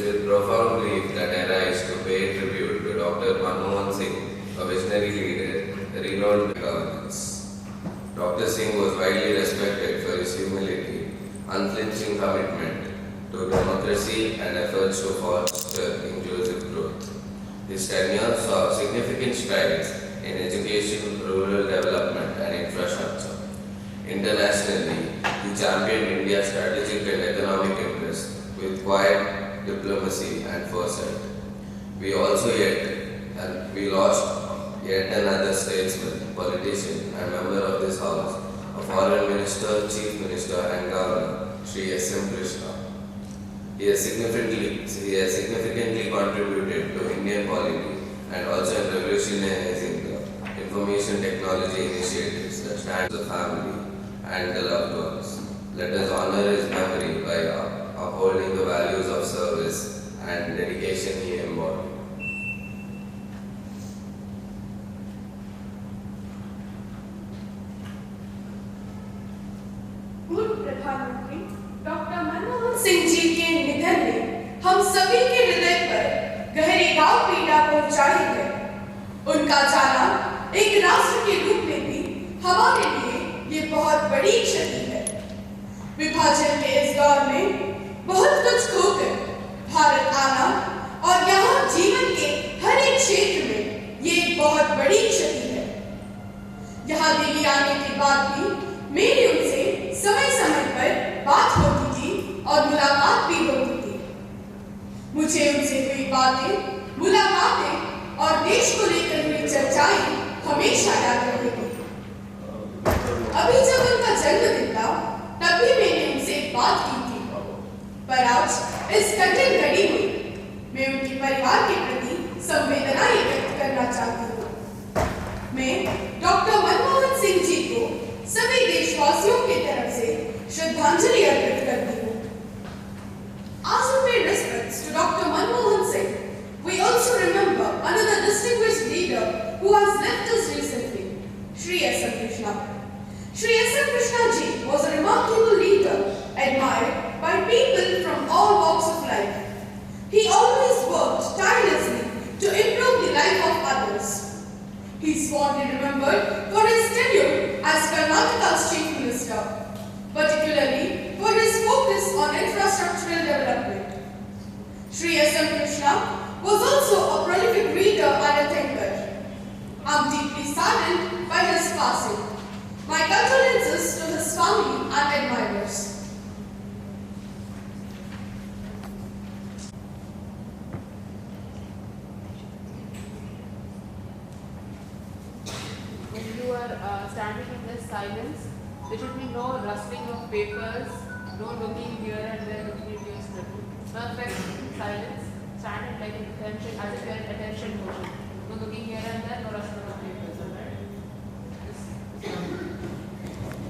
is with profound grief that I rise to pay tribute to Dr. Manmohan Singh, a visionary leader, renowned for governance. Dr. Singh was widely respected for his humility, unflinching commitment to democracy and efforts to foster inclusive growth. His tenure saw significant strides in education, rural development and infrastructure. Internationally, he championed India's strategic and economic interests with quiet diplomacy and foresight. We lost yet another statesman, politician and member of this house, a foreign minister, chief minister and governor, Sri S.M. Krishna. He has significantly contributed to Indian polity and also in revolutionizing the information technology initiatives that stand the family and the loved ones. Let us honor his memory by upholding the values of service and dedication he embodied. प्रधानमंत्री doctor Manmohan Singh ji के निधन ने हम सभी के हृदय पर गहरी घाव पीड़ा पहुंचाई है। उनका जाना एक राष्ट्र के रूप में भी हमारे लिए ये बहुत बड़ी क्षति है। विभाजन के इस दौर में बहुत कुछ खोकर भारत आना और यहाँ जीवन के हर एक क्षेत्र में ये एक बहुत बड़ी क्षति है। यहाँ दिल्ली आने के बाद भी मेरी उनसे समय समय पर बात होती थी और मुलाकात भी होती थी। मुझे उनसे हुई बातें, मुलाकातें और देश को लेकर हुई चर्चाएं हमेशा याद रहेगी। अभी जब उनका जन्मदिन था, तब भी मैंने उनसे बात की थी, पर आज इस कठिन घड़ी में मैं उनके परिवार के प्रति संवेदनाएं व्यक्त करना चाहती हूँ। मैं डॉक्टर मनमोहन सिंह जी को सभी देशवासियों की तरफ से श्रद्धांजलि अर्पित करती हूँ। As we pay respects to Dr. Manmohan Singh, we also remember another distinguished leader who has left us recently, Sri S.M. Krishna. Sri S.M. Krishna ji was a remarkable leader, admired by people from all walks of life. He always worked tirelessly to improve the life of others. He is fondly remembered for his tenure as Karnataka's Chief Minister, particularly for his focus on infrastructural development. Sri S.M. Krishna was also a prolific reader and a thinker. I am deeply saddened by his passing. My condolences to his family and admirers. Standing in this silence, there should be no rustling of papers, no looking here and there, looking at your script. Perfect silence, stand in like attention, as if you are in attention motion. No looking here and there, no rustling of papers, alright?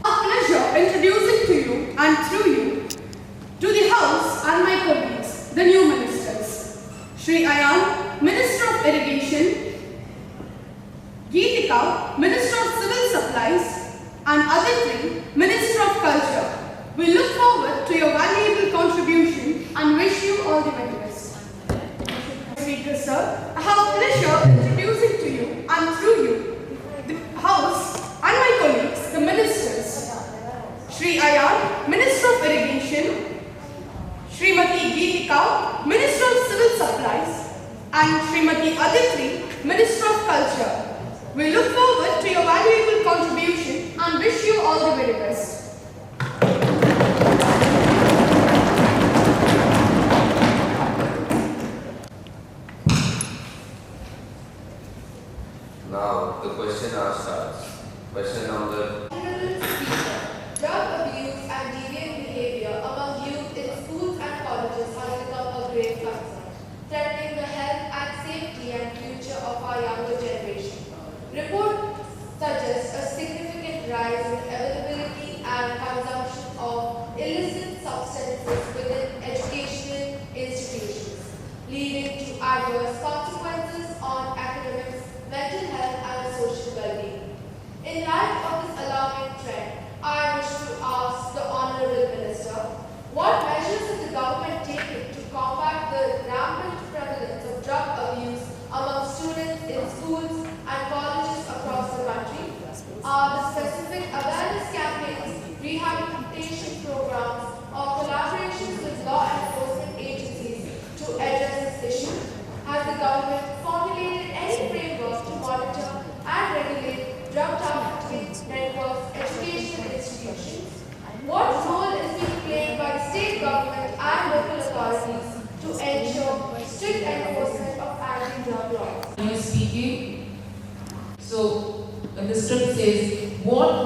A pleasure introducing to you and through you to the House and my colleagues, the new ministers. Sri Ayan, Minister of Irrigation, Geetika, Minister of Civil Supplies, and Aditri, Minister of Culture. We look forward to your valuable contribution and wish you all the very best. Speaker sir, I have a pleasure introducing to you and through you the House and my colleagues, the ministers. Sri Ayan, Minister of Irrigation, Srimati Geetika, Minister of Civil Supplies, and Srimati Aditri, Minister of Culture. We look forward to your valuable contribution and wish you all the very best. Now the question hour starts. Question number. Drug abuse and deviant behavior among youth in schools and colleges has become a grave concern, threatening the health and safety and future of our younger generation. Reports suggest a significant rise in availability and consumption of illicit substances within educational institutions, leading to adverse consequences on academics, mental health and social well-being. In light of this alarming trend, I wish to ask the Honourable Minister, what measures is the government taking to combat the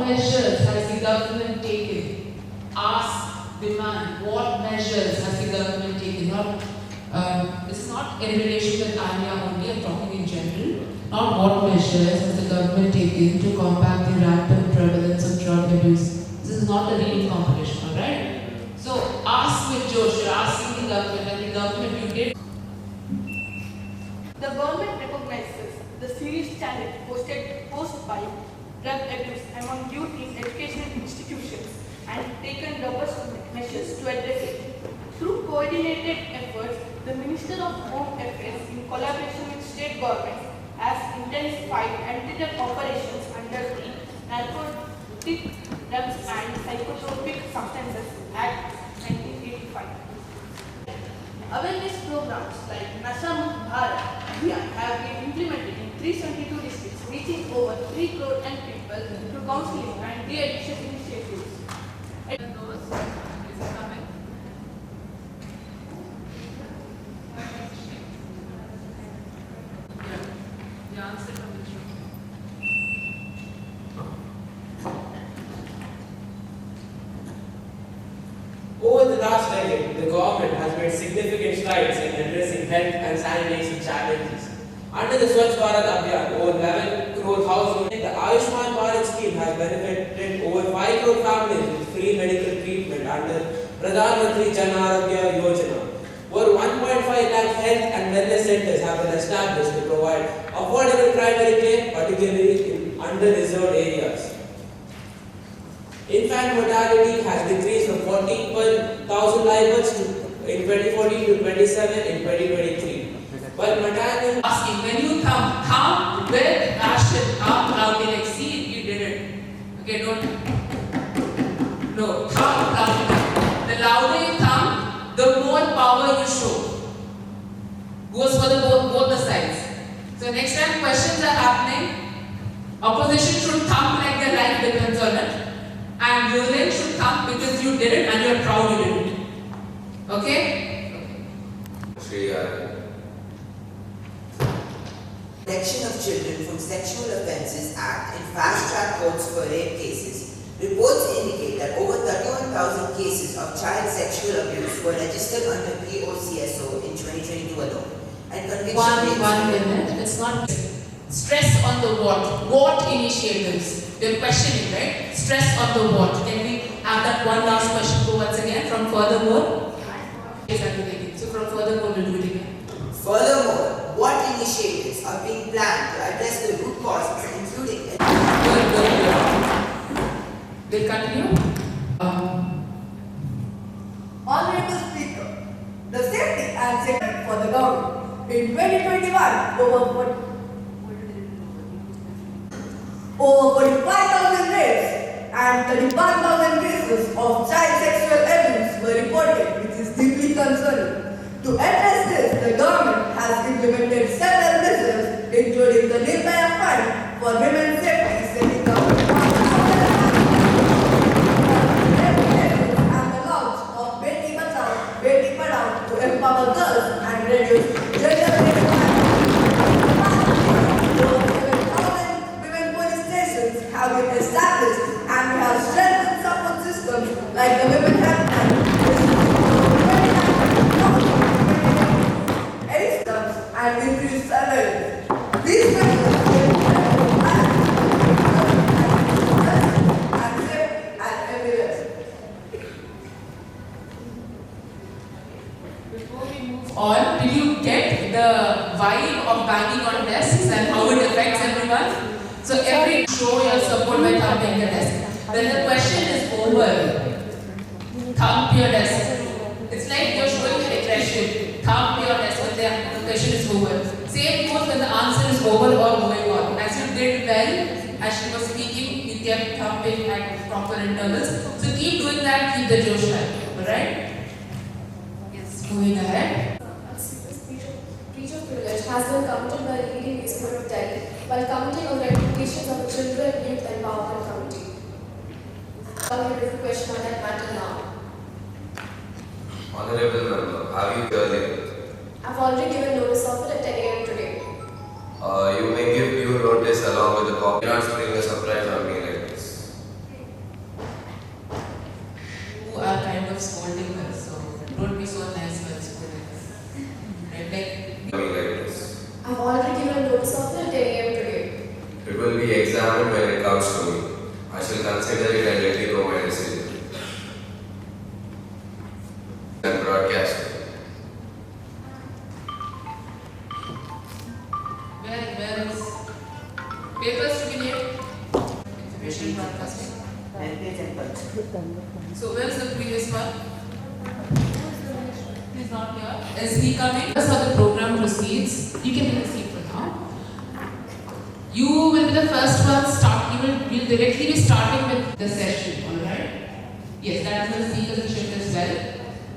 measures has the government taken? Ask, demand, what measures has the government taken? This is not in relation with ANIA only, I'm talking in general. Not what measures has the government taken to combat the rampant prevalence of drug abuse. This is not a reading competition, alright? So ask with Josh, you're asking the government, and the government you did. The government recognizes the serious challenge posed by drug abuse among youth in educational institutions and taken robust measures to address it. Through coordinated efforts, the Minister of Home Affairs, in collaboration with state governments, has intensified anti-drug operations under the Narcotic Drugs and Psychotropic Substances Act 1985. Awareness programs like Nasha Mukt Bharat Abhiyan have been implemented in 372 districts, reaching over 3 crore young people through counseling and de-addiction initiatives. The answer from the show. Over the last decade, the government has made significant strides in addressing health and sanitation challenges. Under the Swachh Bharat Abhiyan, over 11 crore households, the Ayushman Bharat scheme has benefited over 5 crore families with free medical treatment under Pradhan Mantri Jan Arogya Yojana. Over 1.5 lakh health and wellness centers have been established to provide affordable primary care, particularly in under-reserved areas. Infant mortality has decreased from 14 per 1000 live births in 2014 to 27 in 2023. But maternal Asking, when you come with passion, come proudly, like, see, you did it. Okay, don't. No, come proudly. The louder you come, the more power you show. Goes for both the sides. So next time questions are happening, opposition should come like their life depends on it. And ruling should come because you did it and you're proud you did it. Okay? Protection of Children from Sexual Offences Act in fast-track courts for rape cases. Reports indicate that over 31,000 cases of child sexual abuse were registered under POCSO in 2022 alone. And conviction rates... One minute. It's not stress on the what. What initiatives? You're questioning, right? Stress on the what. Can we have that one last question go once again from furthermore? So from furthermore, we'll do it again. Furthermore, what initiatives are being planned to address the root causes, including... We'll continue. Honorable Speaker, the safety and security for the government in 2021 over 45,000 rapes and 31,000 cases of child sexual abuse were reported, which is deeply concerning. To address this, the government has implemented several measures, including the Nirbhaya Fund for women's safety, setting up and the launch of Beti Bachao, Beti Padhao to empower girls and reduce gender-based violence. Women police stations have been established and we have strengthened support systems like the Women Helpline, and increase surveillance. These measures will and safe and everywhere. Before we move on, did you get the vibe of banging on desks and how it affects everyone? So every show your support by thumping the desk. Then the question is over. Thump your desk. It's like you're showing your aggression. Thump your desk when the question is over. Same goes when the answer is over or going on. As you did well, as she was speaking, you kept thumping at proper intervals. So keep doing that, keep the Josh high. Alright? Yes, moving ahead. Breach of privilege has been committed by the leading newspaper of Delhi while commenting on the recommendations of the Children, Youth Empowerment Committee. I'll give a question on that matter now. Honorable Member, have you earlier? I've already given notice of it at 10 a.m. today. You may give due notice along with the copy. Do not spring a surprise on me like this. be examined when it comes to me. I shall consider it and let you know my decision. And broadcast it. Where is papers to be named? Information broadcasting. So where is the previous one? He's not here. Is he coming? That's how the program proceeds. You can take a seat for now. You will be the first one you'll directly be starting with the session, alright? Yes, that is the speaker's shift as well.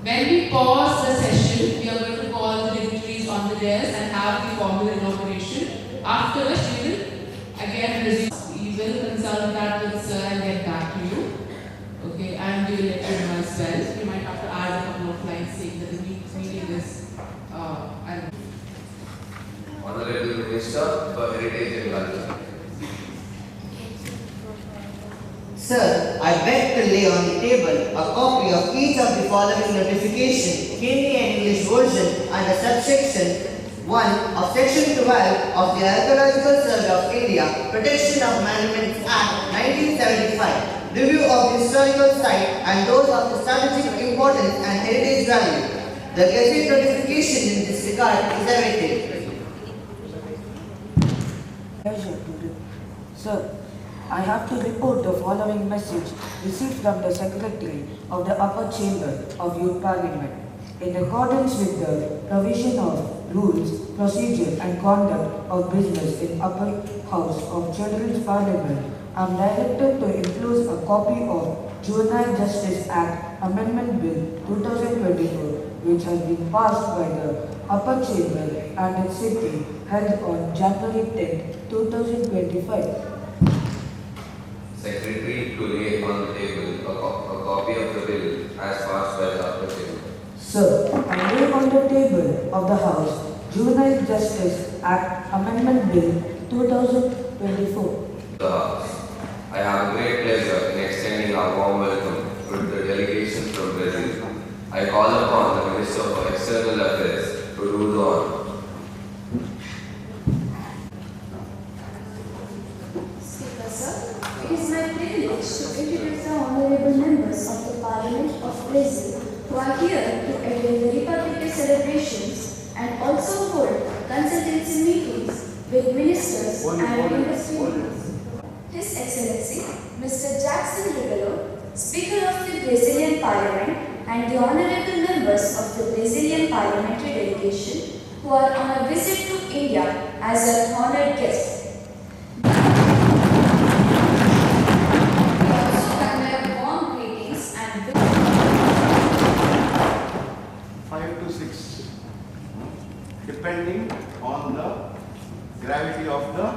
When we pause the session, we are going to call the dignitaries on the desk and have the formal inauguration. After which we will again resume. We will consult that with sir and get back to you. Okay, and we will let you know as well. We might have to add a couple of lines saying that the meeting is Honorable Minister for Heritage and Culture. Sir, I beg to lay on the table a copy of each of the following notification, Hindi and English version under subsection 1 of section 12 of the Archaeological Survey of India, Protection of Monuments Act 1975, review of the historical site and those of the strategic importance and heritage value. The gazette notification in this regard is awaited. Sir, I have to report the following message received from the Secretary of the Upper Chamber of Youth Parliament. In accordance with the provision of rules, procedure and conduct of business in Upper House of Children's Parliament, I am directed to enclose a copy of Juvenile Justice Act Amendment Bill 2024, which has been passed by the Upper Chamber and its sitting held on January 10, 2025. Secretary to lay on the table a copy of the bill as passed by the upper chamber. Sir, I lay on the table of the House Juvenile Justice Act Amendment Bill 2024. The House. I have great pleasure in extending our warm welcome to the delegation from Brazil. I call upon the Minister for External Affairs to do the honor. Speaker, sir, it is my privilege to introduce the honorable members of the Parliament of Brazil who are here to attend the Republic Day celebrations and also hold consultancy meetings with ministers and industry leaders. His Excellency, Mr. Jackson Rebelo, Speaker of the Brazilian Parliament, and the honorable members of the Brazilian parliamentary delegation who are on a visit to India as an honored guest. We also convey warm greetings and 5 to 6, depending on the gravity of the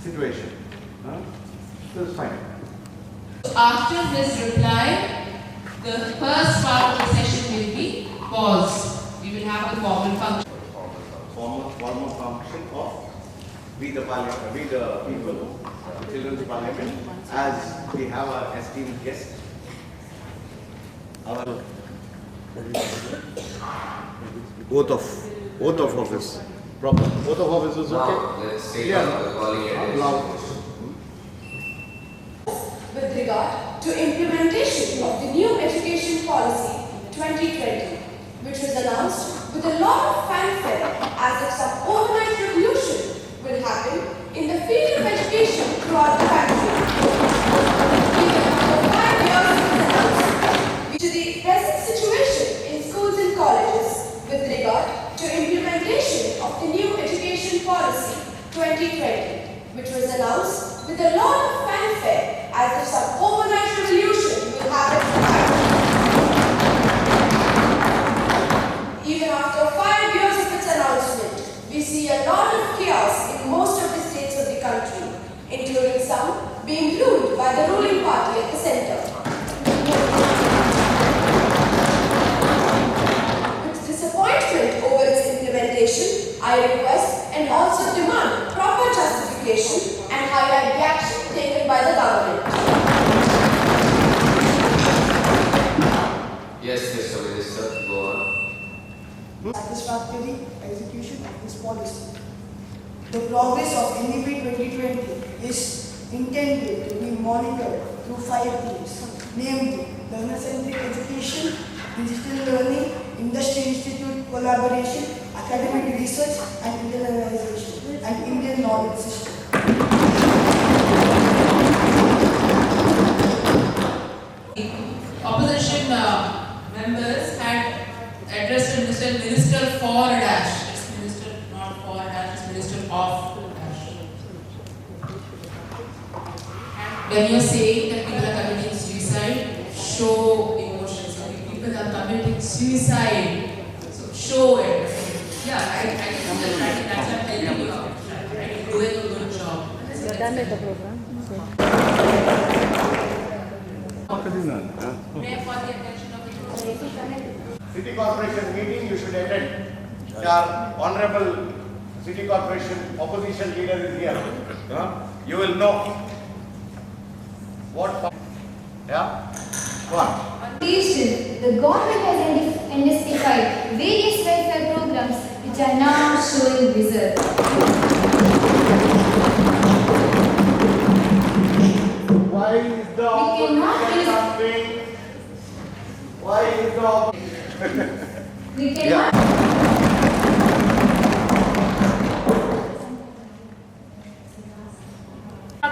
situation. So it's fine. After his reply, the first part of the session will be paused. We will have the formal function. Formal function of we the parliament, we the people, children's parliament, as we have our esteemed guest. Our oath of office. Proper. Oath of office is okay. Now, let's take Yeah. up the calling attention. Loud. With regard to implementation of the new education policy 2020, which was announced with a lot of fanfare as if some overnight revolution will happen in the field of education throughout the country. Even after 5 years of its announcement, to the present situation in schools and colleges with regard to implementation of the new education policy 2020, which was announced with a lot of fanfare as if some overnight revolution will happen in the country. Even after 5 years of its announcement, we see a lot of chaos in most of the states of the country, including some being ruled by the ruling party at the center. With disappointment over its implementation, I request and also demand proper justification and highlight the action taken by the government. Yes, Mr. Minister, go on. Satisfactory execution of this policy. The progress of NEP 2020 is intended to be monitored through 5 themes, namely learner-centric education, digital learning, industry-institute collaboration, academic research and internalization, and Indian knowledge system. Opposition members had addressed Minister for Dash. It's Minister not for Dash, it's Minister of Dash. And when you're saying that people are committing suicide, show emotions. People are committing suicide, so show it. Yeah, I can see that, right? That's what I'm telling you out. Right? You're doing a good job. You're done with the program. Mayor, for the attention of the City Corporation meeting you should attend. Our Honorable City Corporation opposition leader is here. You will know what. Yeah? Go on. The government has identified various welfare programs which are now showing results. Why is the opposition campaign? Why is the We cannot.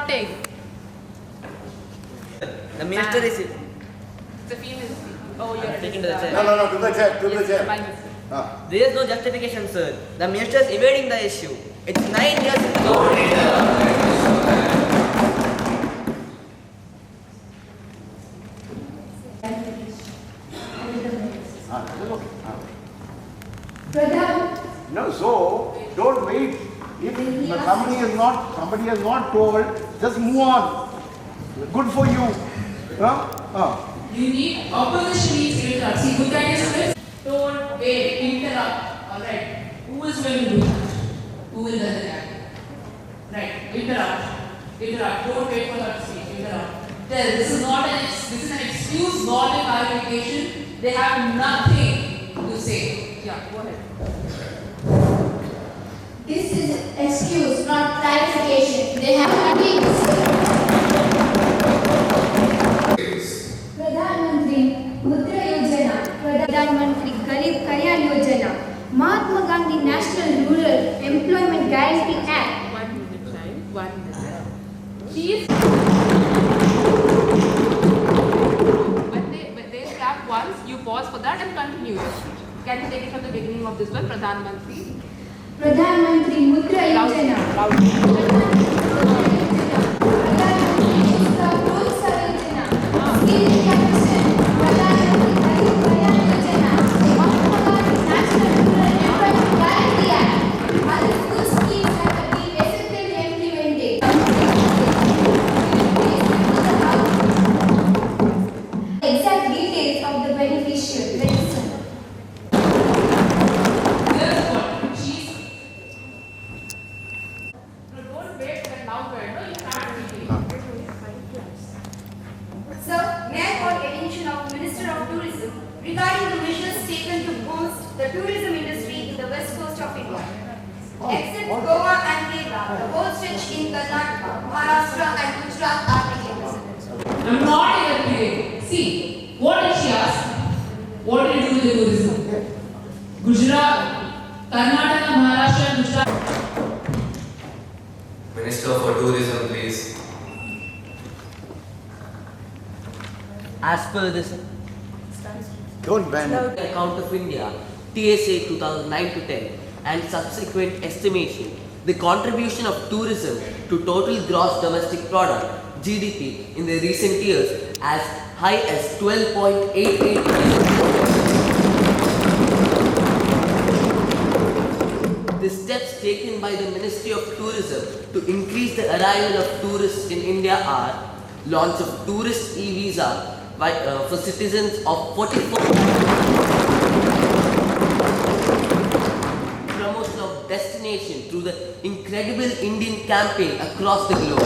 Take. The minister is The female. Oh, you're taken to the chair. No, to the chair, to the Yes, chair. my mistake. There is no justification, sir. The minister is evading the issue. It's 9 years in the government. No, so don't wait. If somebody has not told, just move on. Good for you. You need opposition needs to interrupt. See, look at your script. Don't wait, interrupt. Alright. Who is going to do that? Who will do that? Right. Interrupt. Don't wait for her to speak. Interrupt. Tell this is an excuse, not a clarification. They have nothing to say. Yeah, go ahead. This is excuse, not clarification. They have nothing to say. Pradhan Mantri Mudra Yojana, Pradhan Mantri Garib Kalyan Yojana, Mahatma Gandhi National Rural Employment Guarantee Act. 1 minute time. 1 minute. Please. When they clap once, you pause for that and continue. Can you take it from the beginning of this one? Pradhan Mantri. Pradhan Mantri Mudra Yojana. Pradhan Mantri Mudra Protsav Yojana. Skill Capacity. Pradhan Mantri Garib Kalyan Yojana. Mahatma Gandhi National Rural Employment Guarantee Act. Other two schemes have been effectively implemented. Exact details of the beneficiary register. Here's what she's. No, don't wait and now wait. No, you can't repeat. Sir, may I call attention of Minister of Tourism regarding the measures taken to boost the tourism industry in the west coast of India. Except Goa and Kerala, the whole stretch in Karnataka, Maharashtra and Gujarat are taken residents. I'm not even kidding. See, what did she ask? What did you do with the tourism? Gujarat, Karnataka, Maharashtra, and Gujarat. Minister for Tourism, please. As per this Don't ban account of India, TSA 2009 to 10, and subsequent estimation, the contribution of tourism to total gross domestic product (GDP) in the recent years as high as 12.88%. The steps taken by the Ministry of Tourism to increase the arrival of tourists in India are launch of tourist e-visa for citizens of 44, promotion of destination through the incredible Indian campaign across the globe,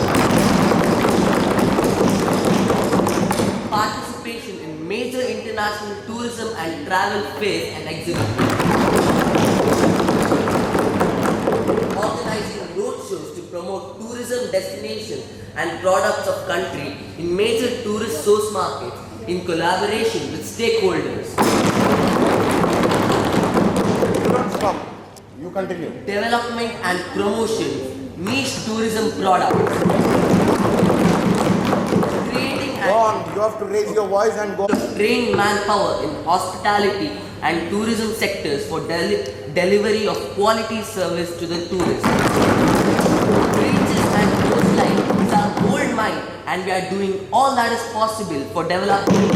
participation in major international tourism and travel fairs and exhibitions, organizing and products of country in major tourist source markets in collaboration with stakeholders. Don't stop. You continue. Development and promotion niche tourism products. Creating Go on, you have to raise your voice and go. Train manpower in hospitality and tourism sectors for delivery of quality service to the tourists. Beaches and coastline is our gold mine, and we are doing all that is possible for developing.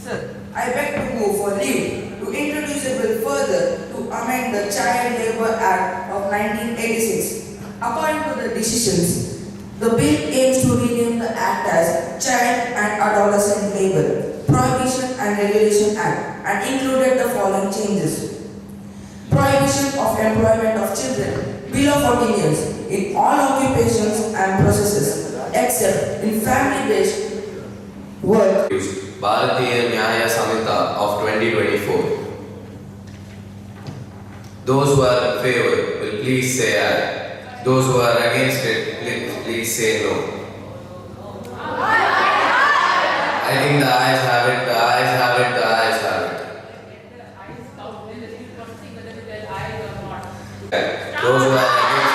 Sir, I beg to move for leave to introduce a bill further to amend the Child Labour Act of 1986. According to the decisions, the bill aims to rename the Act as Child and Adolescent Labour, Prohibition and Regulation Act and included the following changes. Prohibition of employment of children below 14 years in all occupations and processes except in family-based work. Bharatiya Nyaya Samhita of 2024. Those who are in favor will please say aye. Those who are against it, please say no. I think the ayes have it, the ayes have it, the ayes have it. Those who are against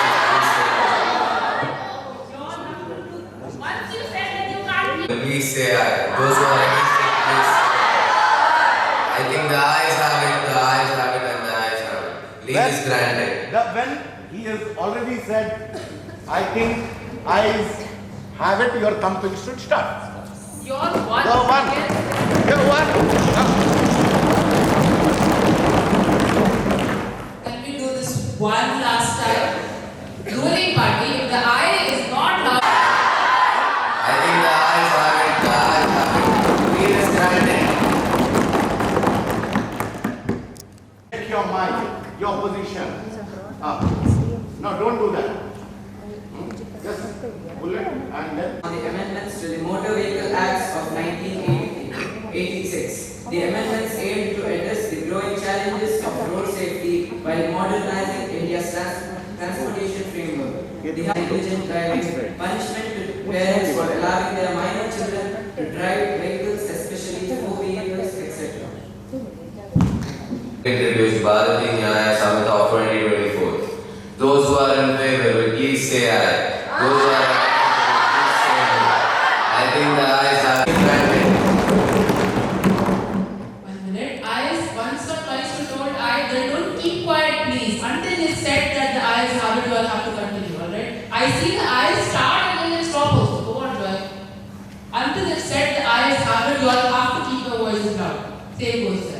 it, please say aye. Those who are against it, please say aye. I think the ayes have it, the ayes have it, and the ayes have it. Leave is granted. When he has already said, I think ayes have it, your company should start. You're one. You're one. You're one. Can we do this one last time? Ruling party, if the eye is not loud. I think the ayes have it, the ayes have it. Leave is granted. Take your mind, your position. No, don't do that. Just pull it and then. On the amendments to the Motor Vehicle Acts of 1986. The amendments aim to address the growing challenges of road safety while modernizing India's transportation framework. The negligent driving, punishment to parents for allowing their minor children to drive vehicles, especially four vehicles, etc. Introduced Bharatiya Nyaya Samhita of 2024. Those who are in favor will please say aye. Those who are against it will please say no. I think the ayes have it granted. 1 minute. Eyes, once or twice you told eye, then don't keep quiet please. Until it's said that the eyes have it, you all have to continue, alright? I see the eyes start and then they stop also. Go on, Joy. Until it's said the eyes have it, you all have to keep your voices down. Same goes there.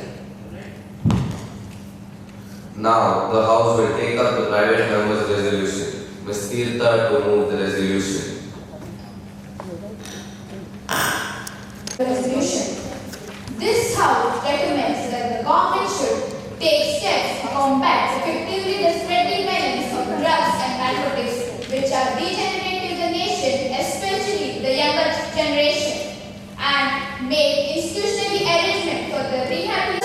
Now, the House will take up the private members' resolution. Ms. Tirtha to move the resolution. Resolution. This House recommends that the government should take steps to combat effectively the spreading menace of drugs and narcotics, which are degenerating the nation, especially the younger generation, and make institutional arrangement for the rehabilitation.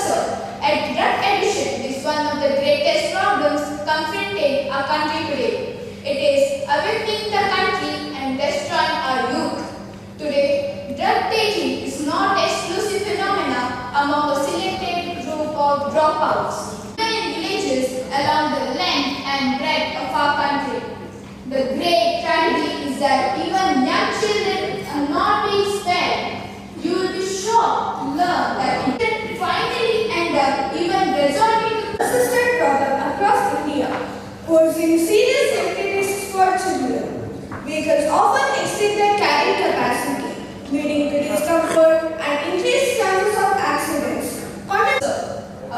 Drug addiction is one of the greatest problems confronting our country today. It is affecting the country and destroying our youth. Today, drug taking is not an exclusive phenomenon among a selected group of dropouts. Even in villages along the length and breadth of our country. The great tragedy is that even young children are not being spared. You will be shocked to learn that it finally end up even resorting to persistent problem across India, posing serious safety risks for children. Vehicles often exceed their carrying capacity, leading to discomfort and increased chances of accidents. I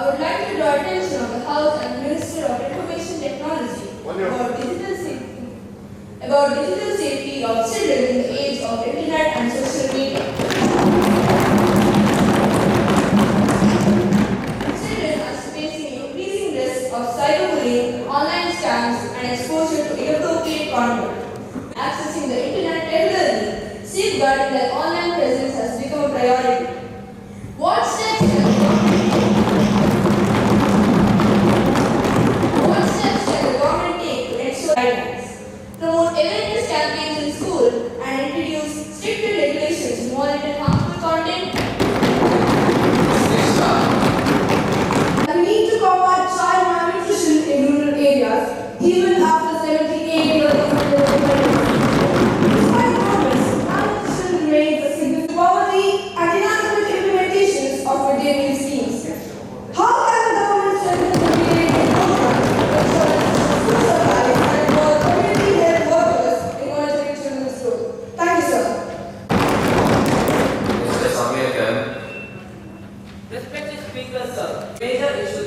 would like to draw attention of the House and Minister of Information Technology about digital safety of children in the age of internet and social media. Children are facing increasing risks of cyberbullying, online scams, and exposure to inappropriate content. Accessing the internet regularly, safeguarding their online presence has become a priority. What steps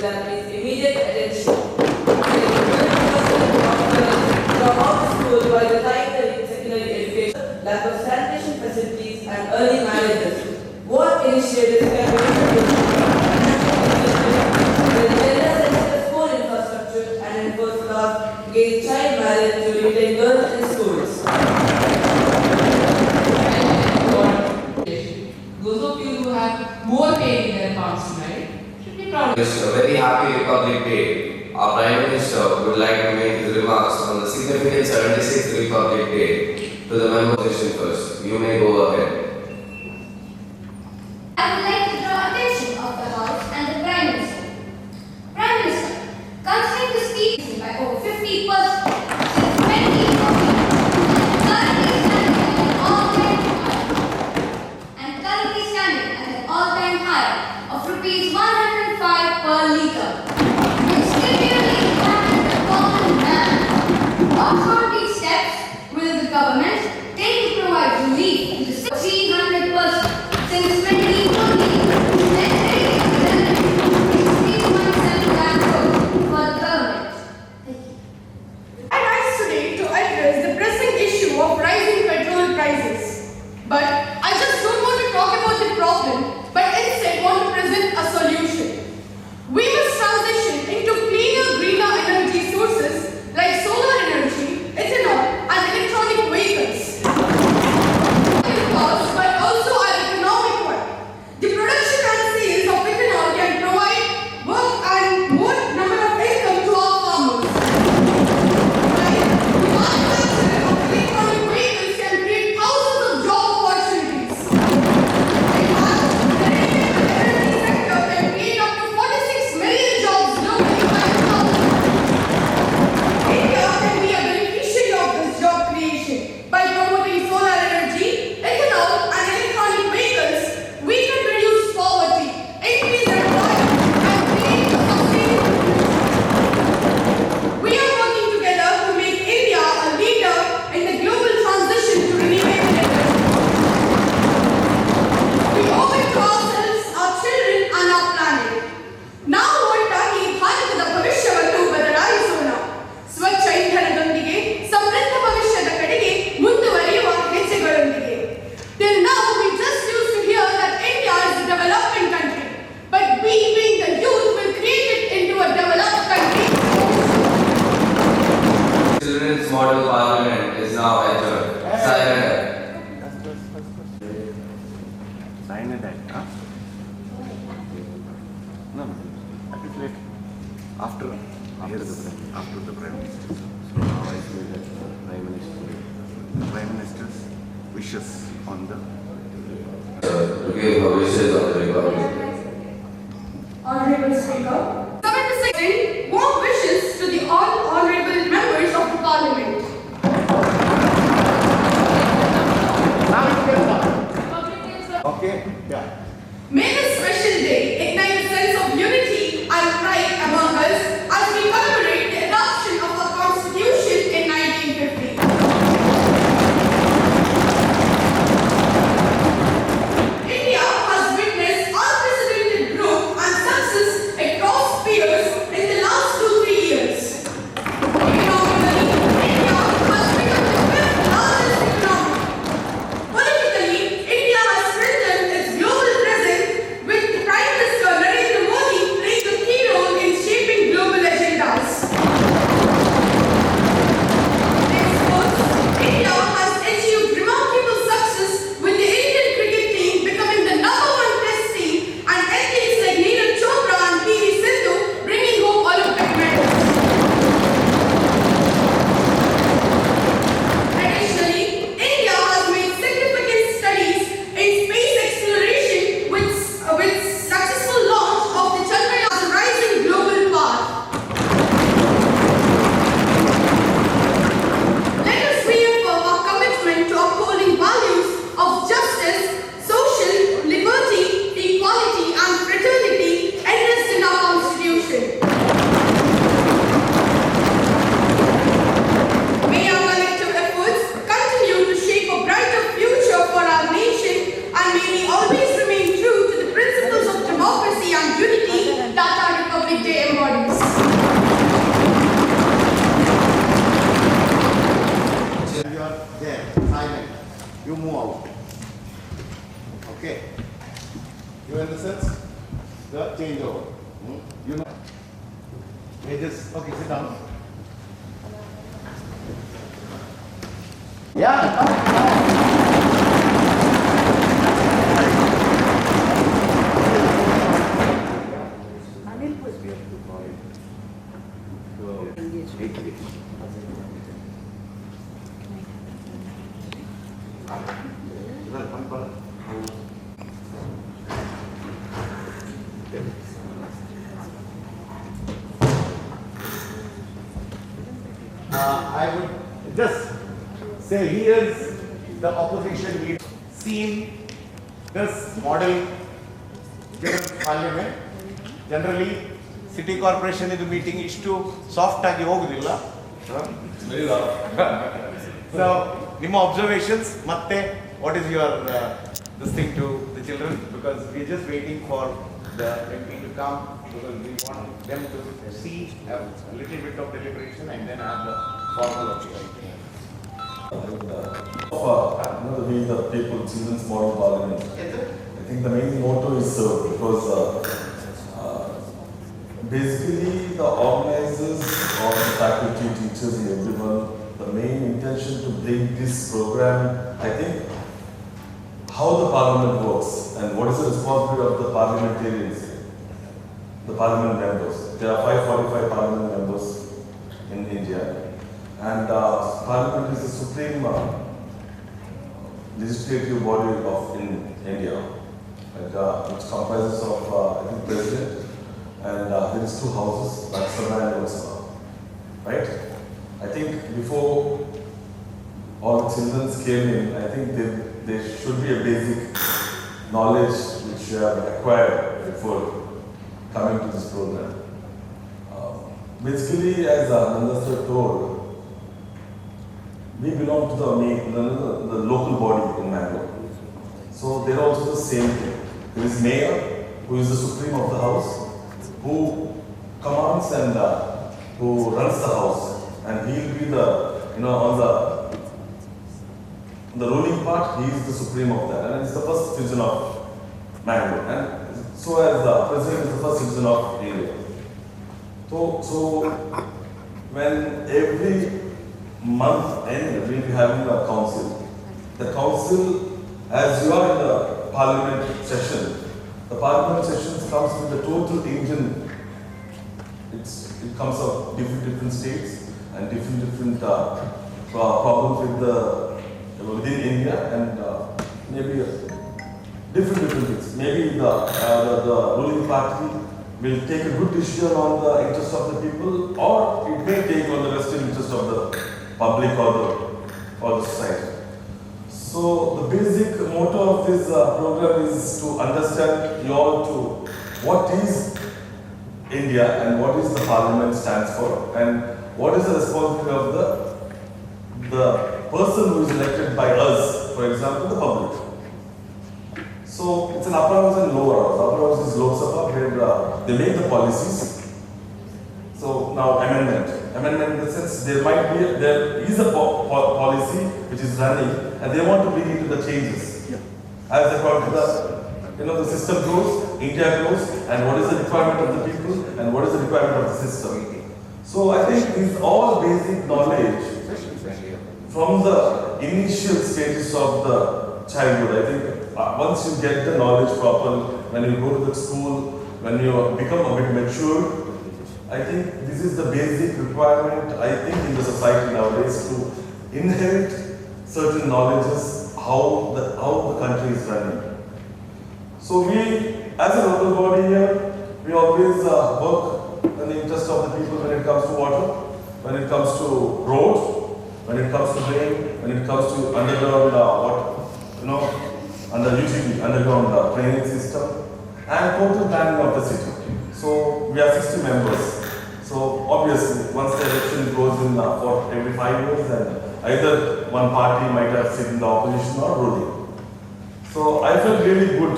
that needs immediate attention. From out of school by the time they reach secondary education, lack of sanitation facilities and early marriages. What initiatives can be taken to gender-sensitive school infrastructure and enforce laws against child marriage to retain girls in schools? Those of you who have more pain in their hearts tonight should be proud. It's a very happy Republic Day. Our Prime Minister would like to make his remarks on the significant 76th Republic Day. To the member position first. You may go ahead. I would like to draw attention of the House and the Prime Minister. Prime Minister, considering the speed by over 50% since 2014, currently standing at an all-time high of rupees 105 per litre, and severely impacted the common man. What are these steps will the government take to provide relief to the 300% since 2014? Let's take it to the 16.7 lakh crore for the government. Thank you. I rise today to address the pressing issue of rising petrol prices. But I just don't want to talk about the problem, but instead want to present a solution. We must transition into cleaner, greener energy sources like solar energy, ethanol, and electronic vehicles. But also an economic one. The production and sales of ethanol can provide work and more number of income to our farmers. The manufacture of electronic vehicles can create thousands of job opportunities. The energy sector can create up to 46 million jobs globally by 2000. India can be a beneficiary of this job creation. By promoting solar energy, ethanol, and electronic vehicles, we can reduce poverty, increase employment, and create a sustainable future. We are working together to make India a leader in the global transition to renewable energy. We owe it to ourselves, our children, and our planet. ನಾವು ಒಟ್ಟಾಗಿ ಭಾರತದ ಭವಿಷ್ಯವನ್ನು ಬದಲಾಯಿಸೋಣ. ಸ್ವಚ್ಛ ಇಂಧನದೊಂದಿಗೆ ಸಮೃದ್ಧ ಭವಿಷ್ಯದ ಕಡೆಗೆ ಮುಂದುವರಿಯುವ ಹೆಜ್ಜೆಗಳೊಂದಿಗೆ. Till now we just used to hear that India is a developing country, but we being the youth will create it into a developed country. Children's Model Parliament is now adjourned. Silent. Sign it, huh? No, no. That is later. After the Prime Minister. So now I feel that the Prime Minister's wishes on the To give her wishes on the Republic. Honorable Speaker, 76 warm wishes to the all honorable members of the Parliament. Okay, yeah. May this special day ignite a sense of unity and pride among us as we commemorate the adoption of our Constitution in 1950. India has witnessed unprecedented growth and success across spheres in the last 2-3 years. Economically, India has become the fifth largest economy. Politically, India has strengthened its global presence with Prime Minister Narendra Modi playing a key role in shaping global You in the sense? The changeover. You know. Ages. Okay, sit down. Yeah, come. I would just say here's the opposition leader seen this model given parliament. Generally, city corporation is meeting ಇಷ್ಟು soft ಆಗಿ ಹೋಗುದಿಲ್ಲ. So, ನಿಮ್ಮ observations ಮತ್ತೆ what is your this thing to the children, because we are just waiting for the MP to come because we want them to see a little bit of deliberation and then have the formal opinion. The way the people, children's model parliament. I think the main motto is served because basically the organizers or the faculty, teachers and everyone, the main intention to bring this program, I think, how the parliament works and what is the responsibility of the parliamentarians, the parliament members. There are 545 parliament members in India, and parliament is the supreme legislative body of in India, which comprises of I think president and there is 2 houses, Rajya Sabha and Lok Sabha, right? I think before all the children came in, I think there should be a basic knowledge which you have acquired before coming to this program. Basically, as Nanda sir told, we belong to the local body in Mangalore. So they are also the same thing. There is mayor, who is the supreme of the house, who commands and who runs the house, and he will be the on the ruling part. He is the supreme of that, and it's the first citizen of Mangalore, and so as the president is the first citizen of India. So when every month end we will be having a council. The council, as you are in the parliament session, the parliament sessions comes with the total engine. It comes of different states and different problems within India and maybe different things. Maybe the ruling party will take a good decision on the interest of the people, or it may take on the vested interest of the public or the society. So the basic motto of this program is to understand you all to what is India and what is the parliament stands for and what is the responsibility of the person who is elected by us, for example, the public. So it's an upper house and lower house. Upper house is Lok Sabha where they make the policies. So now amendment in the sense there is a policy which is running and they want to bring into the changes. As according to the system grows, India grows, and what is the requirement of the people and what is the requirement of the system. So I think these all basic knowledge from the initial stages of the childhood. I think once you get the knowledge proper, when you go to the school, when you become a bit mature, I think this is the basic requirement, I think, in the society nowadays to inherit certain knowledges how the country is running. So we, as a local body here, we always work in the interest of the people when it comes to water, when it comes to roads, when it comes to drain, when it comes to underground underground drainage system, and total planning of the city. So we are 60 members. So obviously, once the election goes in for every 5 years, and either one party might have sit in the opposition or ruling. So I felt really good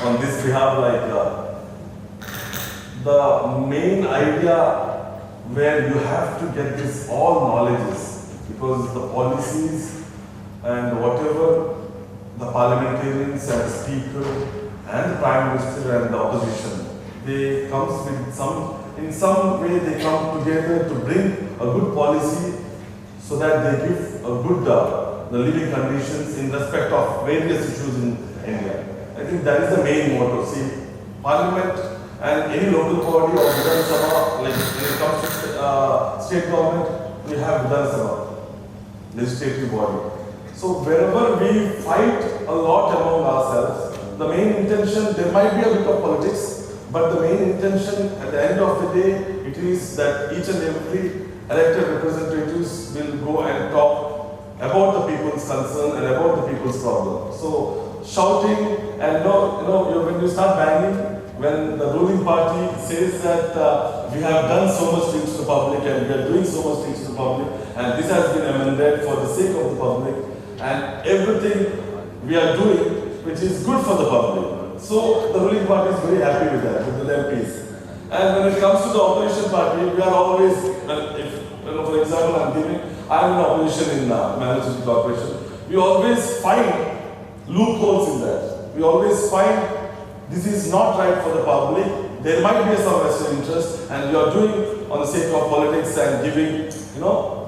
on this behalf, like the main idea where you have to get this all knowledges, because the policies and whatever the parliamentarians and the speaker and the prime minister and the opposition, they comes with in some way they come together to bring a good policy so that they give a good the living conditions in respect of various issues in India. I think that is the main motto. See, Parliament and any local body or Vidhan Sabha, like when it comes to state government, we have Vidhan Sabha, legislative body. So wherever we fight a lot among ourselves, the main intention, there might be a bit of politics, but the main intention at the end of the day, it is that each and every elected representatives will go and talk about the people's concern and about the people's problem. So shouting and when you start banging, when the ruling party says that we have done so much things to the public and we are doing so much things to the public and this has been amended for the sake of the public and everything we are doing which is good for the public. So the ruling party is very happy with that, with the MPs. And when it comes to the opposition party, we are always, for example, I am in opposition in Newsuddi Corporation. We always find loopholes in that. We always find this is not right for the public. There might be some vested interest, and we are doing on the sake of politics and giving,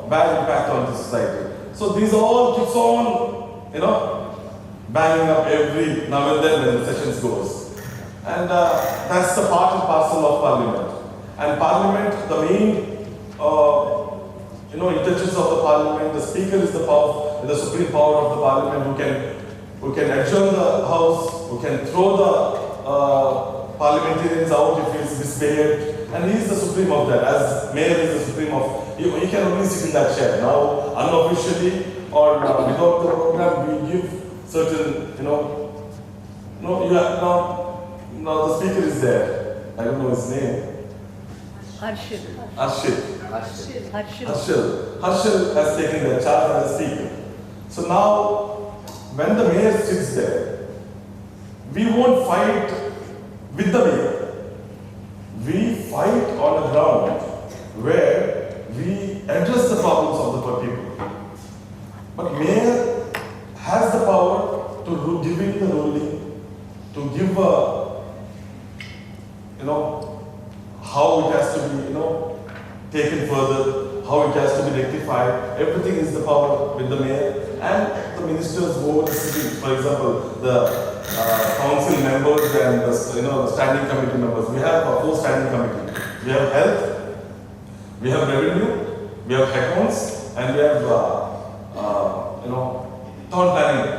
bad impact on the society. So these all keeps on, banging up every now and then when the sessions goes. And that's the part and parcel of Parliament. And Parliament, the main, intentions of the Parliament, the Speaker is the supreme power of the Parliament who can adjourn the House, who can throw the parliamentarians out if he is misbehaved. And he is the supreme of that. As Mayor is the supreme of, he can only sit in that chair. Now, unofficially or without the program, we give certain, now the speaker is there. I don't know his name. Harshil has taken the charge as a speaker. So now, when the mayor sits there, we won't fight with the mayor. We fight on a ground where we address the problems of the people. But mayor has the power to giving the ruling, to give how it has to be, taken further, how it has to be rectified. Everything is the power with the mayor and the ministers who are sitting. For example, the council members and the standing committee members. We have a 4 standing committee. We have health, we have revenue, we have accounts, and we have town planning.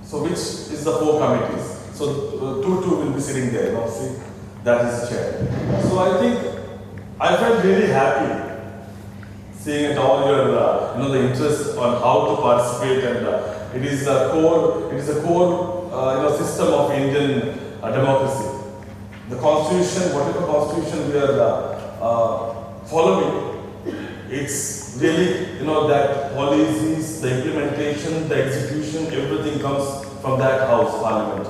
So which is the 4 committees? So 2 will be sitting there. See, that is the chair. So I think I felt really happy seeing it all your the interest on how to participate, and it is a core system of Indian democracy. The constitution, whatever constitution we are following, it's really that policies, the implementation, the execution, everything comes from that house, Parliament,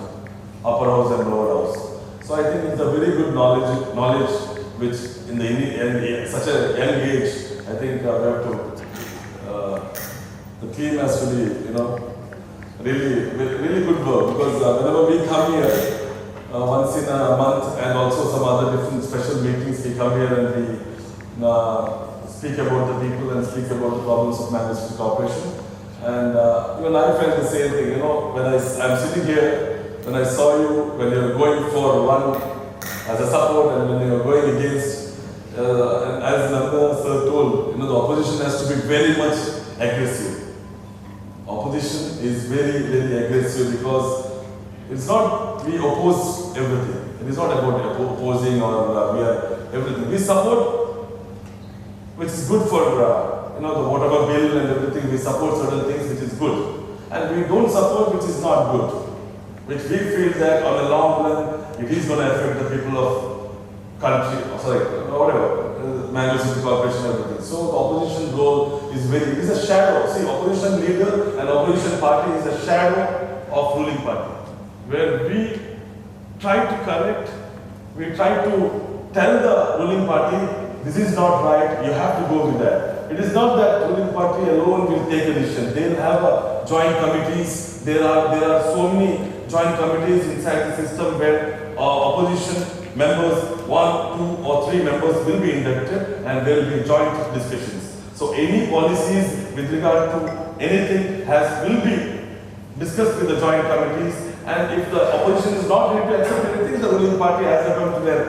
upper house and lower house. So I think it's a very good knowledge which in such a young age, I think we have to, the team has to be, really good work, because whenever we come here, once in a month and also some other different special meetings, we come here and we speak about the people and speak about the problems of Newsuddi Corporation. And even I felt the same thing, when I'm sitting here, when I saw you, when you were going for one as a support and when you were going against, and as Nanda sir told, the opposition has to be very much aggressive. Opposition is very, very aggressive because it's not we oppose everything. It is not about opposing or we are everything. We support, which is good for the whatever bill and everything. We support certain things which is good, and we don't support which is not good, which we feel that on the long run it is going to affect the people of country, Newsuddi Corporation and everything. So the opposition role is it is a shadow. See, opposition leader and opposition party is a shadow of ruling party, where we try to correct, we try to tell the ruling party, this is not right, you have to go with that. it is not that ruling party alone will take a decision. They will have joint committees. There are so many joint committees inside the system where opposition members, 1, 2 or 3 members will be inducted and there will be joint discussions. So any policies with regard to anything will be discussed with the joint committees, and if the opposition is not ready to accept anything, the ruling party has come to their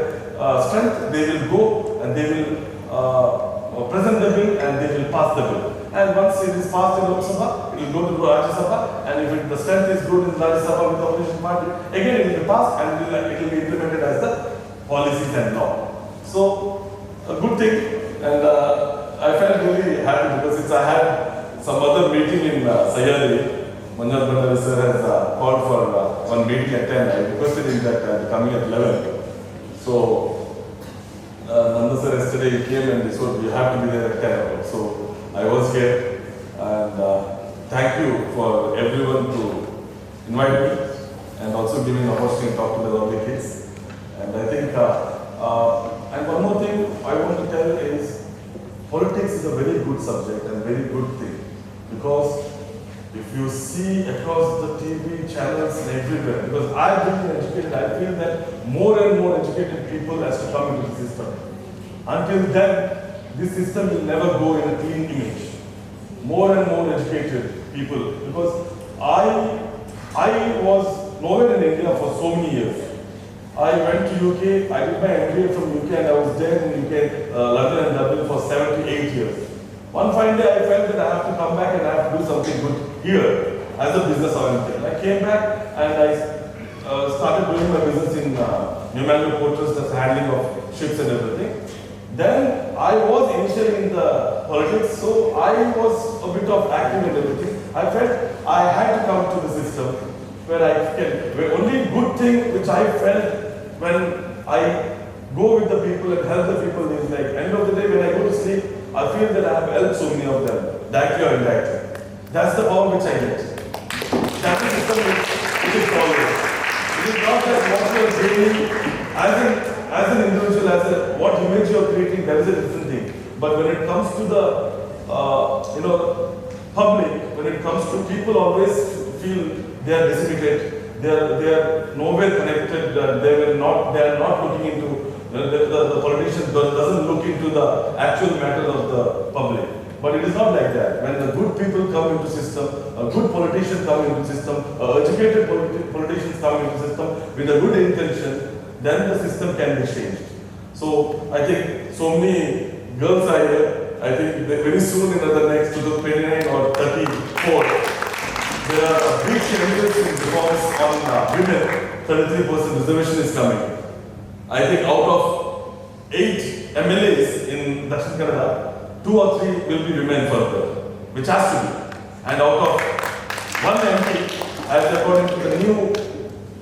strength, they will go and they will present the bill and they will pass the bill. And once it is passed in Lok Sabha, it will go to Rajya Sabha, and if the strength is good in Rajya Sabha with the opposition party, again it will be passed and it will be implemented as the policies and law. So, a good thing, and I felt really happy because since I had some other meeting in Sahyadri, Manjat Bhandari sir has called for one meeting at 10. I requested him that coming at 11. So, Nanda sir yesterday he came and he said, you have to be there at 10 o'clock. So, I was here, and thank you for everyone to invite me and also giving an opportunity to talk to the lovely kids. And I think, and one more thing I want to tell is, politics is a very good subject and very good thing, because if you see across the TV channels and everywhere, because I've been educated, I feel that more and more educated people has to come into the system. Until then, this system will never go in a clean image. More and more educated people, because I was nowhere in India for so many years. I went to UK, I did my MBA from UK, and I was there in UK, London and Dublin for 7 to 8 years. One fine day I felt that I have to come back and I have to do something good here as a business oriented. I came back and I started doing my business in Newsuddi ports, that's handling of ships and everything. Then I was initially in the politics, so I was a bit of active and everything. I felt I had to come to the system where I can, where only good thing which I felt when I go with the people and help the people is like, end of the day when I go to sleep, I feel that I have helped so many of them, directly or indirectly. That's the power which I get. That's the system which is followed. It is not that what you are doing as an individual, what image you are creating, that is a different thing. But when it comes to the public, when it comes to people always feel they are disseminated, they are nowhere connected, they are not looking into, the politician doesn't look into the actual matter of the public. But it is not like that. When the good people come into system, a good politician come into system, educated politicians come into system with a good intention, then the system can be changed. So I think so many girls are here. I think that very soon in the next 2029 or 34, there are big changes in reforms on women. 33% reservation is coming. I think out of 8 MLAs in Dakshin Kannada, 2 or 3 will be women further, which has to be. And out of 1 MP, as according to the new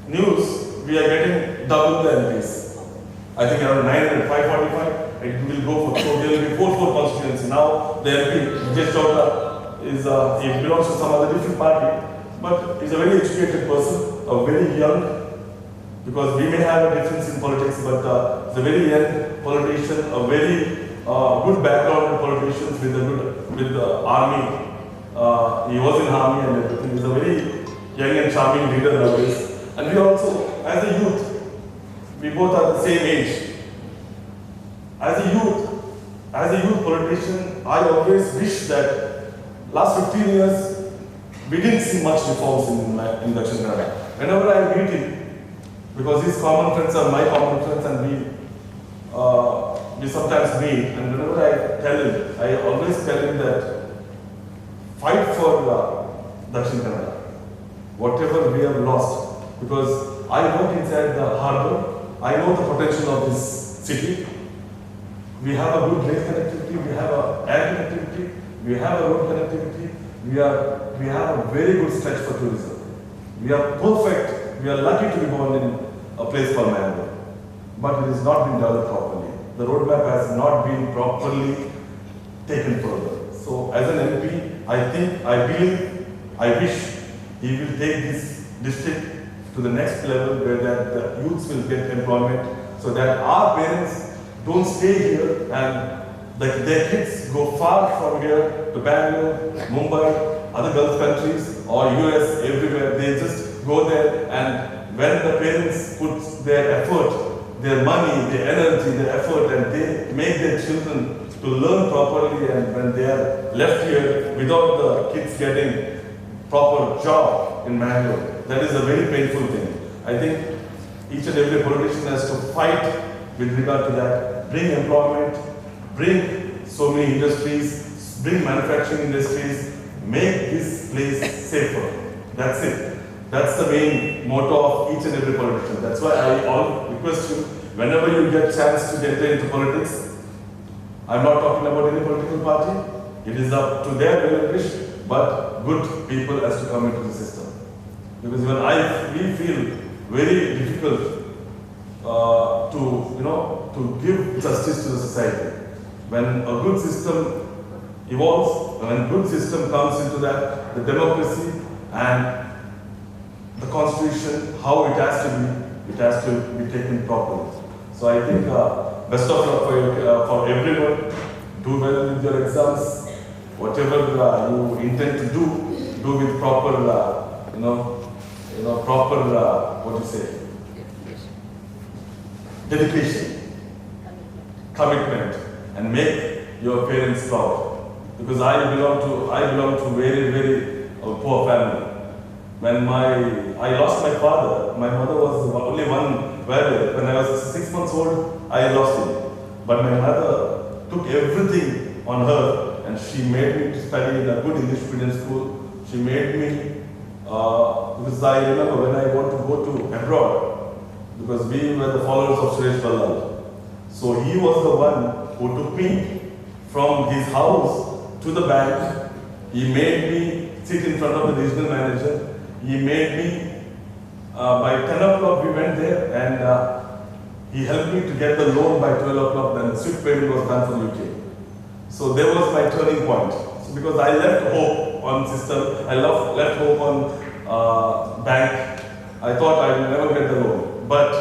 news, we are getting double the MPs. I think around 900, 545, it will go for, so there will be 4 constituencies. Now the MP, Brijesh Chowta, he belongs to some other different party, but he's a very educated person, a very young, because we may have a difference in politics, but he's a very young politician, a very good background in politicians with the army. He was in army and everything. He's a very young and charming leader nowadays. And we also, as a youth, we both are the same age. As a youth politician, I always wish that last 15 years, we didn't see much reforms in Dakshin Kannada. Whenever I meet him, because his common friends are my common friends, and we sometimes meet, and whenever I tell him, I always tell him that fight for Dakshin Kannada, whatever we have lost, because I work inside the harbour, I know the potential of this city. We have a good rail connectivity, we have a air connectivity, we have a road connectivity, we have a very good stretch for tourism. We are perfect, we are lucky to be born in a place called Mangalore, but it has not been developed properly. The roadmap has not been properly taken further. So as an MP, I think, I believe, I wish he will take this district to the next level where the youths will get employment, so that our parents don't stay here and their kids go far from here to Bangalore, Mumbai, other Gulf countries or US, everywhere. They just go there, and when the parents put their effort, their money, their energy, their effort, and they make their children to learn properly, and when they are left here without the kids getting proper job in Bangalore, that is a very painful thing. I think each and every politician has to fight with regard to that, bring employment, bring so many industries, bring manufacturing industries, make this place safer. That's it. That's the main motto of each and every politician. That's why I all request you, whenever you get chance to enter into politics, I'm not talking about any political party. It is up to their will and wish, but good people has to come into the system. Because when we feel very difficult to give justice to the society. When a good system evolves, when a good system comes into that, the democracy and the constitution, how it has to be taken properly. So I think best of luck for everyone. Do well with your exams. Whatever you intend to do with proper, dedication, commitment, and make your parents proud. Because I belong to very, very poor family. When I lost my father, my mother was only one where when I was 6 months old, I lost him. But my mother took everything on her, and she made me to study in a good English medium school. She made me, because I remember when I want to go to abroad, because we were the followers of Suresh Ballal. So he was the one who took me from his house to the bank. He made me sit in front of the regional manager. He made me, by 10 o'clock we went there, and he helped me to get the loan by 12 o'clock. Then the swift payment was done from UK. So there was my turning point. So because I left hope on system, I left hope on bank. I thought I would never get the loan. But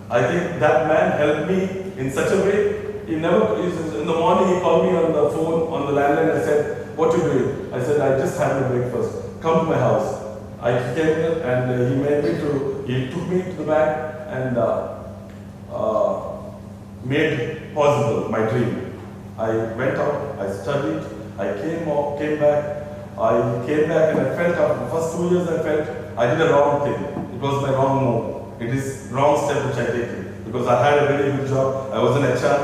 I think that man helped me in such a way. In the morning he called me on the phone, on the landline. I said, "What you doing?" I said, "I just had my breakfast. Come to my house." I came here, and he took me to the bank and made possible my dream. I went out, I studied, I came back. I came back and I felt after the first 2 years I felt I did a wrong thing. It was my wrong move. It is wrong step which I taken. Because I had a very good job. I was an HR.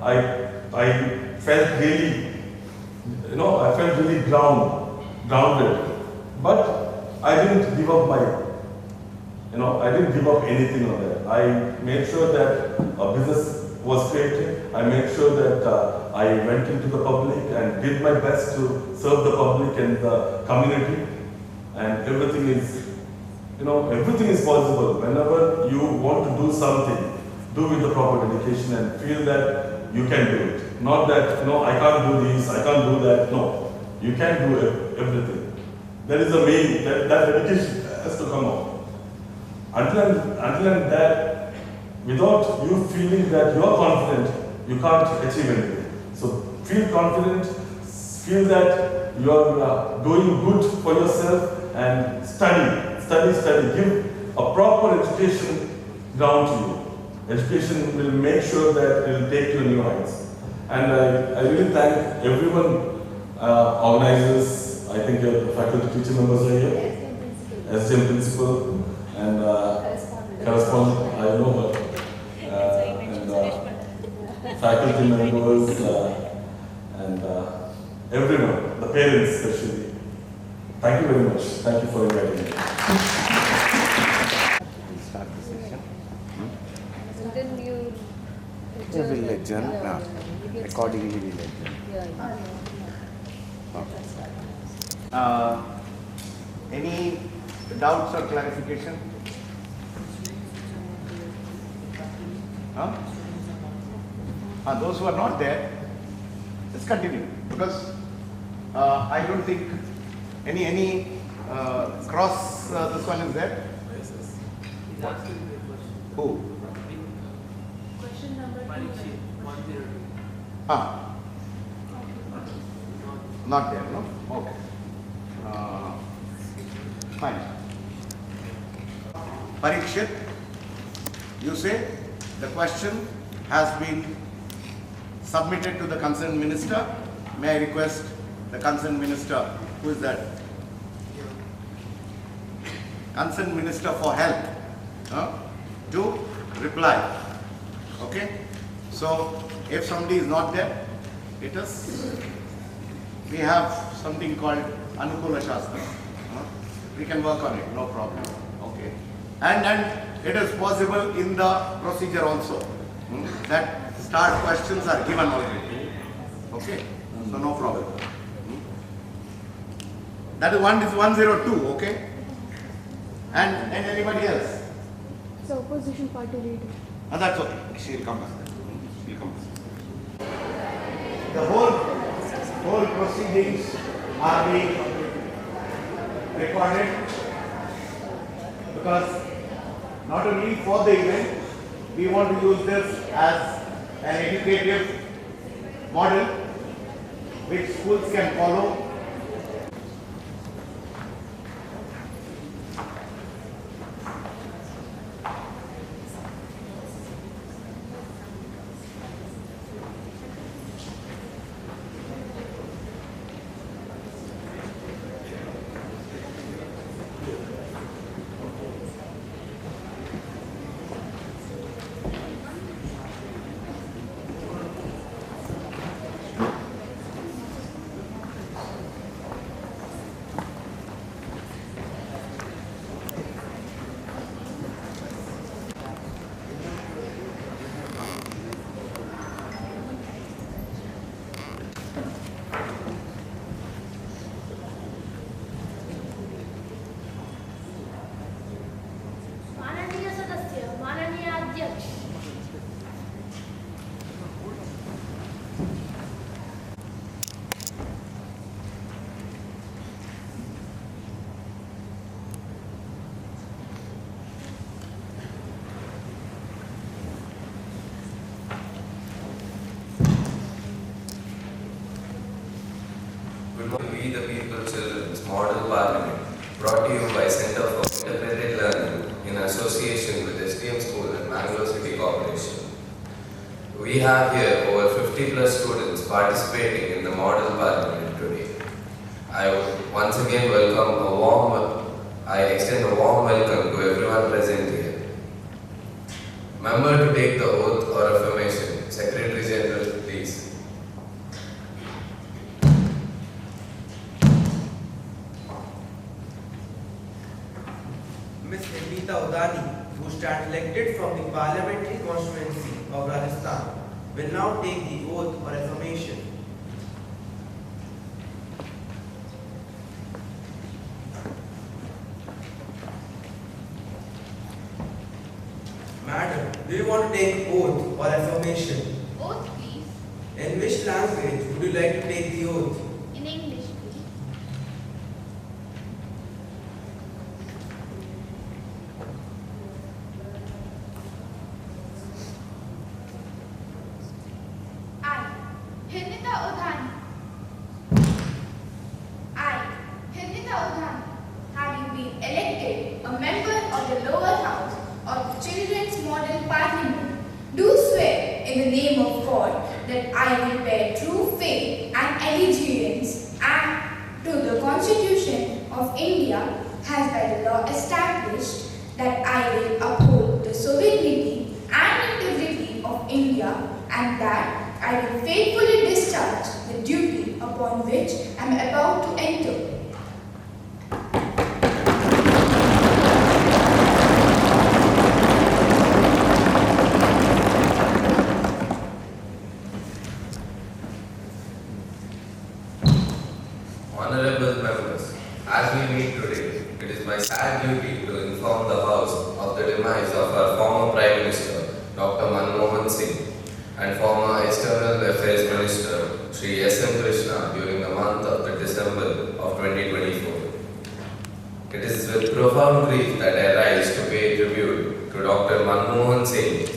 I felt really, I felt really grounded. But I didn't give up I didn't give up anything on that. I made sure that a business was created. I made sure that I went into the public and did my best to serve the public and the community. And everything is possible. Whenever you want to do something, do with the proper dedication and feel that you can do it. Not that, I can't do this, I can't do that. No, you can do everything. That is the main, that dedication has to come out. Until and that, without you feeling that you are confident, you can't achieve anything. So feel confident, feel that you are doing good for yourself, and study. Give a proper education down to you. Education will make sure that it will take you new heights. And I really thank everyone, organizers. I think your faculty teacher members are here, SDM principal, and correspondent, I know her, and faculty members, and everyone, the parents especially. Thank you very much. Thank you for inviting me. We'll start the session. And then you Yeah, we'll adjourn. Accordingly, we'll adjourn. Any doubts or clarification? Those who are not there, let's continue, because I don't think any cross this one is there. Who? Question number 2. Not there, no? Okay. Fine. Parikshit, you say the question has been submitted to the concerned minister. May I request the concerned minister, who is that? Concerned Minister for Health, to reply. Okay? So, if somebody is not there, we have something called Anukula Shastra. We can work on it, no problem. Okay. And it is possible in the procedure also that start questions are given already. Okay? So no problem. That is 102, okay? And anybody else? So opposition party leader. That's okay. She'll come back. She'll come back. The whole proceedings are being recorded because not only for the event, we want to use this as an educative model which schools can follow. We the People Children's Model Parliament, brought to you by Center for Integrated Learning in association with STM School and Bangalore City Corporation. We have here over 50 plus students participating in the Model Parliament today. I once again extend a warm welcome to everyone present here. Member to take the oath or affirmation. Secretary General, please. Ms. Babitha, who stands elected from the parliamentary constituency of Rajasthan, will now take the oath or affirmation. Madam, do you want to take oath or affirmation? Oath, please. In which language would you like to take the oath? In English, please. Having been elected a member of the lower house of the Children's Model Parliament, do swear in the name of God that I will bear true faith and allegiance to the Constitution of India as by the law established, that I will uphold the sovereignty and integrity of India, and that I will faithfully discharge the duty upon which I am about to enter. Honorable members, as we meet today, it is my sad duty to inform the House of the demise of our former Prime Minister, Dr. Manmohan Singh, and former External Affairs Minister, Sri S.M. Krishna, during the month of December of 2024. It is with profound grief that I rise to pay tribute to Dr. Manmohan Singh,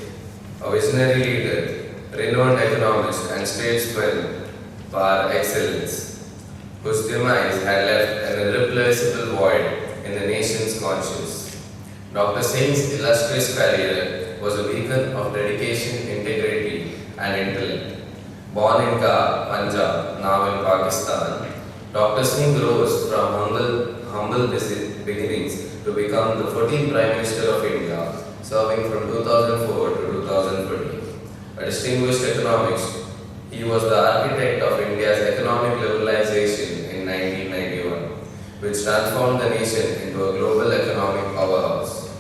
a visionary leader, renowned economist and statesman par excellence. whose demise had left an irreplaceable void in the nation's conscience. Dr. Singh's illustrious career was a beacon of dedication, integrity, and intellect. Born in Kar, Punjab, now in Pakistan, Dr. Singh rose from humble beginnings to become the 14th Prime Minister of India, serving from 2004 to 2014. A distinguished economist, he was the architect of India's economic liberalization in 1991, which transformed the nation into a global economic powerhouse.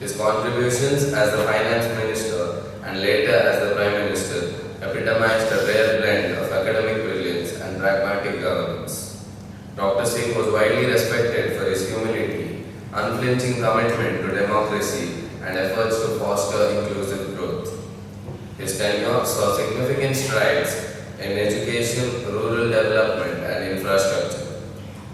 His contributions as the finance minister and later as the prime minister epitomized a rare blend of academic brilliance and pragmatic governance. Dr. Singh was widely respected for his humility, unflinching commitment to democracy, and efforts to foster inclusive growth. His tenure saw significant strides in education, rural development, and infrastructure.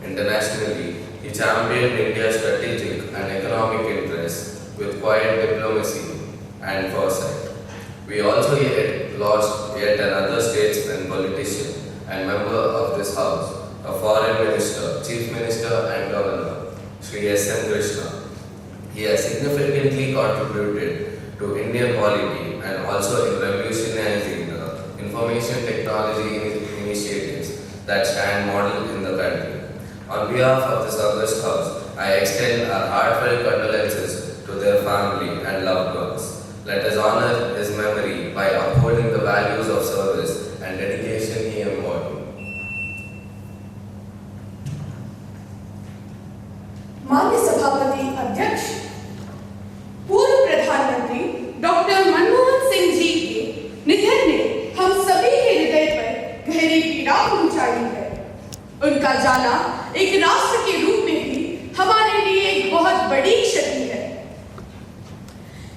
Internationally, he championed India's strategic and economic interests with quiet diplomacy and foresight. We also lost yet another statesman, politician, and member of this House, a foreign minister, chief minister, and governor, Sri S.M. Krishna. He has significantly contributed to Indian polity and also in revolutionizing the information technology initiatives that stand model in the country. On behalf of this august House, I extend our heartfelt condolences to their family and loved ones. Let us honor his memory by upholding the values of service and dedication he embodied. माननीय सभापति अध्यक्ष, पूर्व प्रधानमंत्री doctor Manmohan Singh ji के निधन ने हम सभी के हृदय पर गहरी पीड़ा पहुंचाई है। उनका जाना एक राष्ट्र के रूप में भी हमारे लिए एक बहुत बड़ी क्षति है।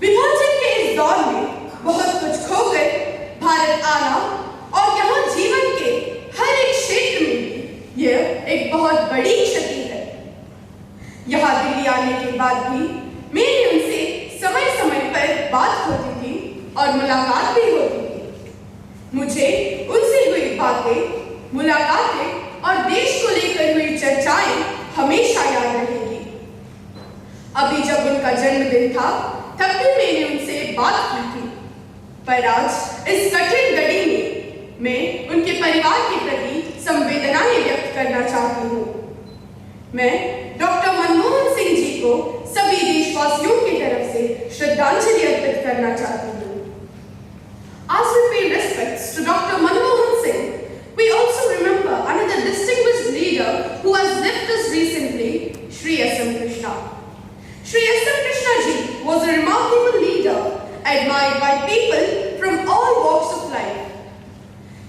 विभाजन के इस दौर में बहुत कुछ खोकर भारत आना और यहाँ जीवन के हर एक क्षेत्र में यह एक बहुत बड़ी क्षति है। यहाँ दिल्ली आने के बाद भी मेरी उनसे समय समय पर बात होती थी और मुलाकात भी होती थी। मुझे उनसे हुई बातें, मुलाकातें और देश को लेकर हुई चर्चाएं हमेशा याद रहेंगी। अभी जब उनका जन्मदिन था तब भी मैंने उनसे बात की थी, पर आज इस कठिन घड़ी में मैं उनके परिवार के प्रति संवेदनाएं व्यक्त करना चाहती हूँ। मैं डॉक्टर मनमोहन सिंह जी को सभी देशवासियों की तरफ से श्रद्धांजलि अर्पित करना चाहती हूँ। As we pay respects to Dr. Manmohan Singh, we also remember another distinguished leader who has left us recently, Sri S.M. Krishna. Sri S.M. Krishna ji was a remarkable leader, admired by people from all walks of life.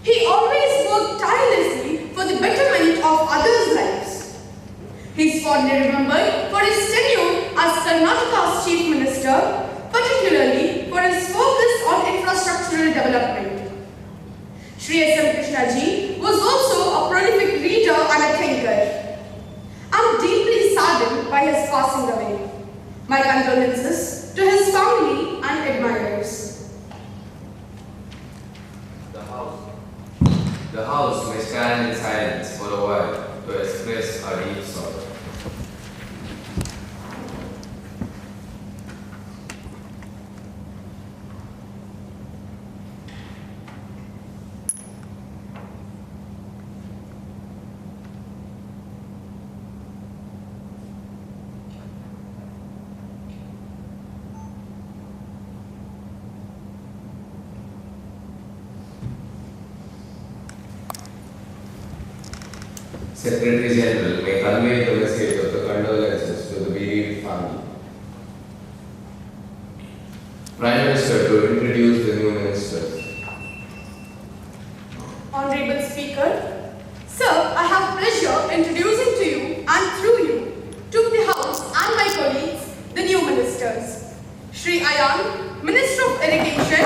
He always worked tirelessly for the betterment of others' lives. He is fondly remembered for his tenure as Karnataka's chief minister, particularly for his focus on infrastructural development. Sri S.M. Krishna ji was also a prolific reader and a thinker. I am deeply saddened by his passing away. My condolences to his family and admirers. The House may stand in silence for a while to express our deep sorrow. Secretary General may convey the message of the condolences to the bereaved family. Prime Minister to introduce the new ministers. Honorable Speaker, Sir, I have pleasure introducing to you and through you to the House and my colleagues the new ministers. Shri Ayan, Minister of Irrigation.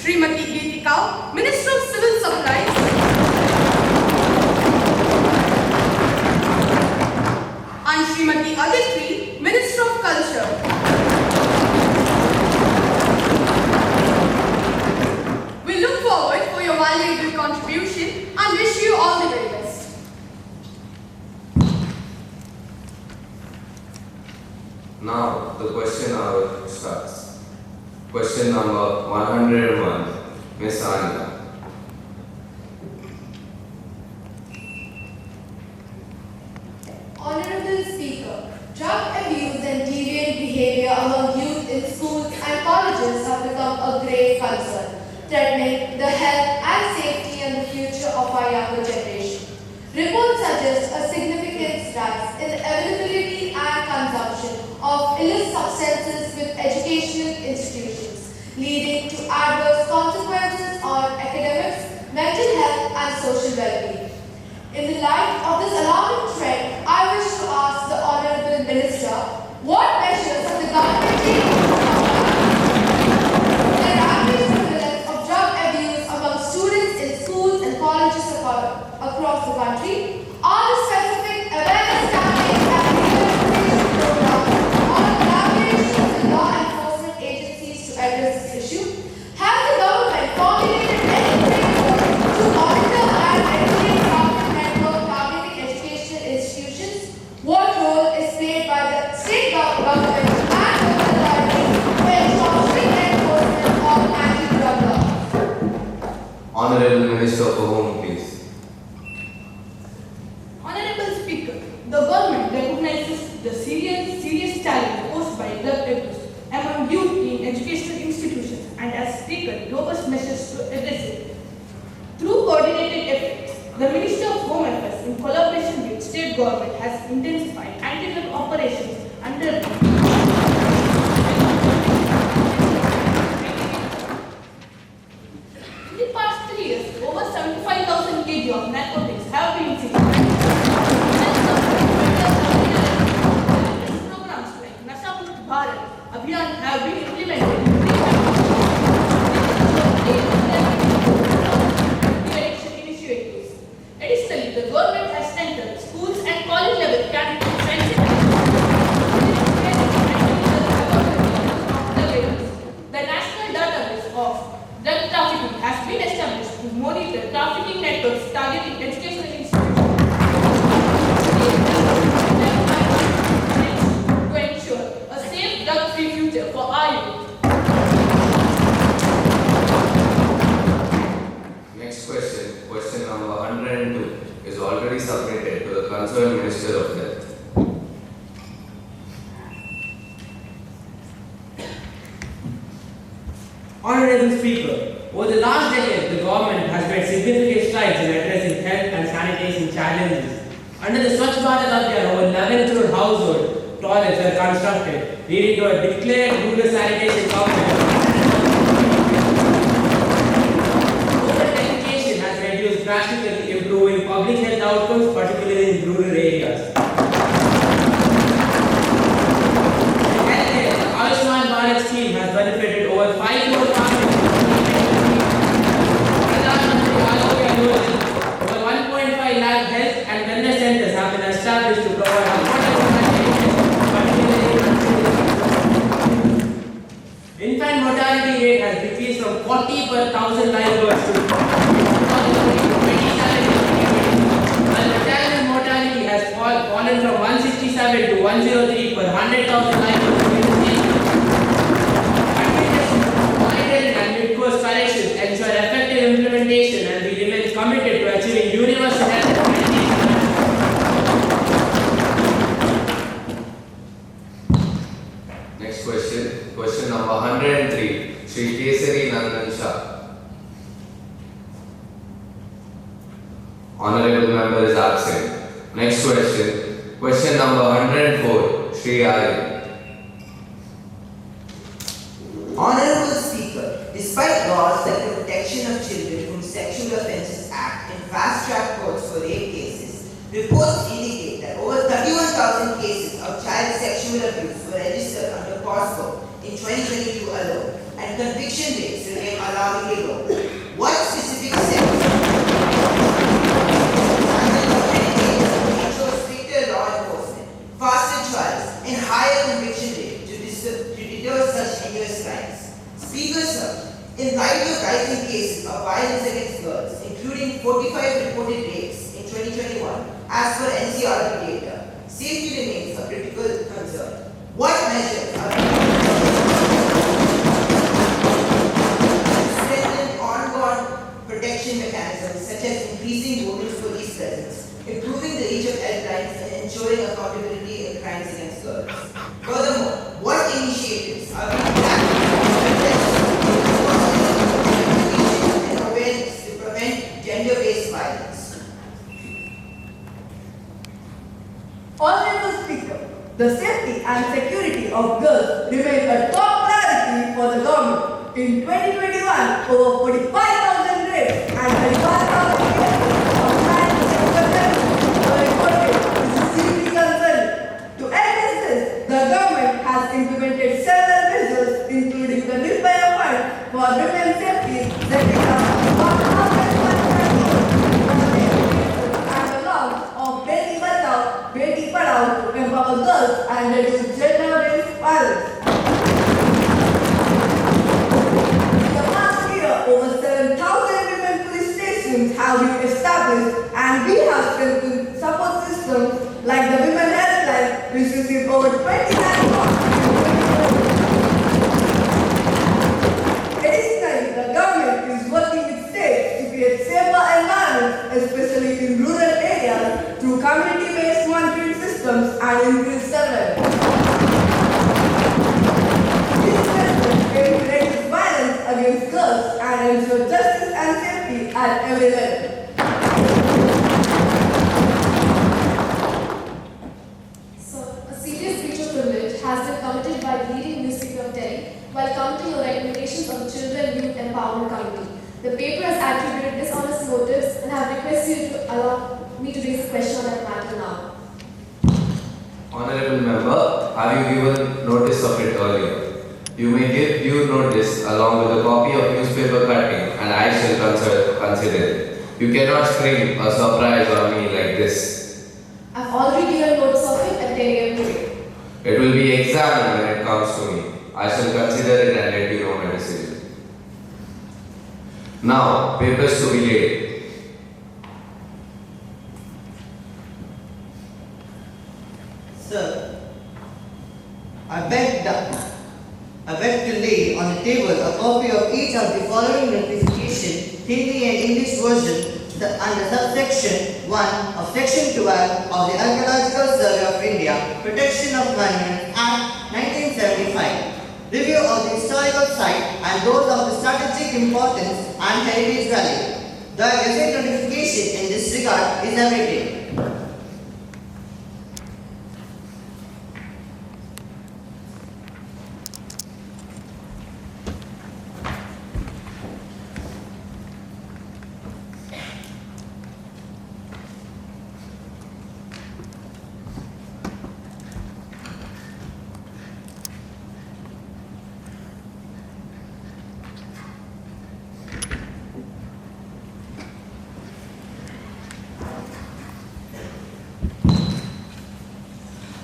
Srimati Geetika, Minister of Civil Supplies. And Srimati Aditri, Minister of Culture. Now the question hour starts. Question number 101, Miss Anya. Honorable Speaker, drug abuse and deviant behavior among youth in schools and colleges have become a grave concern, threatening the health and safety and the future of our younger generation. Reports suggest a significant rise in the availability and consumption of illicit substances with educational institutions, leading to adverse consequences on academics, mental health and social well-being. In the light of this alarming trend, I wish to ask the Honorable Minister, what measures has the government taken to the rapid prevalence of drug abuse among students in schools and colleges across the country? Are the specific awareness campaigns and rehabilitation programs or collaboration with law enforcement agencies to address this issue? Has the government formulated any framework to monitor and regulate targeting educational institutions? What role is played by the state government and local authorities to ensure strict enforcement of anti-drug laws? Honorable Minister for Home, please. Honorable Speaker, the government recognizes the serious challenge posed by drug abuse among youth in educational institutions and has taken robust measures to address it. Through coordinated efforts, the Ministry of Home Affairs, in collaboration with state government, has intensified anti-drug operations under in the past 3 years, over 75,000 kg of narcotics have been seized. Programs like Nasha Mukt Bharat Abhiyan have been implemented in addiction initiatives. Additionally, the government has strengthened schools and college level candidates The national database of drug trafficking has been established to monitor trafficking networks targeting educational institutions to ensure a safe drug-free future for our youth. Next question, question number 102, is already submitted to the concerned Minister of Health. Honorable Speaker, over the last decade, the government has made significant strides in addressing health and sanitation challenges. Under the Swachh Bharat Abhiyan, over 11 crore household toilets were constructed, leading to a declared rural sanitation coverage. Rural education has reduced drastically, improving public health outcomes, particularly in rural areas. In healthcare, the Ayushman Bharat scheme has benefited over 5 crore families. Over 1.5 lakh health and wellness centers have been established to provide affordable infant mortality rate has decreased from 40 per 1,000 live births to 27, while maternal mortality has fallen from 167 to 103 per 100,000 live births. And mid-course corrections ensure effective implementation, and we remain committed to achieving universal health. Next question, question number 103, Shri Kesari Nandan Shah. Honorable member is absent. Next question, question number 104, Shri Ari. Honorable Speaker, despite laws like the Protection of Children from Sexual Offences Act and fast-track courts for rape cases, reports indicate that over 31,000 cases of child sexual abuse were registered under POSCO in 2022 alone, and conviction rates remain alarmingly low. What specific steps ensure stricter law enforcement, faster trials, and higher conviction rates to deter such heinous crimes? Speaker Sir, in light of rising cases of violence against girls, including 45 reported rapes in 2021, as per NCRB data, safety remains a critical concern. What measures are being strengthen ongoing protection mechanisms such as increasing women's police presence, improving the reach of helplines, and ensuring accountability in crimes against girls. Furthermore, what initiatives are being planned to address and awareness to prevent gender-based violence? Honorable Speaker, the safety and security of girls remain a top priority for the government. In 2021, over 45,000 rapes and 35,000 cases of child sexual abuse were reported. This is deeply concerning. To address this, the government has implemented several measures, including the Nirbhaya Fund for women's safety, setting up and the launch of Beti Bachao, Beti Padhao to empower girls and reduce gender-based violence. In the past year, over 7,000 women police stations have been established, and we have strengthened support systems like the Women Helpline, which received over 29 calls. Additionally, the government is working with states to create safer environments, especially in rural areas, through community-based monitoring systems and increased surveillance. These measures aim to reduce violence against girls and ensure justice and safety at every level. So, a serious breach of privilege has been committed by the leading newspaper of Delhi while commenting on recommendations of the Children Youth Empowerment Committee. The paper has attributed dishonest motives and have requested you to allow me to raise a question on that matter now. Honorable Member, have you given notice of it earlier? You may give due notice along with a copy of newspaper cutting and I shall consider it. You cannot spring a surprise on me like this. I've already given notice of it at 10 a.m. today. It will be examined when it comes to me. I shall consider it and let you know my decision. Now, papers to be laid. Sir, I beg to lay on the table a copy of each of the following notification, Hindi and English version, under subsection 1 of section 12 of the Archaeological Survey of India, Protection of Monuments Act 1975. Review of the historical site and those of the strategic importance and heritage value. The Gazette notification in this regard is awaited.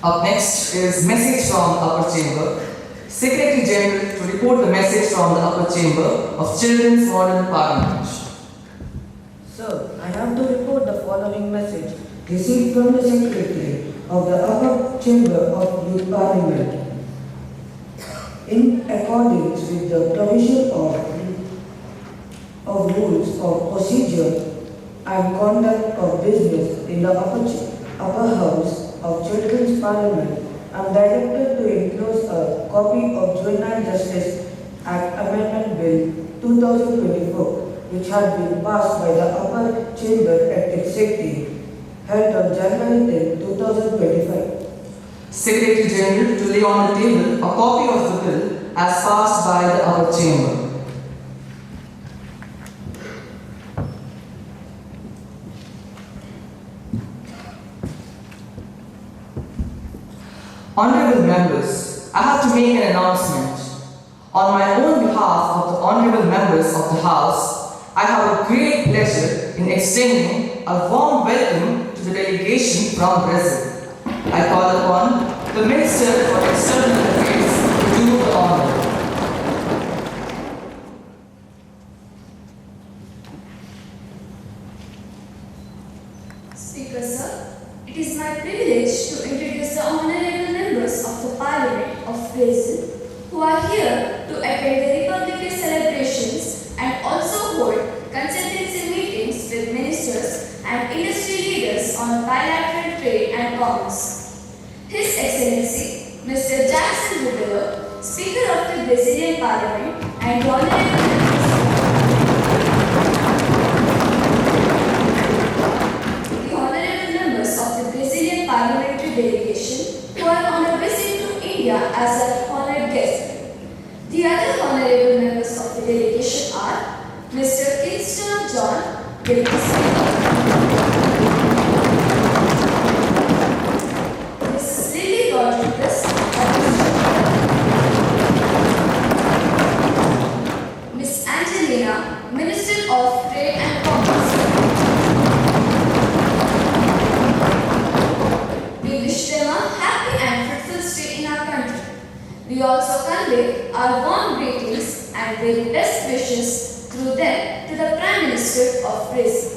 Up next is message from the upper chamber. Secretary General to report the message from the upper chamber of Children's Modern Parliament. Sir, I have to report the following message received from the Secretary of the Upper Chamber of Youth Parliament. In accordance with the provision of rules of procedure and conduct of business in the upper house of Children's Parliament, I am directed to enclose a copy of Juvenile Justice Act Amendment Bill 2024, which had been passed by the Upper Chamber at its sitting held on January 10, 2025. Secretary General to lay on the table a copy of the bill as passed by the upper chamber. Honorable members, I have to make an announcement. On my own behalf of the honorable members of the House, I have a great pleasure in extending a warm welcome to the delegation from Brazil. I call upon the Minister for External Affairs to do the honor. Speaker, sir, it is my privilege to introduce the honorable members of the Parliament of Brazil, who are here to attend the Republic Day celebrations and also hold consultancy meetings with ministers and industry leaders on bilateral trade and commerce. His Excellency, Mr. Jackson Rubelo, Speaker of the Brazilian Parliament and the honorable members of the Brazilian parliamentary delegation who are on a visit to India as an honored guest. The other honorable members of the delegation are Mr. Kingston John, Deputy Speaker, Mrs. Lily Rodriguez, Miss Angelina, Minister of Trade and Commerce. We wish them a happy and fruitful stay in our country. We also convey our warm greetings and very best wishes through them to the Prime Minister of Brazil.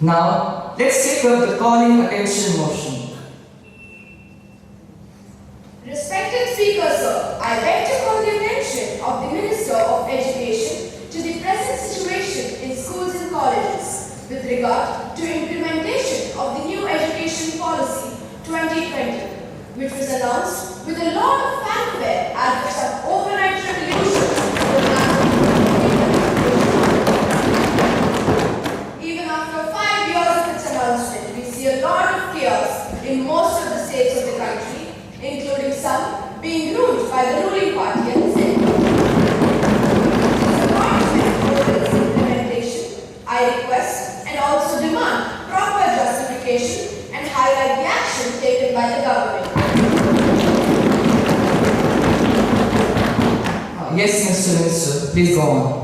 Now, let's take up the calling attention motion. Respected Speaker, sir, I beg to call the attention of the Minister of Education to the present situation in schools and colleges with regard to implementation of the new Education Policy 2020, which was announced with a lot of fanfare as some overnight revolution. Even after 5 years of its announcement, we see a lot of chaos in most of the states of the country, including some being ruled by the ruling party at the same time. For its implementation, I request and also demand proper justification and highlight the action taken by the government. Yes, Mr. Minister, please go on.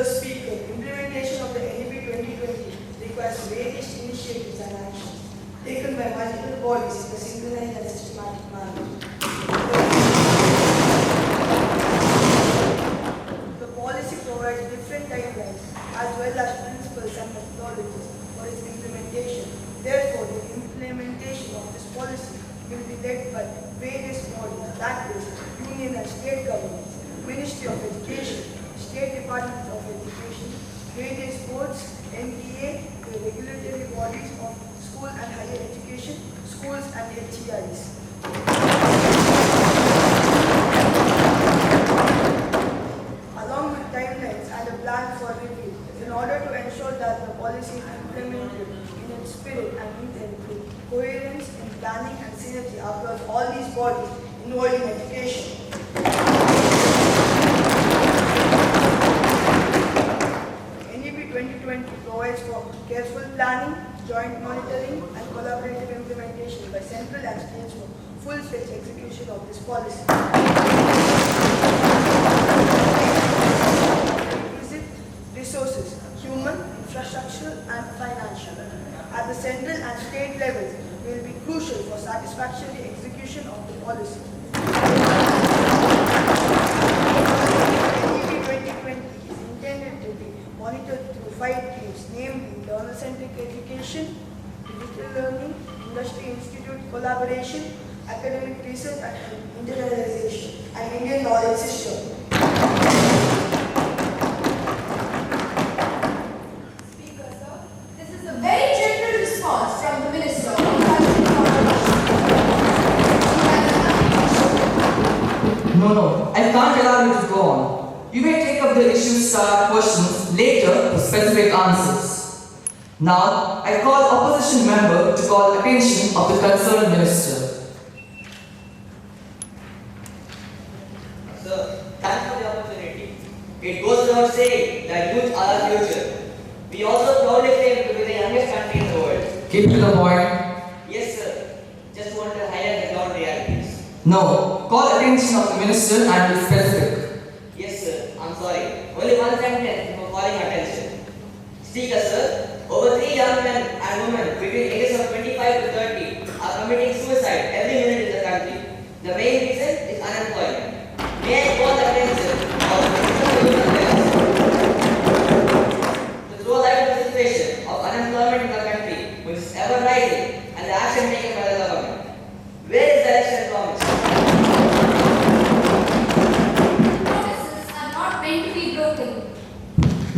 Speaker, implementation of the NEP 2020 requires various initiatives and actions taken by multiple bodies in a synchronized and systematic manner. The policy provides different guidelines as well as principles and methodologies for its implementation. Therefore, the implementation of this policy will be led by various bodies, that is, union and state governments, Ministry of Education, State Department of Education, various boards, NTA, the regulatory bodies of school and higher education, schools and HEIs. Along with timelines and a plan for review, in order to ensure that the policy is implemented in its spirit and intent with coherence in planning and synergy across all these bodies involved in education. NEP 2020 provides for careful planning, joint monitoring and collaborative implementation by central and states for full-fledged execution of this policy. Requisite resources, human, infrastructural and financial, at the central and state levels will be crucial for satisfactory execution of the policy. NEP 2020 is intended to be monitored through 5 themes, namely learner-centric education, digital learning, industry-institute collaboration, academic research and internalization, and Indian knowledge system. Speaker, sir, this is a very general response from the Minister of No, I can't allow you to go on. You may take up the issues questions later for specific answers. Now, I call opposition member to call attention of the concerned minister. Sir, thanks for the opportunity. It goes without saying that youth are our future. We also proudly claim to be the youngest country in the world. Keep to the point. Yes, sir. Just want to highlight the ground realities. No, call attention of the minister and be specific. Yes, sir. I'm sorry. Only one sentence for calling attention. Speaker, sir, over 3 young men and women between ages of 25 to 30 are committing suicide every minute in the country. The main reason is unemployment. May I call attention of the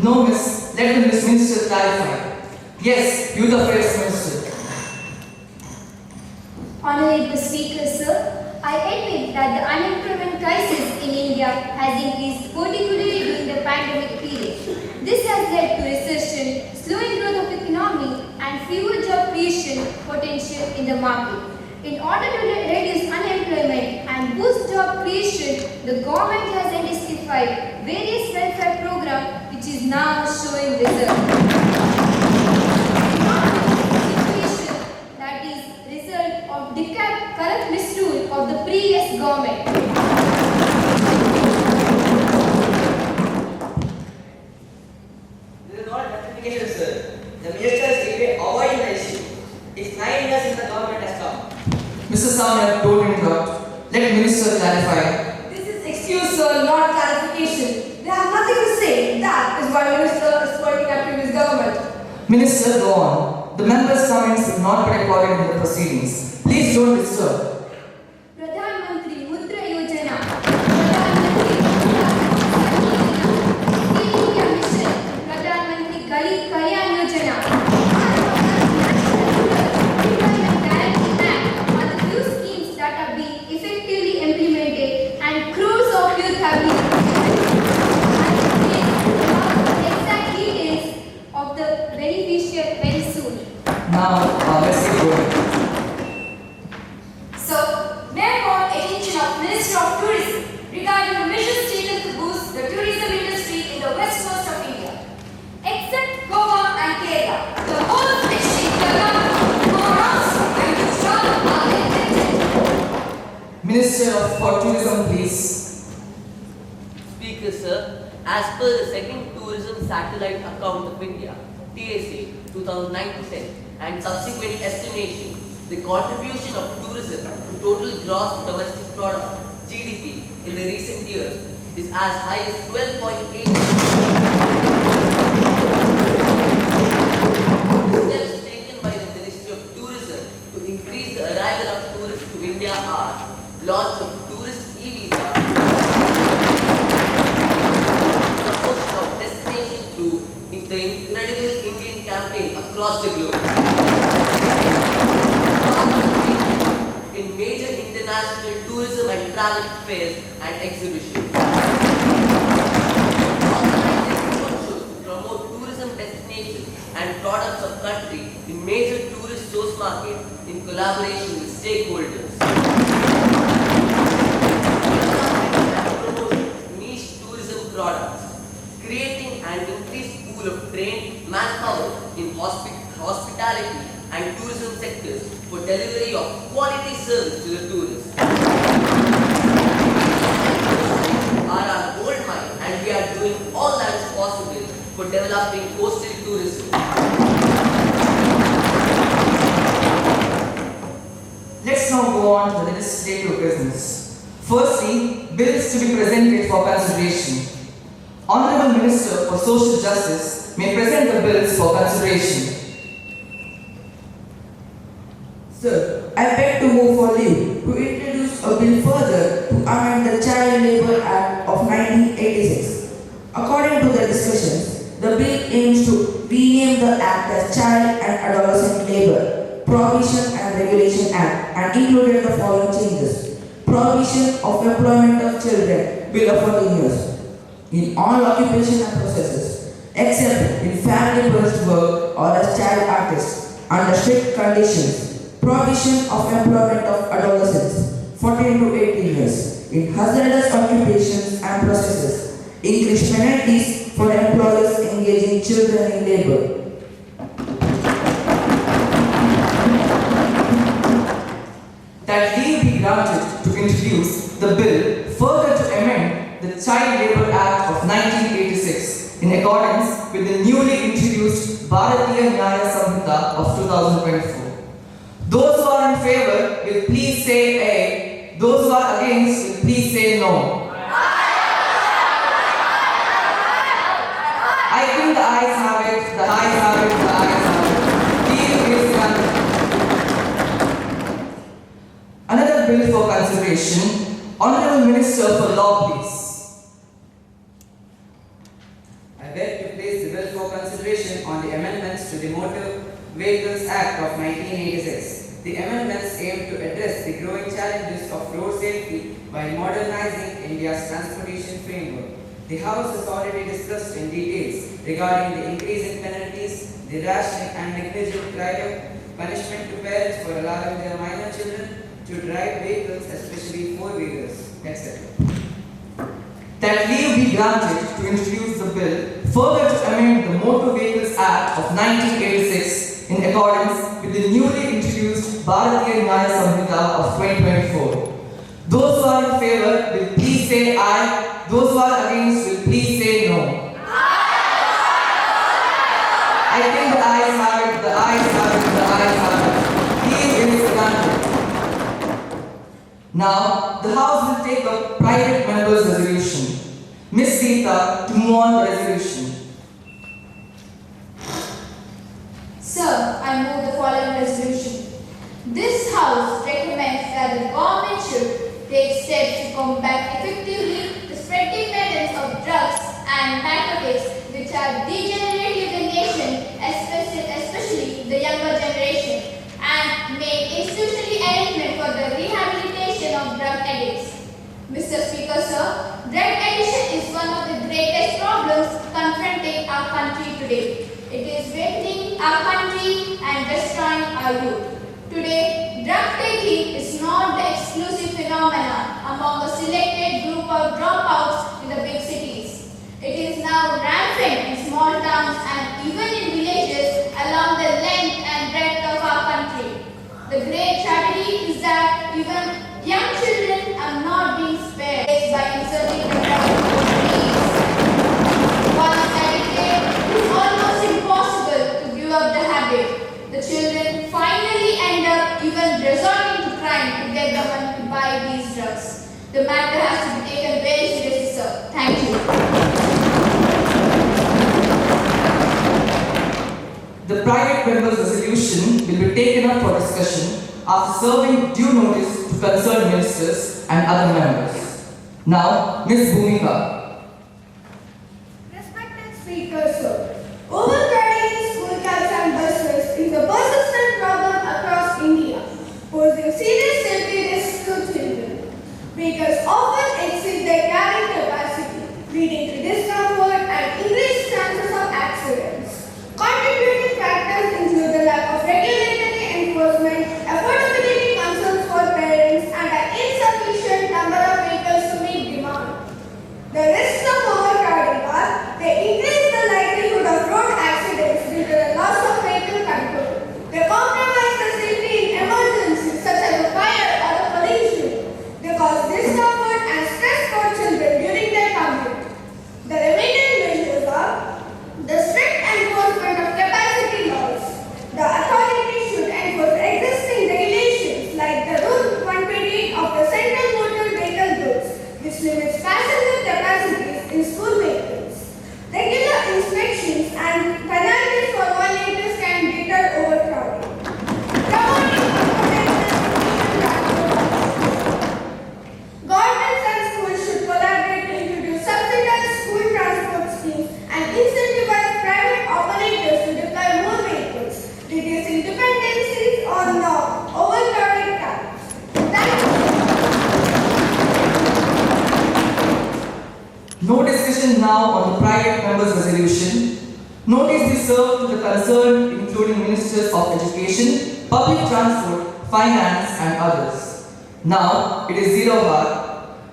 No, miss. Let the minister clarify. Yes, Youth Affairs Minister. Honorable Speaker, sir, I admit that the unemployment crisis in India has increased, particularly during the pandemic period. This has led to recession, slowing growth of economy, and fewer job creation potential in the market. In order to reduce unemployment and boost job creation, the government has identified various welfare programs which is now showing results. That is result of decade corrupt misrule of the previous government. This is not justification, sir. The minister is even avoiding the issue. It's 9 years since the government has come. Mr. Samir, don't interrupt. Let Minister clarify. This is excuse, sir, not clarification. They have nothing to say. That is why Minister is pointing at previous government. Minister, go on. The member's comments will not be recorded in the proceedings. Please don't disturb. Pradhan Mantri Mudra Yojana, India Mission, Pradhan Mantri Garib Kalyan Yojana, are the few schemes that are being effectively implemented and crores of youth have been exact details of the beneficiary very soon. Now, let's get going. So, may I call attention of Minister of Tourism regarding the measures taken to boost the tourism industry in the west coast of India. Except Goa and Kerala, the whole of Dixit, Telangana, Maharashtra and Gujarat are exempted. Minister for Tourism, please. Speaker, sir, as per the second tourism satellite account of India, TSA 2009 and subsequent estimation, the contribution of tourism to total gross domestic product (GDP) in the recent years is as high as 12.8%. Steps taken by the Ministry of Tourism to increase the arrival of tourists to India are launch of tourist e-visa, promotion of destination through the incredible Indian campaign across the globe, in major international tourism and travel fairs and exhibitions, organizing roadshows to promote tourism destinations and products of country in major tourist source market in collaboration with stakeholders. Niche tourism products, creating an increased pool of trained manpower in hospitality and tourism sectors for delivery of quality service to the tourists. Are our gold mine, and we are doing all that is possible for developing coastal tourism. Let's now go on to the legislative business. Firstly, bills to be presented for consideration. Honorable Minister for Social Justice may present the bills for consideration. Sir, I beg to move for leave to introduce a bill further to amend the Child Labour Act of 1986. According to the discussions, the bill aims to rename the Act as Child and Adolescent Labour, Prohibition and Regulation Act and included the following changes. Prohibition of employment of children below 14 years in all occupations and processes, except in family-based work or as child artists, under strict conditions. Prohibition of employment of adolescents 14 to 18 years in hazardous occupations and processes. English penalties for employers engaging children in labor. That leave be granted to introduce the bill further to amend the Child Labour Act of 1986 in accordance with the newly introduced Bharatiya Nyaya Samhita of 2024. Those who are in favor will please say A. Those who are against will please say no. I think the ayes have it, the ayes have it, the ayes have it. Bill is granted. Another bill for consideration. Honorable Minister for Law, please. I beg to place decision on the amendments to the Motor Vehicles Act of 1986. The amendments aim to address the growing challenges of road safety by modernizing India's transportation framework. The House has already discussed in details regarding the increase in penalties, the rash and negligent driver, punishment to parents for allowing their minor children to drive vehicles, especially four-wheelers, etc. That leave be granted to introduce the bill further to amend the Motor Vehicles Act of 1986 in accordance with the newly introduced Bharatiya Nyaya Samhita of 2024. Those who are in favor will please say aye. Those who are against will please say no. I think the ayes have it, the ayes have it, the ayes have it. Leave is granted. Now, the House will take up private members' resolution. Ms. Sita to move on the resolution. Sir, I move the following resolution. This House recommends that the government should take steps to combat effectively the spreading methods of drugs and narcotics which are degenerating the nation, especially the younger generation, and make institutional arrangement for the rehabilitation of drug addicts. Mr. Speaker, sir, drug addiction is one of the greatest problems confronting our country today. It is weakening our country and destroying our youth. Today, drug taking is not the exclusive phenomenon among a selected group of dropouts in the big cities. It is now rampant in small towns and even in villages along the length and breadth of our country. The great tragedy is that even young children are not being spared by inserting the drug into trees. Once addicted, it is almost impossible to give up the habit. The children finally end up even resorting to crime to get the money to buy these drugs. The matter has to be taken very seriously, sir. Thank you. The private members' resolution will be taken up for discussion after serving due notice to concerned ministers and other members. Now, Ms. Bhumika. Respected Speaker, sir, overcrowding in school cabs and buses is a persistent problem across India, posing serious safety risks to children. Vehicles often exceed their carrying capacity, leading to discomfort and increased chances of accidents. Contributing factors include the lack of regulatory enforcement, affordability concerns for parents, and an insufficient number of vehicles to meet demand. The risks of overcrowding are: they increase the likelihood of road accidents due to the loss of vehicle control. They compromise the safety in emergencies such as a fire or a collision. They cause discomfort and stress for children during their commute. The remaining measures are: the strict enforcement of capacity laws. The authority should enforce existing regulations like the Rule 128 of the Central Motor Vehicle Rules, which limits passenger capacities in school vehicles. Regular inspections and penalties for violators can deter overcrowding. Governments and schools should collaborate to introduce subsidized school transport schemes and incentivize private operators to deploy more vehicles, reducing dependencies on the overcrowded cabs. Thank you. No discussion now on the private members' resolution. Notice be served to the concerned, including Ministers of Education, Public Transport, Finance, and others. Now it is zero hour.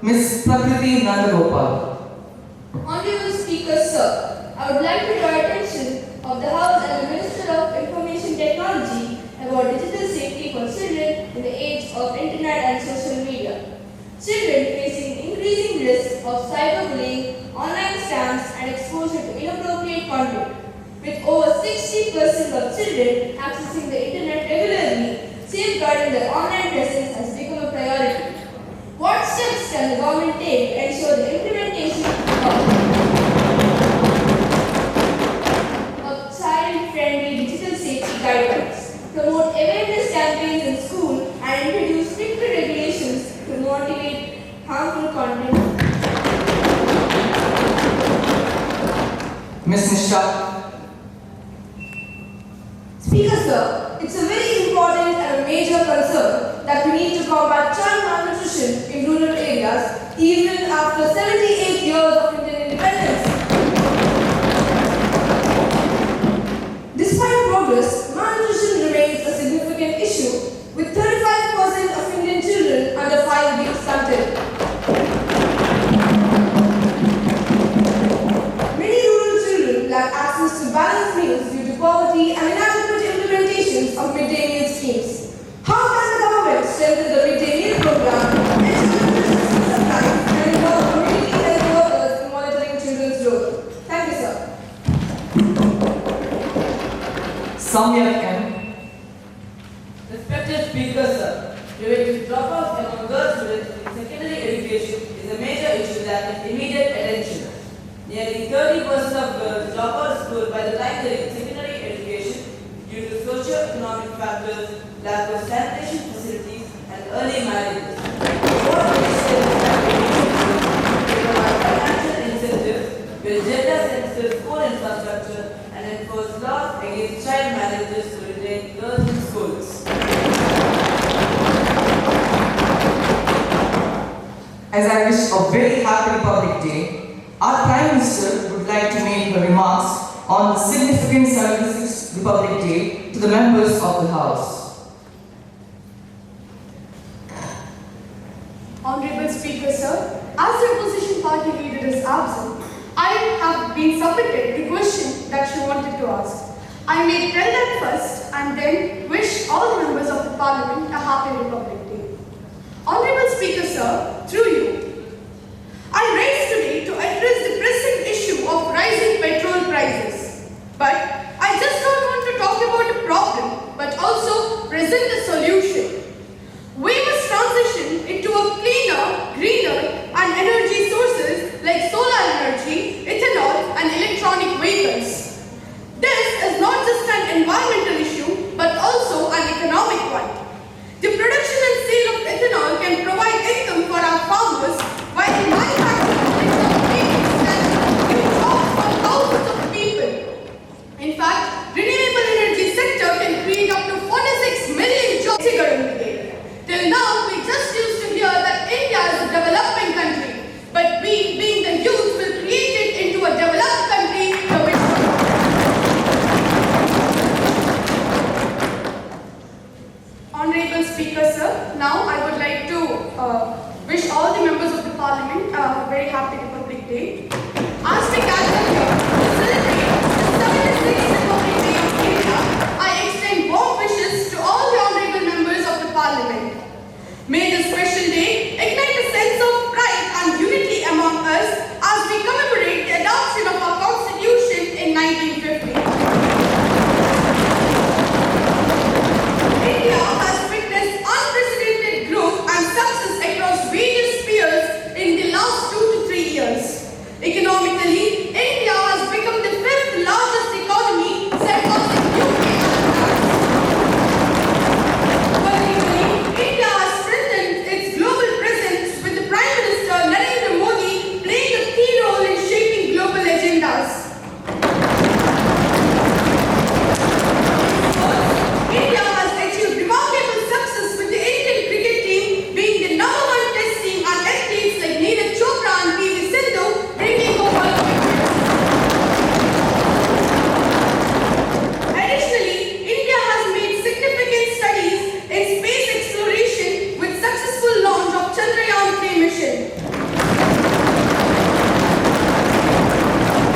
Ms. Prakriti Nandagopal. Honorable Speaker, sir, I would like to draw attention of the House and the Minister of Information Technology about digital safety for children in the age of internet and social media. Children facing increasing risk of cyberbullying, online scams, and exposure to inappropriate content. With over 60% of children accessing the internet regularly, safeguarding their online presence has become a priority. What steps can the government take to ensure the implementation of child-friendly digital safety guidelines, promote awareness campaigns in school, and introduce stricter regulations to motivate harmful content? Ms. Nisha. Speaker sir, it's a very important and a major concern that we need to combat child malnutrition in rural areas even after 78 years of Indian independence. Despite progress, malnutrition remains a significant issue, with 35% of Indian children under 5 weeks stunted. Many rural children lack access to balanced meals due to poverty and inadequate implementations of midday meal schemes. How can the government strengthen the midday meal program, ensure nutritious supplies, and involve community health workers in monitoring children's growth? Thank you, sir. Samyak M. Respected Speaker, sir, preventing dropouts among girl students in secondary education is a major issue that needs immediate attention. Nearly 30% of girls drop out of school by the time they reach secondary education due to socio-economic factors, lack of sanitation facilities, and early marriages. What initiatives have been taken to provide financial incentives, build gender-sensitive school infrastructure, and enforce laws against child marriages to retain girls in schools? As I wish a very happy Republic Day, our Prime Minister would like to make her remarks on the significant 76th Republic Day to the members of the House. Honorable Speaker, sir, as the opposition party leader is absent, I have been submitted the question that she wanted to ask. I may tell that first and then wish all the members of the Parliament a happy Republic Day. Honorable Speaker, sir, through you, I rise today to address the pressing issue of rising petrol prices. But I just don't want to talk about a problem, but also present a solution. We must transition into a cleaner, greener, and energy sources like solar energy, ethanol, and electronic vehicles. This is not just an environmental issue, but also an economic one. The production and sale of ethanol can provide income for our farmers, while the manufacturing can give jobs for thousands of people. In fact, renewable energy sector can create up to 46 million jobs. Till now, we just used to hear that India is a developing country, but we, being the youth, will create it into a developed country. Honorable Speaker, sir, now I would like to wish all the members of the Parliament a very happy Republic Day. As we gather here to celebrate the 76th Republic Day of India, I extend warm wishes to all the honorable members of the Parliament. May this special day ignite a sense of pride and unity among us as we commemorate the adoption of our Constitution in 1950. India has witnessed unprecedented growth and success across various spheres in the last 2 to 3 years. Economically, India has become the 5th largest economy, surpassing UK and France. Politically, India has strengthened its global presence with the Prime Minister Narendra Modi playing a key role in shaping global agendas. India has achieved remarkable success with the Indian cricket team being the #1 test team and athletes like Neeraj Chopra and PV Sindhu bringing home Olympic medals. Additionally, India has made significant studies in space exploration with successful launch of Chandrayaan-3 mission.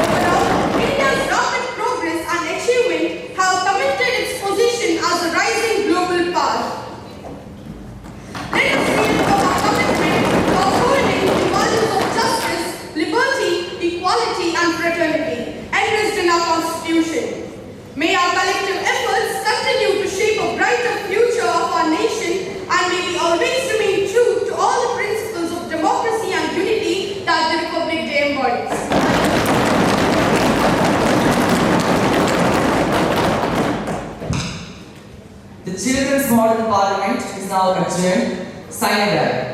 Overall, India's rapid progress and achievement have cemented its position as a rising global power. Let us reaffirm our commitment to upholding the values of justice, liberty, equality, and fraternity enshrined in our Constitution. May our collective efforts continue to shape a brighter future of our nation, and may we always remain true to all the principles of democracy and unity that the Republic Day embodies. The Children's Model Parliament is now adjourned. Sayonara.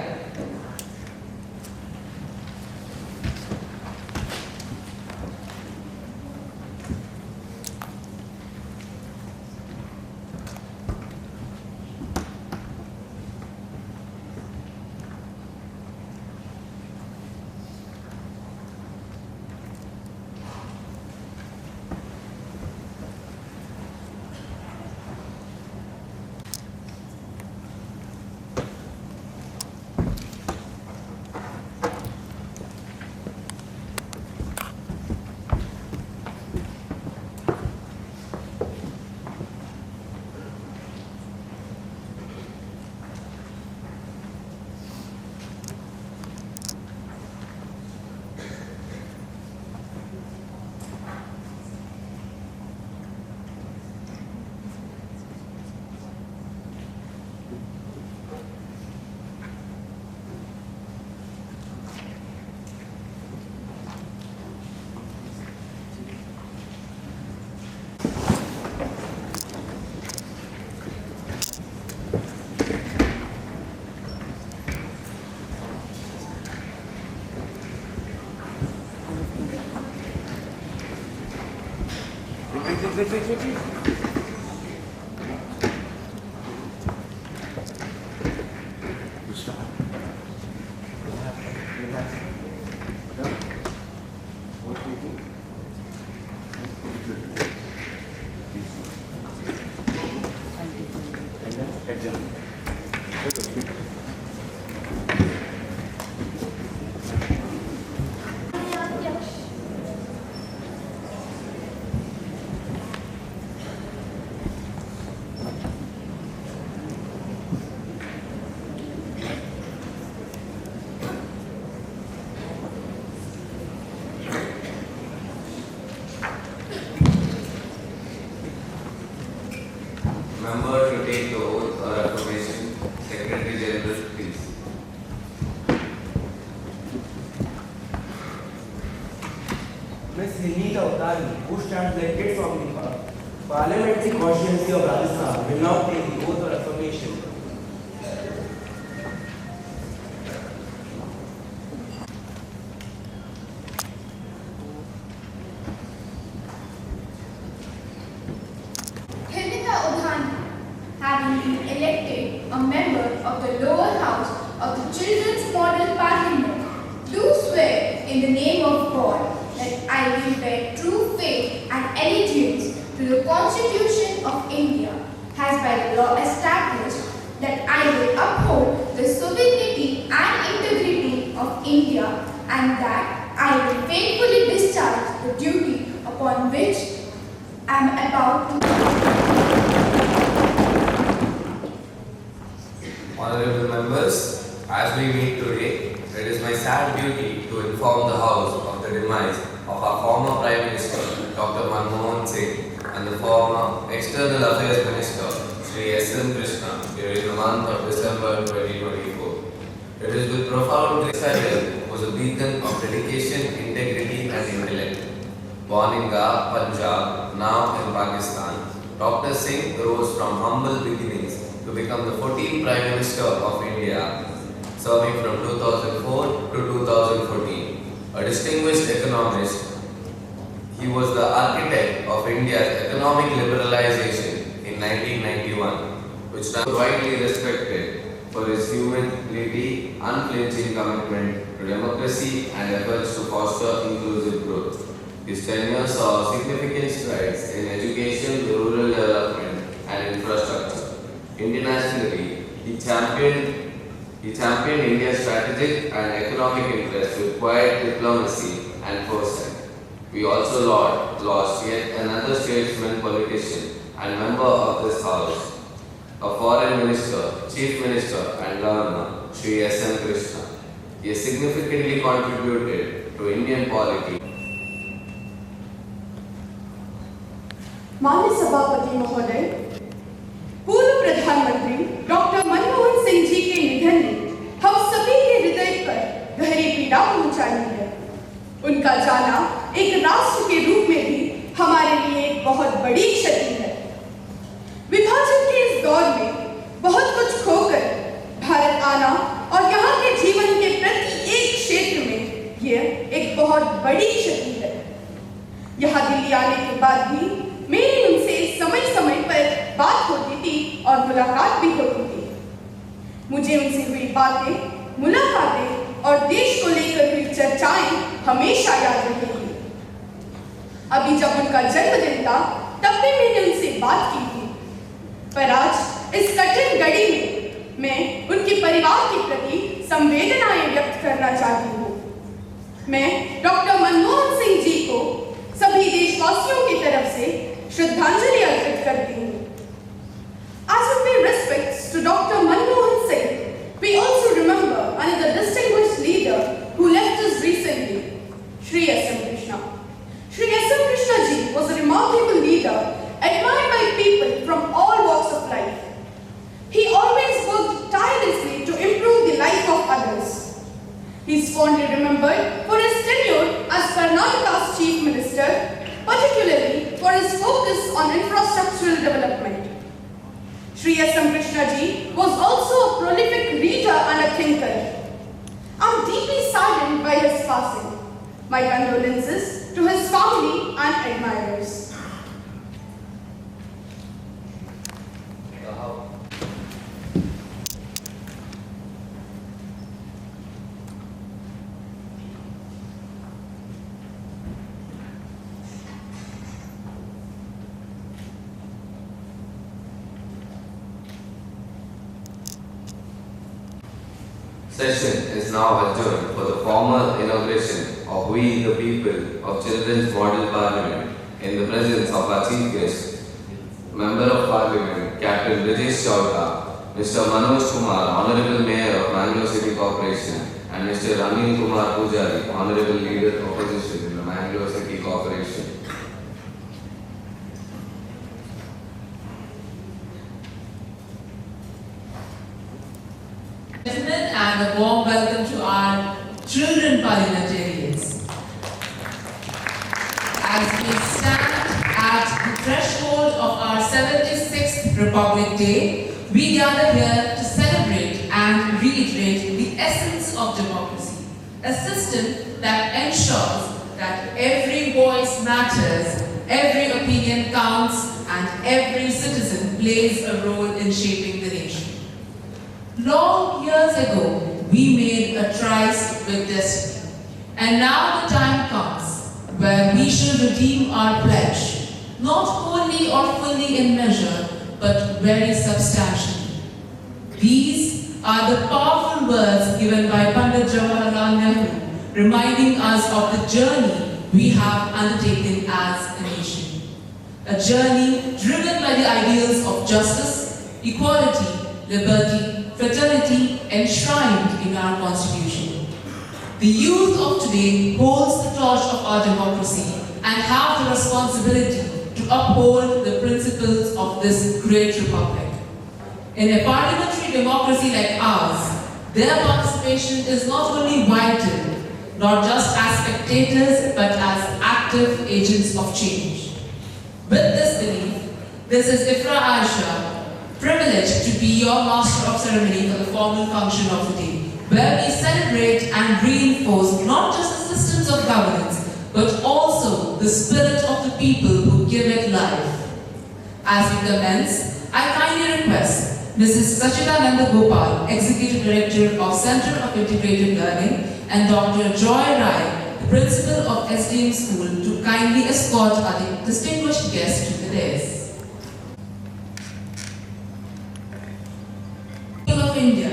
Member to take the oath or affirmation. Secretary General, please. Ms. Hinita Utani, who stands elected from the Parliamentary constituency of Rajasthan, will now take the oath or affirmation. Having been elected a member of the lower house of the Children's Model Parliament, do swear in the name of God that I will bear true faith and allegiance to the Constitution of India, has by the law established that I will uphold the sovereignty and integrity of India, and that I will faithfully discharge the duty upon which I am about to. Honorable members, as we meet today, it is my sad duty to inform the House of the demise of our former Prime Minister, Dr. Manmohan Singh, and the former External Affairs Minister, Sri S.M. Krishna, during the month of December 2024. It is with profound grace who was a beacon of dedication, integrity, and intellect. Born in Gah, Punjab, now in Pakistan, Dr. Singh rose from humble beginnings to become the 14th Prime Minister of India, serving from 2004 to 2014. A distinguished economist, he was the architect of India's economic liberalization in 1991, which is widely respected for his humility, unflinching commitment to democracy, and efforts to foster inclusive growth. His tenure saw significant strides in education, rural development, and infrastructure. Internationally, he championed India's strategic and economic interests with quiet diplomacy and foresight. We also lost yet another statesman, politician, and member of this House, a foreign minister, chief minister, and governor, Sri S.M. Krishna. He has significantly contributed to Indian polity. माननीय सभापति महोदय, पूर्व प्रधानमंत्री doctor Manmohan Singh ji के निधन ने हम सभी के हृदय पर गहरी पीड़ा पहुंचाई है। उनका जाना एक राष्ट्र के रूप में भी हमारे लिए एक बहुत बड़ी क्षति है। विभाजन के इस दौर में बहुत कुछ खोकर भारत आना और यहाँ के जीवन के प्रति एक क्षेत्र में यह एक बहुत बड़ी क्षति है। यहाँ दिल्ली आने के बाद भी मेरी उनसे समय समय पर बात होती थी और मुलाकात भी होती थी। मुझे उनसे हुई बातें, मुलाकातें और देश को लेकर हुई चर्चाएं हमेशा याद रहेंगी। अभी जब उनका जन्मदिन था तब भी मैंने उनसे बात की थी, पर आज इस कठिन घड़ी में मैं उनके परिवार के प्रति संवेदनाएं व्यक्त करना चाहती हूँ। मैं डॉक्टर मनमोहन सिंह जी को सभी देशवासियों की तरफ से श्रद्धांजलि अर्पित करती हूँ। As we pay respects to Dr. Manmohan Singh, we also remember another distinguished leader who left us recently, Sri S.M. Krishna. Sri S.M. Krishna ji was a remarkable leader, admired by people from all walks of life. He always worked tirelessly to improve the life of others. He is fondly remembered for his tenure as Karnataka's Chief Minister, particularly for his focus on infrastructural development. Sri S.M. Krishna ji was also a prolific reader and a thinker. I am deeply saddened by his passing. My condolences to his family and admirers. session is now adjourned for the formal inauguration of We the People of Children's Model Parliament in the presence of our Chief Guest, Member of Parliament, Capt Brijesh Chowta, Mr. Manoj Kumar, Honorable Mayor of Mangalore City Corporation, and Mr. Anil Kumar Pujari, Honorable Leader Opposition in the Mangalore City Corporation. Gentlemen, and a warm welcome to our children parliamentarians. As we stand at the threshold of our 76th Republic Day, we gather here to celebrate and reiterate the essence of democracy, a system that ensures that every voice matters, every opinion counts, and every citizen plays a role in shaping the nation. Long years ago, we made a tryst with destiny, and now the time comes where we shall redeem our pledge, not wholly or fully in measure, but very substantially. These are the powerful words given by Pandit Jawaharlal Nehru, reminding us of the journey we have undertaken as a nation. A journey driven by the ideals of justice, equality, liberty, fraternity enshrined in our Constitution. The youth of today holds the torch of our democracy and have the responsibility to uphold the principles of this great republic. In a parliamentary democracy like ours, their participation is not only vital, not just as spectators, but as active agents of change. With this belief, this is Ifra Aisha, privileged to be your master of ceremony for the formal function of the day, where we celebrate and reinforce not just the systems of governance, but also the spirit of the people who give it life. As we commence, I kindly request Mrs. Sachidananda Gopal, Executive Director of Center of Integrated Learning, and Dr. Joy Rai, the Principal of SDM School, to kindly escort our distinguished guests to the dais. Of India,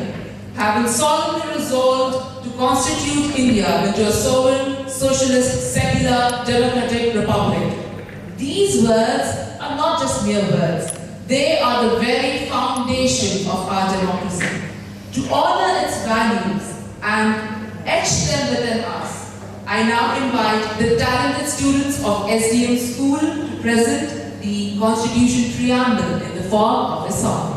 having solemnly resolved to constitute India into a sovereign, socialist, secular, democratic republic. These words are not just mere words. They are the very foundation of our democracy. To honor its values and etch them within us, I now invite the talented students of SDM School to present the Constitution Preamble in the form of a song.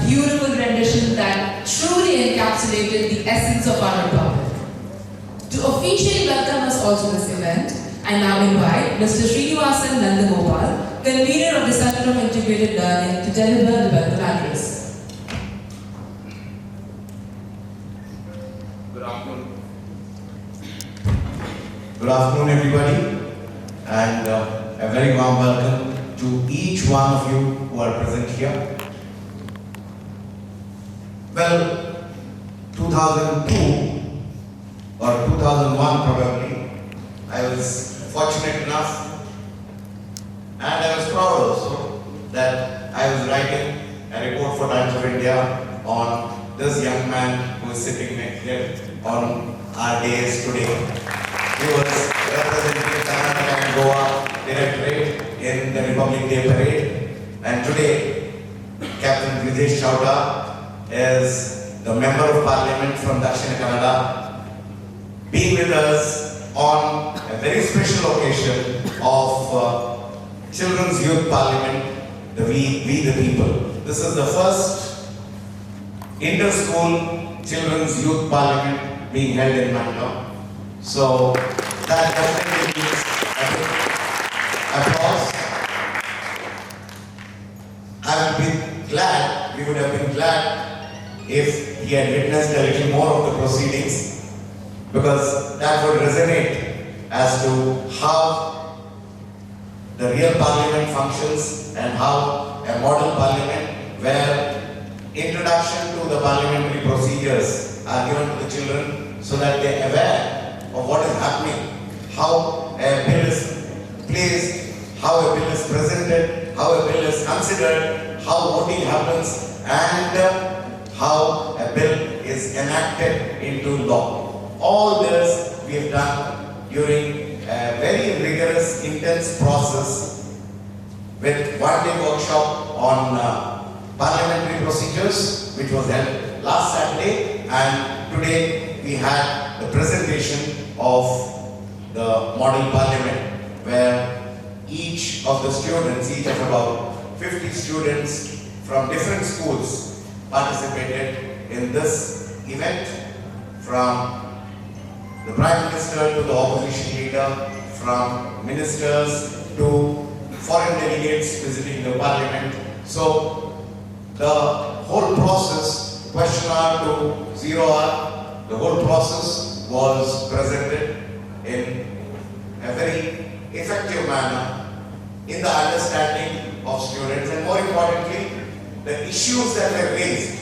beautiful rendition that truly encapsulated the essence of our republic. To officially welcome us all to this event, I now invite Mr. Srinivasan Nandagopal, convener of the Center of Integrated Learning, to deliver the welcome address. Good afternoon. Good afternoon, everybody, and a very warm welcome to each one of you who are present here. Well, 2002 or 2001 probably, I was fortunate enough and I was proud also that I was writing a report for Times of India on this young man who is sitting next here on our days today. He was representing Karnataka and Goa Directorate in the Republic Day Parade, and today Capt Brijesh Chowta is the Member of Parliament from Dakshina Kannada, being with us on a very special occasion of Children's Youth Parliament, the We the People. This is the first inter-school Children's Youth Parliament being held in Mangalore. So that definitely needs applause. I would be glad, we would have been glad if he had witnessed a little more of the proceedings, because that would resonate as to how the real parliament functions and how a model parliament where introduction to the parliamentary procedures are given to the children so that they are aware of what is happening, how a bill is placed, how a bill is presented, how a bill is considered, how voting happens, and how a bill is enacted into law. All this we have done during a very rigorous, intense process with one-day workshop on parliamentary procedures, which was held last Saturday, and today we had the presentation of the model parliament, where each of the students, each of about 50 students from different schools participated in this event, from the Prime Minister to the opposition leader, from ministers to foreign delegates visiting the parliament. So the whole process, question hour to 0 hour, the whole process was presented in a very effective manner in the understanding of students, and more importantly, the issues that were raised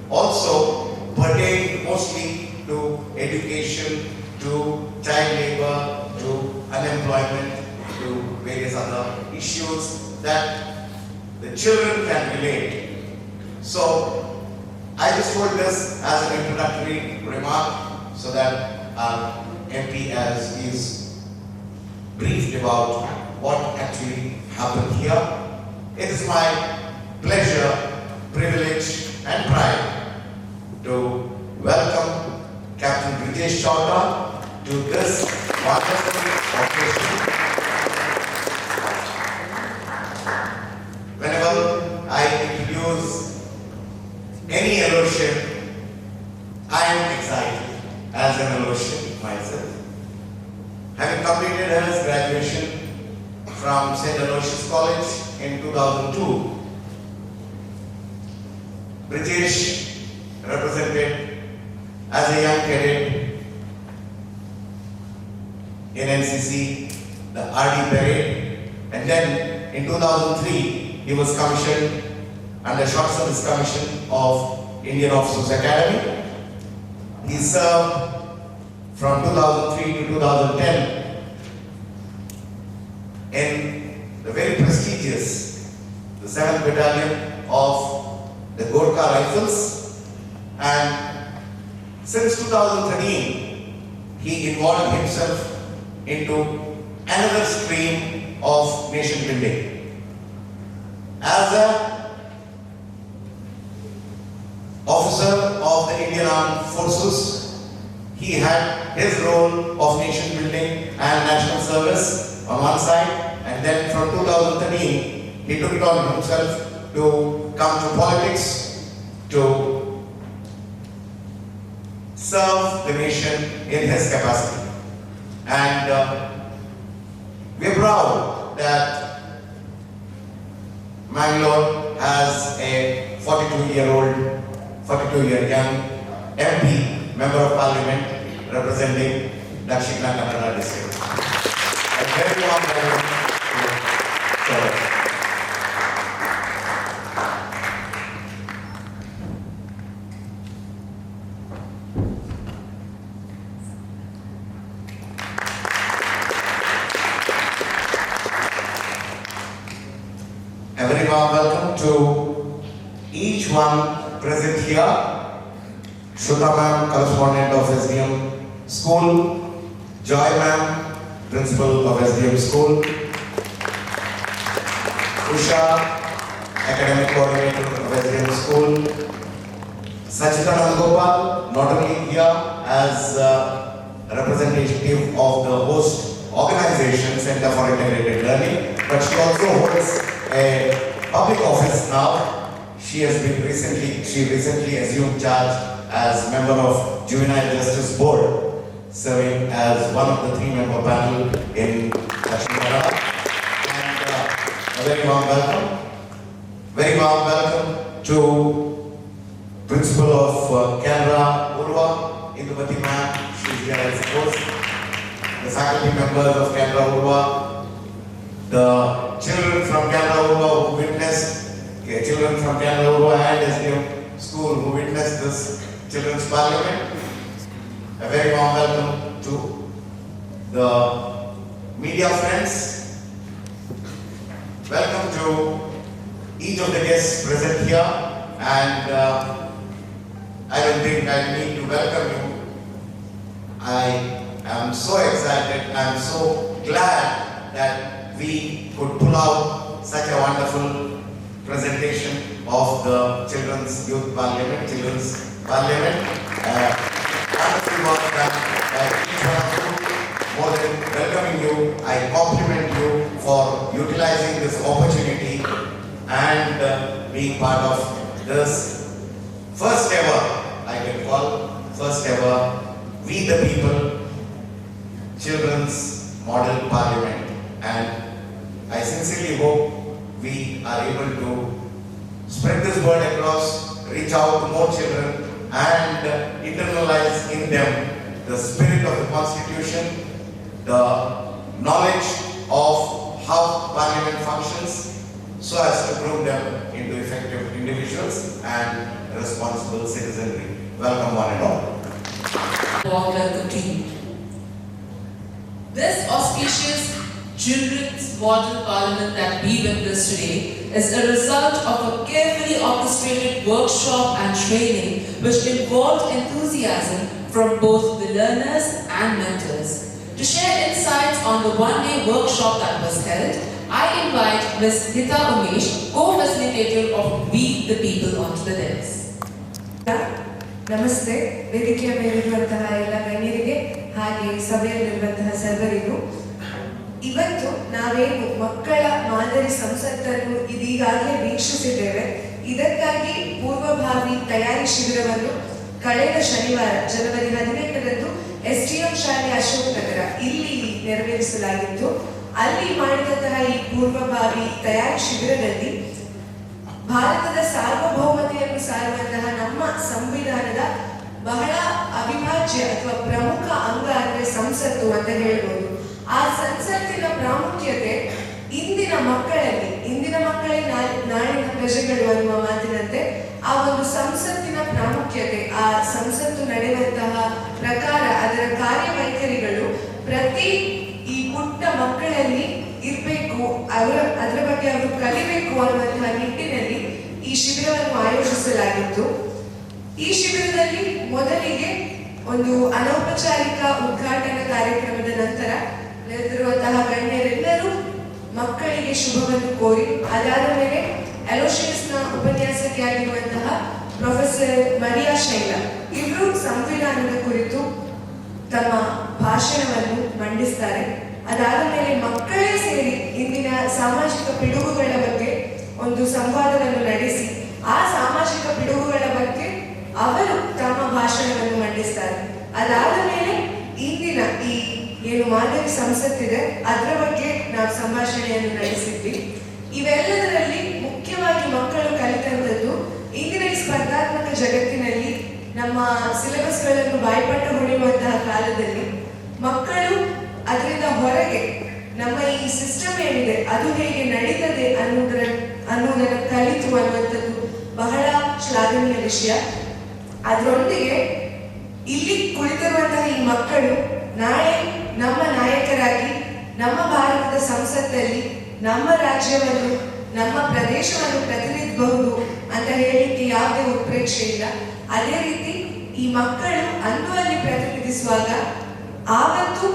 also pertained mostly to education, to child labor, to unemployment, to various other issues that the children can relate. So I just told this as an introductory remark so that our MP, as he is briefed about what actually happened here. It is my pleasure, privilege and pride to welcome Capt Brijesh Chowta to this wonderful occasion. Whenever I introduce any Aloysian, I am excited as an Aloysian myself. Having completed his graduation from St. Aloysius College in 2002, Brijesh represented as a young cadet in NCC, the RD Parade, and then in 2003 he was commissioned under Short Service Commission of Indian Officers Academy. He served from 2003 to 2010 in the very prestigious, the 7th Battalion of the Gorkha Rifles, and since 2013 he involved himself into another stream of nation building. As an officer of the Indian Armed Forces, he had his role of nation building and national service on one side, and then from 2013 he took it on himself to come to politics to serve the nation in his capacity. And we're proud that Mangalore has a 42-year young MP, Member of Parliament, representing Dakshina Kannada district. A very warm welcome to Chowta. A very warm welcome to each one present here. Shruta ma'am, correspondent of SDM School. Joy ma'am, principal of SDM School. Usha, academic coordinator of SDM School. Sachita Nandgopal, not only here as a representative of the host organization, Center for Integrated Learning, but she also holds a public office now. She recently assumed charge as member of Juvenile Justice Board, serving as one of the 3-member panel in Dakshina Kannada. And a very warm welcome to Principal of Canberra, Urva, Indupati ma'am. She's here as host. The faculty members of Canberra, Urva, the children from Canberra, Urva who witnessed, children from Canberra, Urva and SDM School who witnessed this Children's Parliament. A very warm welcome to the media friends. Welcome to each of the guests present here, and I don't think I need to welcome you. I am so excited, I am so glad that we could pull out such a wonderful presentation of the Children's Youth Parliament, Wonderful work done by each one of you. More than welcoming you, I compliment you for utilizing this opportunity and being part of this first ever We the People Children's Model Parliament. And I sincerely hope we are able to spread this word across, reach out to more children and internalize in them the spirit of the Constitution, the knowledge of how Parliament functions, so as to groom them into effective individuals and responsible citizenry. Welcome one and all. Warm welcome to you. This auspicious Children's Model Parliament that we witness today is a result of a carefully orchestrated workshop and training which involved enthusiasm from both the learners and mentors. To share insights on the one-day workshop that was held, I invite Ms. Hita Umesh, co-facilitator of We the People, onto the dais. ನಮಸ್ತೆ. ವೇದಿಕೆಯ ಮೇಲಿರುವಂತಹ ಎಲ್ಲ ಗಣ್ಯರಿಗೆ ಹಾಗೆ ಸಭೆಯಲ್ಲಿರುವಂತಹ ಸರ್ವರಿಗೂ, ಇವತ್ತು ನಾವೇನು ಮಕ್ಕಳ ಮಾದರಿ ಸಂಸತ್ತನ್ನು ಇದೀಗಾಗಲೇ ವೀಕ್ಷಿಸಿದ್ದೇವೆ. ಇದಕ್ಕಾಗಿ ಪೂರ್ವಭಾವಿ ತಯಾರಿ ಶಿಬಿರವನ್ನು ಕಳೆದ ಶನಿವಾರ ಜನವರಿ 18ರಂದು SDM ಶಾಲೆ ಅಶೋಕ್ ನಗರ ಇಲ್ಲಿ ನೆರವೇರಿಸಲಾಗಿತ್ತು. ಅಲ್ಲಿ ಮಾಡಿದಂತಹ ಈ ಪೂರ್ವಭಾವಿ ತಯಾರಿ ಶಿಬಿರದಲ್ಲಿ ಭಾರತದ ಸಾರ್ವಭೌಮತೆಯನ್ನು ಸಾರುವಂತಹ ನಮ್ಮ ಸಂವಿಧಾನದ ಬಹಳ ಅವಿಭಾಜ್ಯ ಅಥವಾ ಪ್ರಮುಖ ಅಂಗ ಅಂದ್ರೆ ಸಂಸತ್ತು ಅಂತ ಹೇಳ್ಬೋದು. ಆ ಸಂಸತ್ತಿನ ಪ್ರಾಮುಖ್ಯತೆ ಇಂದಿನ ಮಕ್ಕಳೇ ನಾಳಿನ ಪ್ರಜೆಗಳು ಅನ್ನುವ ಮಾತಿನಂತೆ ಆ ಒಂದು ಸಂಸತ್ತಿನ ಪ್ರಾಮುಖ್ಯತೆ, ಆ ಸಂಸತ್ತು ನಡೆಯುವಂತಹ ಪ್ರಕಾರ, ಅದರ ಕಾರ್ಯವೈಖರಿಗಳು ಪ್ರತಿ ಈ ಪುಟ್ಟ ಮಕ್ಕಳಲ್ಲಿ ಇರಬೇಕು, ಅದರ ಬಗ್ಗೆ ಅವರು ಕಲಿಬೇಕು ಅನ್ನುವಂತಹ ನಿಟ್ಟಿನಲ್ಲಿ ಈ ಶಿಬಿರವನ್ನು ಆಯೋಜಿಸಲಾಗಿತ್ತು. ಈ ಶಿಬಿರದಲ್ಲಿ ಮೊದಲಿಗೆ ಒಂದು ಅನೌಪಚಾರಿಕ ಉದ್ಘಾಟನಾ ಕಾರ್ಯಕ್ರಮದ ನಂತರ ನೆರೆದಿರುವಂತಹ ಗಣ್ಯರೆಲ್ಲರೂ ಮಕ್ಕಳಿಗೆ ಶುಭವನ್ನು ಕೋರಿ, ಅದಾದ ಮೇಲೆ ಅಲೋಶಿಯಸ್ನ ಉಪನ್ಯಾಸಕಿಯಾಗಿರುವಂತಹ ಪ್ರೊಫೆಸರ್ ಮರಿಯಾ ಶೈಲಾ ಇವರು ಸಂವಿಧಾನದ ಕುರಿತು ತಮ್ಮ ಭಾಷಣವನ್ನು ಮಂಡಿಸ್ತಾರೆ. ಅದಾದ ಮೇಲೆ ಮಕ್ಕಳೇ ಸೇರಿ ಇಂದಿನ ಸಾಮಾಜಿಕ ಪಿಡುಗುಗಳ ಬಗ್ಗೆ ಒಂದು ಸಂವಾದವನ್ನು ನಡೆಸಿ, ಆ ಸಾಮಾಜಿಕ ಪಿಡುಗುಗಳ ಬಗ್ಗೆ ಅವರು ತಮ್ಮ ಭಾಷಣವನ್ನು ಮಂಡಿಸ್ತಾರೆ. ಅದಾದ ಮೇಲೆ ಇಂದಿನ ಈ ಏನು ಮಾದರಿ ಸಂಸತ್ತಿದೆ ಅದರ ಬಗ್ಗೆ ನಾವು ಸಂಭಾಷಣೆಯನ್ನು ನಡೆಸಿದ್ವಿ. ಇವೆಲ್ಲದರಲ್ಲಿ ಮುಖ್ಯವಾಗಿ ಮಕ್ಕಳು ಕಲಿತಂಥದ್ದು ಇಂದಿನ ಈ ಸ್ಪರ್ಧಾತ್ಮಕ ಜಗತ್ತಿನಲ್ಲಿ ನಮ್ಮ ಸಿಲೆಬಸ್ಗಳನ್ನು ಬಾಯ್ಪಾಠ ಹೊಡೆಯುವಂತಹ ಕಾಲದಲ್ಲಿ ಮಕ್ಕಳು ಅದರಿಂದ ಹೊರಗೆ ನಮ್ಮ ಈ ಸಿಸ್ಟಮ್ ಏನಿದೆ ಅದು ಹೇಗೆ ನಡೀತದೆ ಅನ್ನೋದನ್ನು ಕಲಿತು ಅನ್ನುವಂಥದ್ದು ಬಹಳ ಶ್ಲಾಘನೀಯ ವಿಷಯ. ಅದರೊಂದಿಗೆ ಇಲ್ಲಿ ಕುಳಿತಿರುವಂತಹ ಈ ಮಕ್ಕಳು ನಾಳೆ ನಮ್ಮ ನಾಯಕರಾಗಿ ನಮ್ಮ ಭಾರತದ ಸಂಸತ್ತಲ್ಲಿ ನಮ್ಮ ರಾಜ್ಯವನ್ನು ನಮ್ಮ ಪ್ರದೇಶವನ್ನು ಪ್ರತಿನಿಧಿಸಬಹುದು ಅಂತ ಹೇಳಲಿಕ್ಕೆ ಯಾವುದೇ ಉತ್ಪ್ರೇಕ್ಷೆ ಇಲ್ಲ. ಅದೇ ರೀತಿ ಈ ಮಕ್ಕಳು ಅಂದು ಅಲ್ಲಿ ಪ್ರತಿನಿಧಿಸುವಾಗ ಆವತ್ತು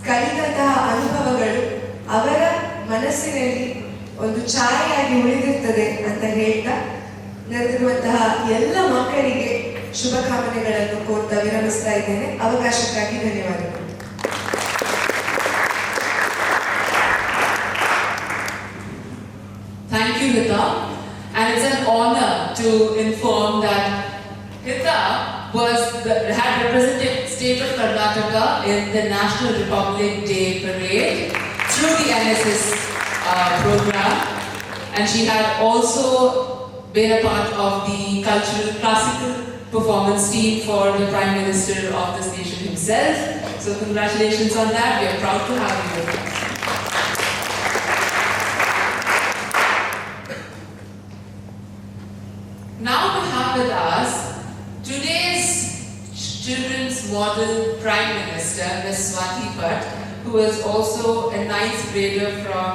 ಕಲಿದಂತಹ ಅನುಭವಗಳು ಅವರ ಮನಸ್ಸಿನಲ್ಲಿ ಒಂದು ಛಾಯೆಯಾಗಿ ಉಳಿದಿರ್ತದೆ ಅಂತ ಹೇಳ್ತಾ ನೆರೆದಿರುವಂತಹ ಎಲ್ಲ ಮಕ್ಕಳಿಗೆ ಶುಭಕಾಮನೆಗಳನ್ನು ಕೋರ್ತಾ ವಿರಮಿಸ್ತಾ ಇದ್ದೇನೆ. ಅವಕಾಶಕ್ಕಾಗಿ ಧನ್ಯವಾದಗಳು. Thank you, Hita. And it's an honor to inform that Hita had represented state of Karnataka in the National Republic Day parade through the NSS program, and she had also been a part of the cultural classical performance team for the Prime Minister of this nation himself. So congratulations on that. We are proud to have you with us. Now we have with us today's children's model Prime Minister, Ms. Swati Bhatt, who is also a ninth grader from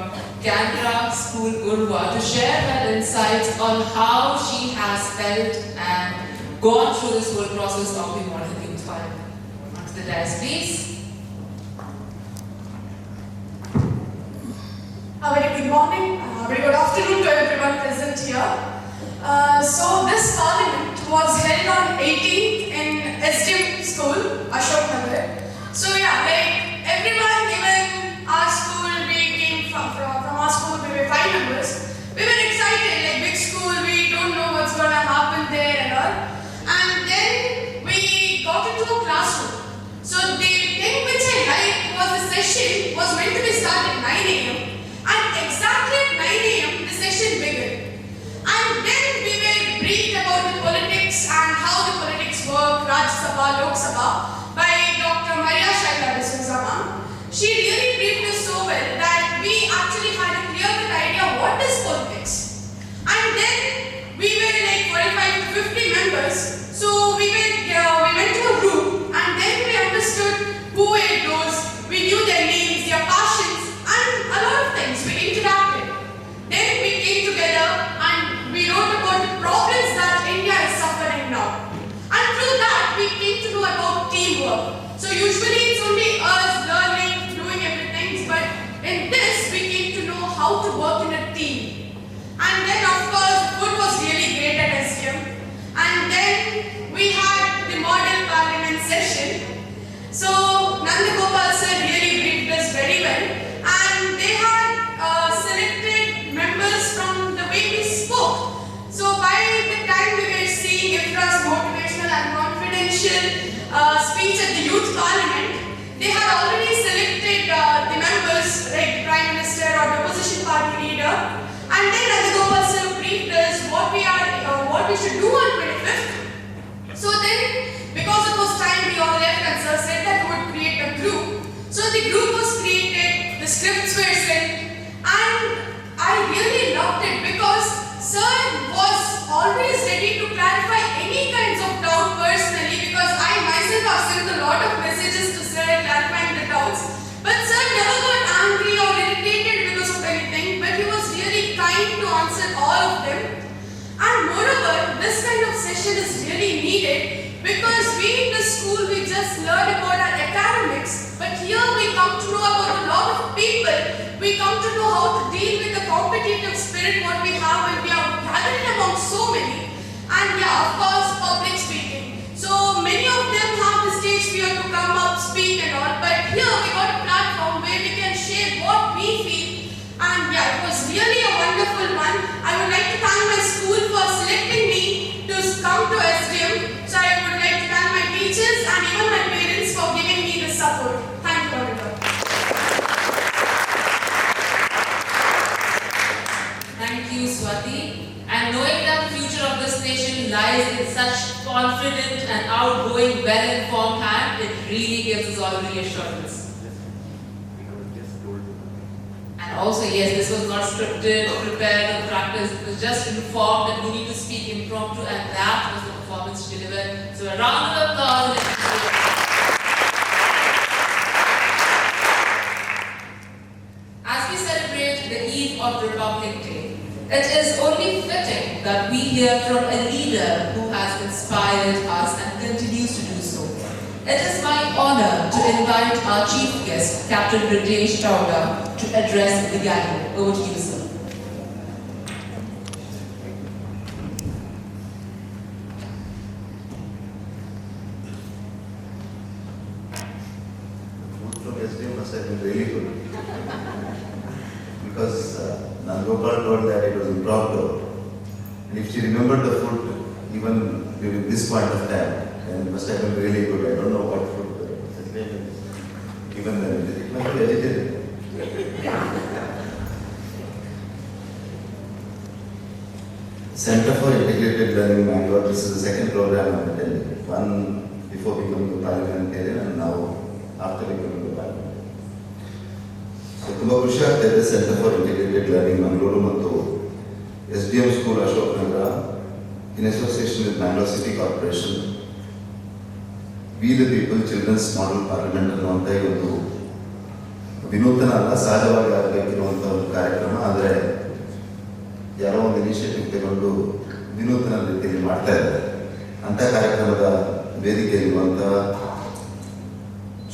Canberra School, Urva, to share her insights on how she has felt and gone through this whole process of the model youth parliament. Onto the dais, please. A very good morning, very good afternoon to everyone present here. So this parliament was held on 18th in SDM School, Ashok Nagar. So yeah, like everyone, even our school, we came from our school, we were 5 members. We were excited, like big school, we don't know what's going to happen there and all. And then we got into a classroom. So the thing which I liked was the session was meant to be started at 9 a.m. And exactly at 9 a.m. the session began. And then we were briefed about the politics and how the politics work, Rajya Sabha, Lok Sabha, by Dr. Maria Shaila D'Souza ma'am. She really briefed us so well that we actually had a clear-cut idea what is politics. And then we were like 45 to 50 members. So we went to a room and then we understood who were those. We knew their names, their passions, and a lot of things. We interacted. Then we came together and we wrote about the problems that India is suffering now. And through that, we came to know about teamwork. So usually it's only us learning, doing everything, but in this, we came to know how to work in a team. And then, of course, food was really great at SDM. And then we had the model parliament session. So Nanda Gopal sir really briefed us very well. And they had selected members from the way we spoke. So by the time we were seeing Ifra's motivational and confidential speech at the youth parliament, they had already selected the members like the Prime Minister or the opposition party leader. And then Nanda Gopal sir briefed us what we should do on 25th. So then, because it was time, we all left and sir said that we would create a group. So the group was created, the scripts were sent, and I really loved it because sir was always ready to clarify any kinds of doubt personally, because I myself have sent a lot of messages to sir clarifying the doubts. But sir never got angry or irritated because of anything, but he was really kind to answer all of them. And moreover, this kind of session is really needed because we in the school, we just learn about our academics, but here we come to know about a lot of people. We come to know how to deal with the competitive spirit what we have when we are gathering among so many. And yeah, of course, public speaking. So many of them have the stage fear to come up, speak and all, but here we got a platform where we can share what we feel. And yeah, it was really a wonderful one. I would like to thank my school for selecting me to come to SDM. lies in such confident and outgoing, well-informed hand, it really gives us all reassurance. And also, yes, this was not scripted, prepared, or practiced. It was just informed that we need to speak impromptu, and that was the performance delivered. So a round of applause. As we celebrate the eve of Republic Day, it is only fitting that we hear from a leader who has inspired us and continues to do so. It is my honor to invite our chief guest, Capt Brijesh Chowta, to address the gathering. Over to you, sir. Food from yesterday must have been really good. Because Nandgopal told that it was impromptu. And if she remembered the food, even during this point of time, then it must have been really good. I don't know what food even then it must be vegetarian. Center for Integrated Learning Bangalore, this is the second program I'm attending. One before becoming a parliamentarian and now after becoming a parliamentarian. So, ತುಂಬ ಖುಷಿ ಆಗ್ತಾ ಇದೆ centre for integrated learning Mangaluru ಮತ್ತು SDM school Ashok Nagar in association with Bangalore city corporation we the people children's model parliament ಅನ್ನುವಂಥ ಈ ಒಂದು ವಿನೂತನ ಅಲ್ಲ ಸಹಜವಾಗಿ ಆಗಬೇಕಿರುವಂಥ ಒಂದು ಕಾರ್ಯಕ್ರಮ. ಆದರೆ ಯಾರೋ ಒಂದು ಇನಿಷಿಯೇಟಿವ್ ತಗೊಂಡು ವಿನೂತನ ರೀತಿಯಲ್ಲಿ ಮಾಡ್ತಾ ಇದ್ದಾರೆ. ಅಂಥ ಕಾರ್ಯಕ್ರಮದ ವೇದಿಕೆಯಲ್ಲಿರುವಂಥ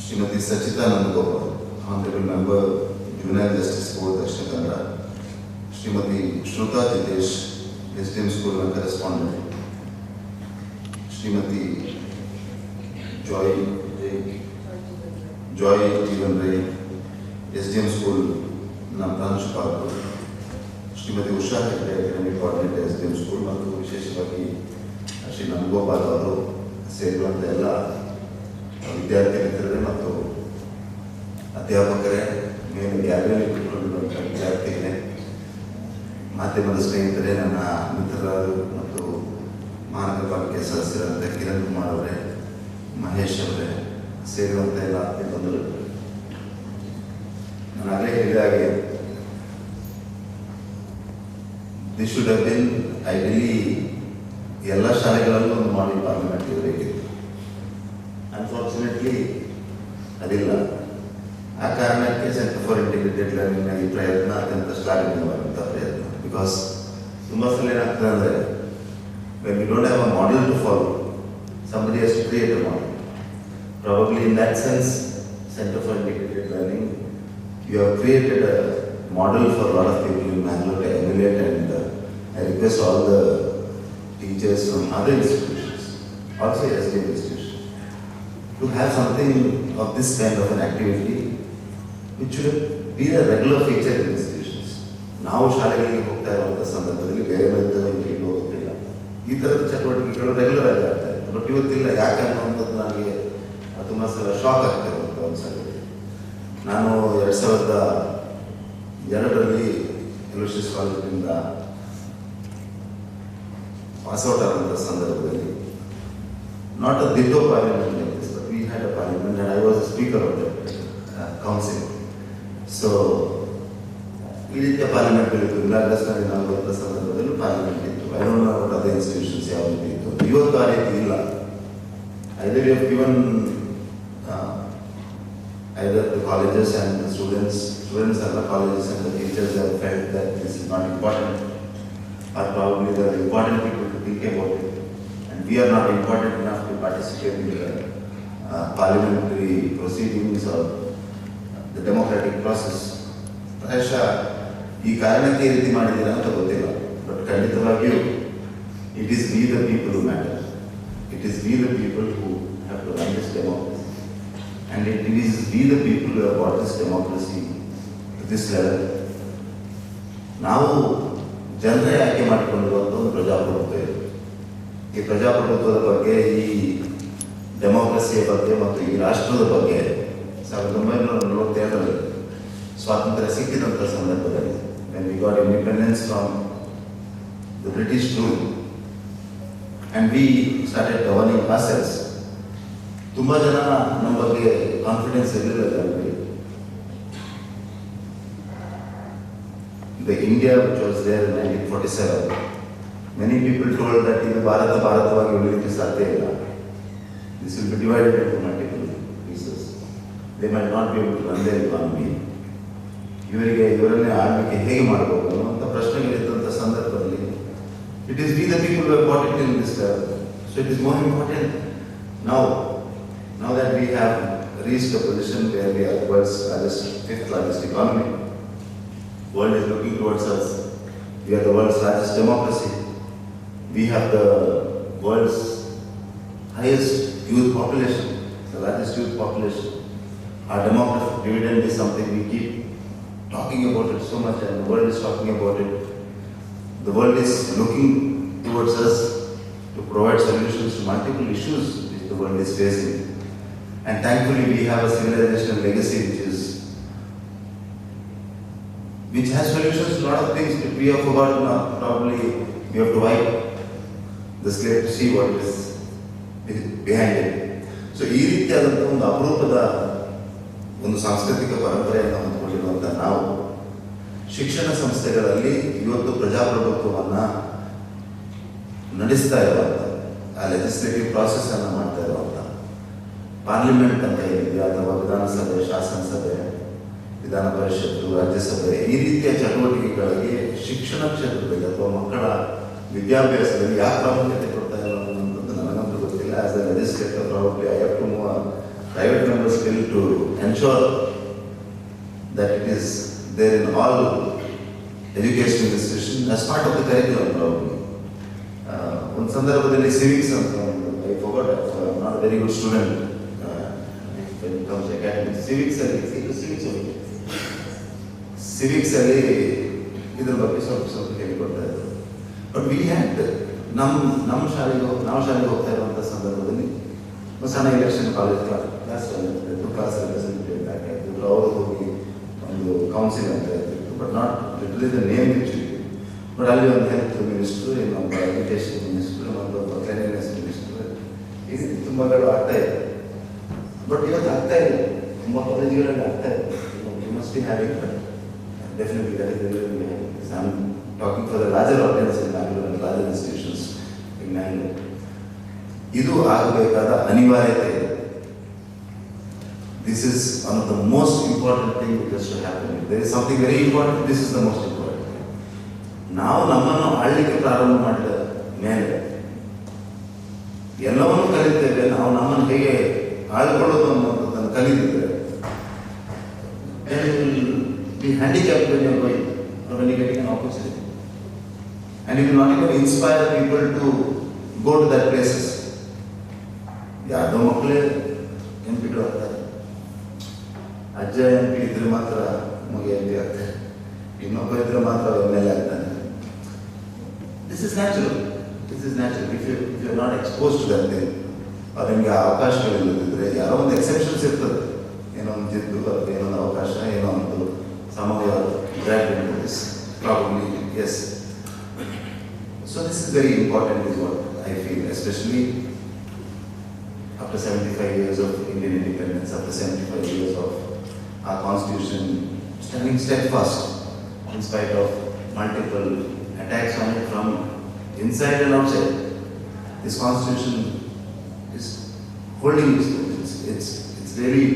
Shrimati Sachitha Nandagopal, honourable member juvenile justice board Dakshina Kannada, Shrimati Shruta Jitesh, SDM ಸ್ಕೂಲ್ನ correspondent, Shrimati Joy Jeevan Rai, SDM school ನಮ್ಮ ಪ್ರಾಂಶುಪಾಲರು, Shrimati Usha Hegde, academic coordinator SDM school, ಮತ್ತು ವಿಶೇಷವಾಗಿ ಶ್ರೀ ನಂದಗೋಪಾಲ್ ಅವರು ಸೇರಿರುವಂಥ ಎಲ್ಲ ವಿದ್ಯಾರ್ಥಿ ಮಿತ್ರರೇ ಮತ್ತು ಅಧ್ಯಾಪಕರೇ, ಮೇಲೆ ಗ್ಯಾಲರಿಯಲ್ಲಿ ಕುತ್ಕೊಂಡಿರುವಂಥ ವಿದ್ಯಾರ್ಥಿಗಳೇ, ಮಾಧ್ಯಮದ ಸ್ನೇಹಿತರೇ, ನನ್ನ ಮಿತ್ರರಾದರು ಮತ್ತು ಮಹಾನಗರ ಪಾಲಿಕೆ ಸದಸ್ಯರಾದ ಕಿರಣ್ ಕುಮಾರ್ ಅವರೇ, ಮಹೇಶ್ ಅವರೇ, ಸೇರಿರುವಂಥ ಎಲ್ಲ ಆತ್ಮೀಯ ಬಂಧುಗಳು, ನಾನು ಆಗಲೇ ಹೇಳಿದ ಹಾಗೆ this should have been ideally ಎಲ್ಲ ಶಾಲೆಗಳಲ್ಲೂ ಒಂದು ಮಾಡಲ್ ಪಾರ್ಲಿಮೆಂಟ್ ಇರಬೇಕಿತ್ತು. ಅನ್ಫಾರ್ಚುನೇಟ್ಲಿ ಅದಿಲ್ಲ. ಆ ಕಾರಣಕ್ಕೆ ಸೆಂಟರ್ ಫಾರ್ ಇಂಟಿಗ್ರೇಟೆಡ್ ಲರ್ನಿಂಗ್ನ ಈ ಪ್ರಯತ್ನ ಅತ್ಯಂತ ಶ್ಲಾಘನೀಯವಾದಂಥ ಪ್ರಯತ್ನ. ಬಿಕಾಸ್ ತುಂಬ ಸಲ ಏನಾಗ್ತದೆ ಅಂದರೆ, when you don't have a model to follow, somebody has to create a model. Probably in that sense, Center for Integrated Learning, you have created a model for a lot of people in Bangalore to emulate, and I request all the teachers from other institutions, also SDM institutions, to have something of this kind of an activity which should be a regular feature in institutions. ನಾವು ಶಾಲೆಗಳಿಗೆ ಹೋಗ್ತಾ ಇರುವಂಥ ಸಂದರ್ಭದಲ್ಲಿ ಬೇರೆ ಇಂಟಿಗೆ ಹೋಗ್ತಿಲ್ಲ, ಈ ಥರದ ಚಟುವಟಿಕೆಗಳು ರೆಗ್ಯುಲರ್ ಆಗಿ ಆಗ್ತಾ ಇದೆ. ಬಟ್ ಇವತ್ತಿಲ್ಲ. ಯಾಕೆ ಅನ್ನುವಂಥದ್ದು ನನಗೆ ತುಂಬ ಸಲ ಶಾಕ್ ಆಗ್ತಾ ಇರುವಂಥ ಒಂದು ಸಂಗತಿ. ನಾನು 2002ರಲ್ಲಿ ಎಲೋಶಿಯಸ್ ಕಾಲೇಜಿನಿಂದ ಪಾಸ್ಔಟ್ ಆದಂಥ ಸಂದರ್ಭದಲ್ಲಿ, not a ditto parliament like this, but we had a parliament and I was the speaker of that council. So ಈ ರೀತಿಯ ಪಾರ್ಲಿಮೆಂಟ್ಗಳಿತ್ತು. ವಿಲಾಗ್ರಸ್ನಲ್ಲಿ ನಾವು ಬರುವಂಥ ಸಂದರ್ಭದಲ್ಲೂ ಪಾರ್ಲಿಮೆಂಟ್ ಇತ್ತು. I don't know about other institutions ಯಾವ ರೀತಿ ಇತ್ತು. ಇವತ್ತು ಆ ರೀತಿ ಇಲ್ಲ. Either you have given either the colleges and the students and the colleges and the teachers have felt that this is not important, or probably they are important people to think about it, and we are not important enough to participate in the parliamentary proceedings or the democratic process. ಪ್ರಾಯಶಃ ಈ ಕಾರಣಕ್ಕೆ ಈ ರೀತಿ ಮಾಡಿದ್ದೀರಾ ಅಂತ ಗೊತ್ತಿಲ್ಲ. But ಖಂಡಿತವಾಗಿಯೂ it is we the people who matter. It is we the people who have to run this democracy. And it is we the people who have brought this democracy to this level. ನಾವು ಜನರೇ ಆಯ್ಕೆ ಮಾಡಿಕೊಂಡಿರುವಂಥ ಒಂದು ಪ್ರಜಾಪ್ರಭುತ್ವ ಇದೆ. ಈ ಪ್ರಜಾಪ್ರಭುತ್ವದ ಬಗ್ಗೆ, ಈ ಡೆಮೋಕ್ರಸಿಯ ಬಗ್ಗೆ ಮತ್ತು ಈ ರಾಷ್ಟ್ರದ ಬಗ್ಗೆ 1947ರಲ್ಲಿ ಸ್ವಾತಂತ್ರ್ಯ ಸಿಕ್ಕಿದಂಥ ಸಂದರ್ಭದಲ್ಲಿ, when we got independence from the British rule, and we started governing ourselves. ತುಂಬಾ ಜನ ನಮ್ಮ ಬಗ್ಗೆ ಕಾನ್ಫಿಡೆನ್ಸ್ ಇರಲಿಲ್ಲ ಜನರಿಗೆ. The India which was there in 1947, many people told that ಇದು ಭಾರತವಾಗಿ ಉಳಿಲಿಕ್ಕೆ ಸಾಧ್ಯ ಇಲ್ಲ. This will be divided into multiple pieces. They might not be able to run their economy. ಇವರನ್ನೇ ಆಳ್ವಿಕೆ ಹೇಗೆ ಮಾಡಬಹುದು ಅನ್ನುವಂಥ ಪ್ರಶ್ನೆಗಳಿದ್ದಂಥ ಸಂದರ್ಭದಲ್ಲಿ it is we the people who have brought it in this level. So it is more important now that we have reached a position where we are the world's fifth largest economy. World is looking towards us. We are the world's largest democracy. We have the world's highest youth population, the largest youth population. Our demographic dividend is something we keep talking about it so much, and the world is talking about it. The world is looking towards us to provide solutions to multiple issues which the world is facing. And thankfully we have a civilizational legacy which has solutions to a lot of things that we have forgotten. Probably we have to wipe the slate to see what is behind it. So ಈ ರೀತಿಯಾದಂಥ ಒಂದು ಅಪರೂಪದ ಒಂದು ಸಾಂಸ್ಕೃತಿಕ ಪರಂಪರೆಯನ್ನು ಹೊಂದಿಕೊಂಡಿರುವಂಥ ನಾವು ಶಿಕ್ಷಣ ಸಂಸ್ಥೆಗಳಲ್ಲಿ ಇವತ್ತು ಪ್ರಜಾಪ್ರಭುತ್ವವನ್ನು ನಡೆಸ್ತಾ ಇರುವಂಥ ಆ ಲೆಜಿಸ್ಲೇಟಿವ್ ಪ್ರಾಸೆಸ್ ಅನ್ನು ಮಾಡ್ತಾ ಇರುವಂಥ ಪಾರ್ಲಿಮೆಂಟ್ ಅಂತ ಏನಿದೆಯಾ ಅಥವಾ ವಿಧಾನಸಭೆ, ಶಾಸನಸಭೆ, ವಿಧಾನ ಪರಿಷತ್ತು, ರಾಜ್ಯಸಭೆ, ಈ ರೀತಿಯ ಚಟುವಟಿಕೆಗಳಿಗೆ ಶಿಕ್ಷಣ ಕ್ಷೇತ್ರದಲ್ಲಿ ಅಥವಾ ಮಕ್ಕಳ ವಿದ್ಯಾಭ್ಯಾಸದಲ್ಲಿ ಯಾವ ಪ್ರಾಮುಖ್ಯತೆ ಕೊಡ್ತಾ ಇಲ್ಲ ಅನ್ನೋದು ನನಗಂತೂ ಗೊತ್ತಿಲ್ಲ. As a legislator probably I have to move private members bill to ensure that it is there in all educational institutions as part of the curriculum probably. One ಸಂದರ್ಭದಲ್ಲಿ civics ಅಂತ I forgot, I'm not a very good student when it comes to academics. Civics ಅಲ್ಲಿ ಇದ್ರ ಬಗ್ಗೆ ಸ್ವಲ್ಪ ಹೇಳಿಕೊಡ್ತಾ ಇದ್ರು. But we had ನಮ್ಮ ಶಾಲೆಗೆ ಹೋಗ್ತಾ ಇರುವಂಥ ಸಂದರ್ಭದಲ್ಲಿ ಸಣ್ಣ ಎಲೆಕ್ಷನ್ ಕಾಲೇಜ್ ಕ್ಲಾಸ್ ರೆಪ್ರೆಸೆಂಟೇಟಿವ್ ಆಗಿದ್ರು. ಅವರು ಹೋಗಿ ಒಂದು ಕೌನ್ಸಿಲ್ ಅಂತ ಇರ್ತಿತ್ತು, but not literally the name actually. But ಅಲ್ಲಿ ಒಂದು ಹೆಲ್ತ್ ಮಿನಿಸ್ಟ್ರು, ಇನ್ನೊಬ್ಬ ಎಜುಕೇಷನ್ ಮಿನಿಸ್ಟ್ರು, ಇನ್ನೊಬ್ಬ ಕ್ಲೀನ್ಲಿನೆಸ್ ಮಿನಿಸ್ಟ್ರು, ಈ ರೀತಿ ತುಂಬಗಳು ಆಗ್ತಾ ಇದೆ. ಬಟ್ ಇವತ್ತು ಆಗ್ತಾ ಇಲ್ಲ, ತುಂಬ ಕಾಲೇಜುಗಳಲ್ಲಿ ಆಗ್ತಾ ಇದೆ. You must be having, but definitely that is I am talking for the larger audience in Bangalore and larger institutions in Bangalore. ಇದು ಆಗಬೇಕಾದ ಅನಿವಾರ್ಯತೆ ಇದೆ. This is one of the most important things which has to happen. If there is something very important, this is the most important thing. ನಾವು ನಮ್ಮನ್ನು ಆಳ್ಲಿಕ್ಕೆ ಪ್ರಾರಂಭ ಮಾಡಿದ ಮೇಲೆ ಎಲ್ಲವನ್ನೂ ಕಲಿತೇವೆ. ನಾವು ನಮ್ಮನ್ನು ಹೇಗೆ ಆಳ್ಕೊಳ್ಳೋದು ಅನ್ನೋದನ್ನು ಕಲಿತಿದ್ದೇವೆ. Be handicapped when you are going or when you are getting an opportunity, and you will not even inspire people to go to that places. ಯಾರ್ದೋ ಮಕ್ಕಳೇ ಎಂ ಪಿ ಆಗ್ತಾರೆ, ಅಜ್ಜ ಎಂ ಪಿ ಇದ್ರೆ ಮಾತ್ರ ಮಗ ಎಂ ಪಿ ಆಗ್ತಾರೆ, ಇನ್ನೊಬ್ಬ ಇದ್ರೆ ಮಾತ್ರ ಎಮ್ ಎಲ್ ಎ ಆಗ್ತಾನೆ. This is natural. If you are not expose to that thing, ಅವ್ರು ನಿಮಗೆ ಅವಕಾಶಗಳಿಲ್ಲದಿದ್ರೆ ಯಾರೋ ಒಂದು ಎಕ್ಸೆಪ್ಷನ್ಸ್ ಇರ್ತದೆ, ಏನೋ ಒಂದು ಜಿದ್ದು ಅಥವಾ ಏನೋ ಒಂದು ಅವಕಾಶ, ಏನೋ ಒಂದು ಸಮಯ this probably yes. So this is very important is what I feel, especially after 75 years of Indian independence, after 75 years of our constitution standing steadfast in spite of multiple attacks on it from inside and outside. This constitution is holding its positions. It's really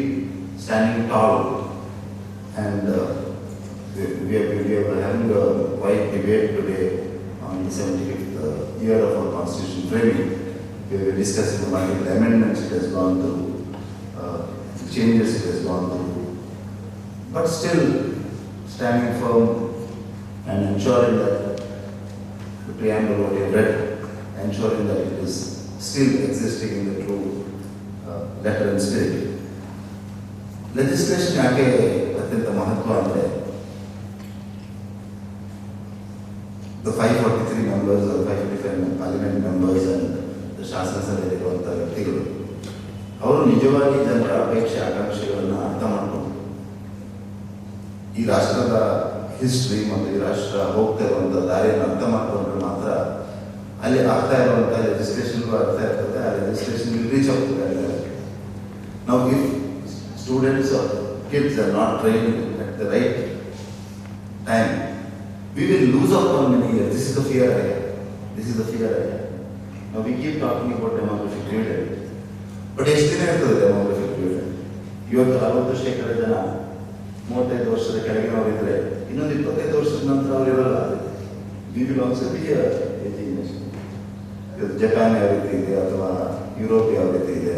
standing tall, and we are having a wide debate today on the 75th year of our constitution framing. We were discussing the multiple amendments it has gone through, changes it has gone through, but still standing firm and ensuring that the preamble what we have read, ensuring that it is still existing in the true letter and spirit. Legislation ಯಾಕೆ ಅತ್ಯಂತ ಮಹತ್ವ ಅಂದರೆ, the 543 members or 555 parliament members and ಶಾಸನಸಭೆಯಲ್ಲಿರುವಂಥ ವ್ಯಕ್ತಿಗಳು ಅವರು ನಿಜವಾಗಿ ಜನರ ಅಪೇಕ್ಷೆ ಆಕಾಂಕ್ಷೆಗಳನ್ನು ಅರ್ಥ ಮಾಡಿಕೊಂಡು ಈ ರಾಷ್ಟ್ರದ ಹಿಸ್ಟ್ರಿ ಮತ್ತು ಈ ರಾಷ್ಟ್ರ ಹೋಗ್ತಾ ಇರುವಂಥ ದಾರಿಯನ್ನು ಅರ್ಥ ಮಾಡಿಕೊಂಡ್ರೆ ಮಾತ್ರ ಅಲ್ಲಿ ಆಗ್ತಾ ಇರುವಂಥ ಲೆಜಿಸ್ಲೇಷನ್ಗೂ ಆಗ್ತಾ ಇರ್ತದೆ. ಆ legislation will reach out to that level. Now if students or kids are not trained at the right time, we will lose out on many years. This is the fear I have. This is the fear I have. Now we keep talking about demographic dividend. But ಎಷ್ಟು ದಿನ ಇರ್ತದೆ demographic dividend? ಇವತ್ತು 60% ಜನ 35 ವರ್ಷದ ಕೆಳಗಿನವರು ಇದ್ರೆ ಇನ್ನೊಂದು 25 ವರ್ಷದ ನಂತರ ಅವರು ಇರಲ್ಲ. We will also be a aging nation. Japan ಯಾವ ರೀತಿ ಇದೆ ಅಥವಾ ಯುರೋಪ್ ಯಾವ ರೀತಿ ಇದೆ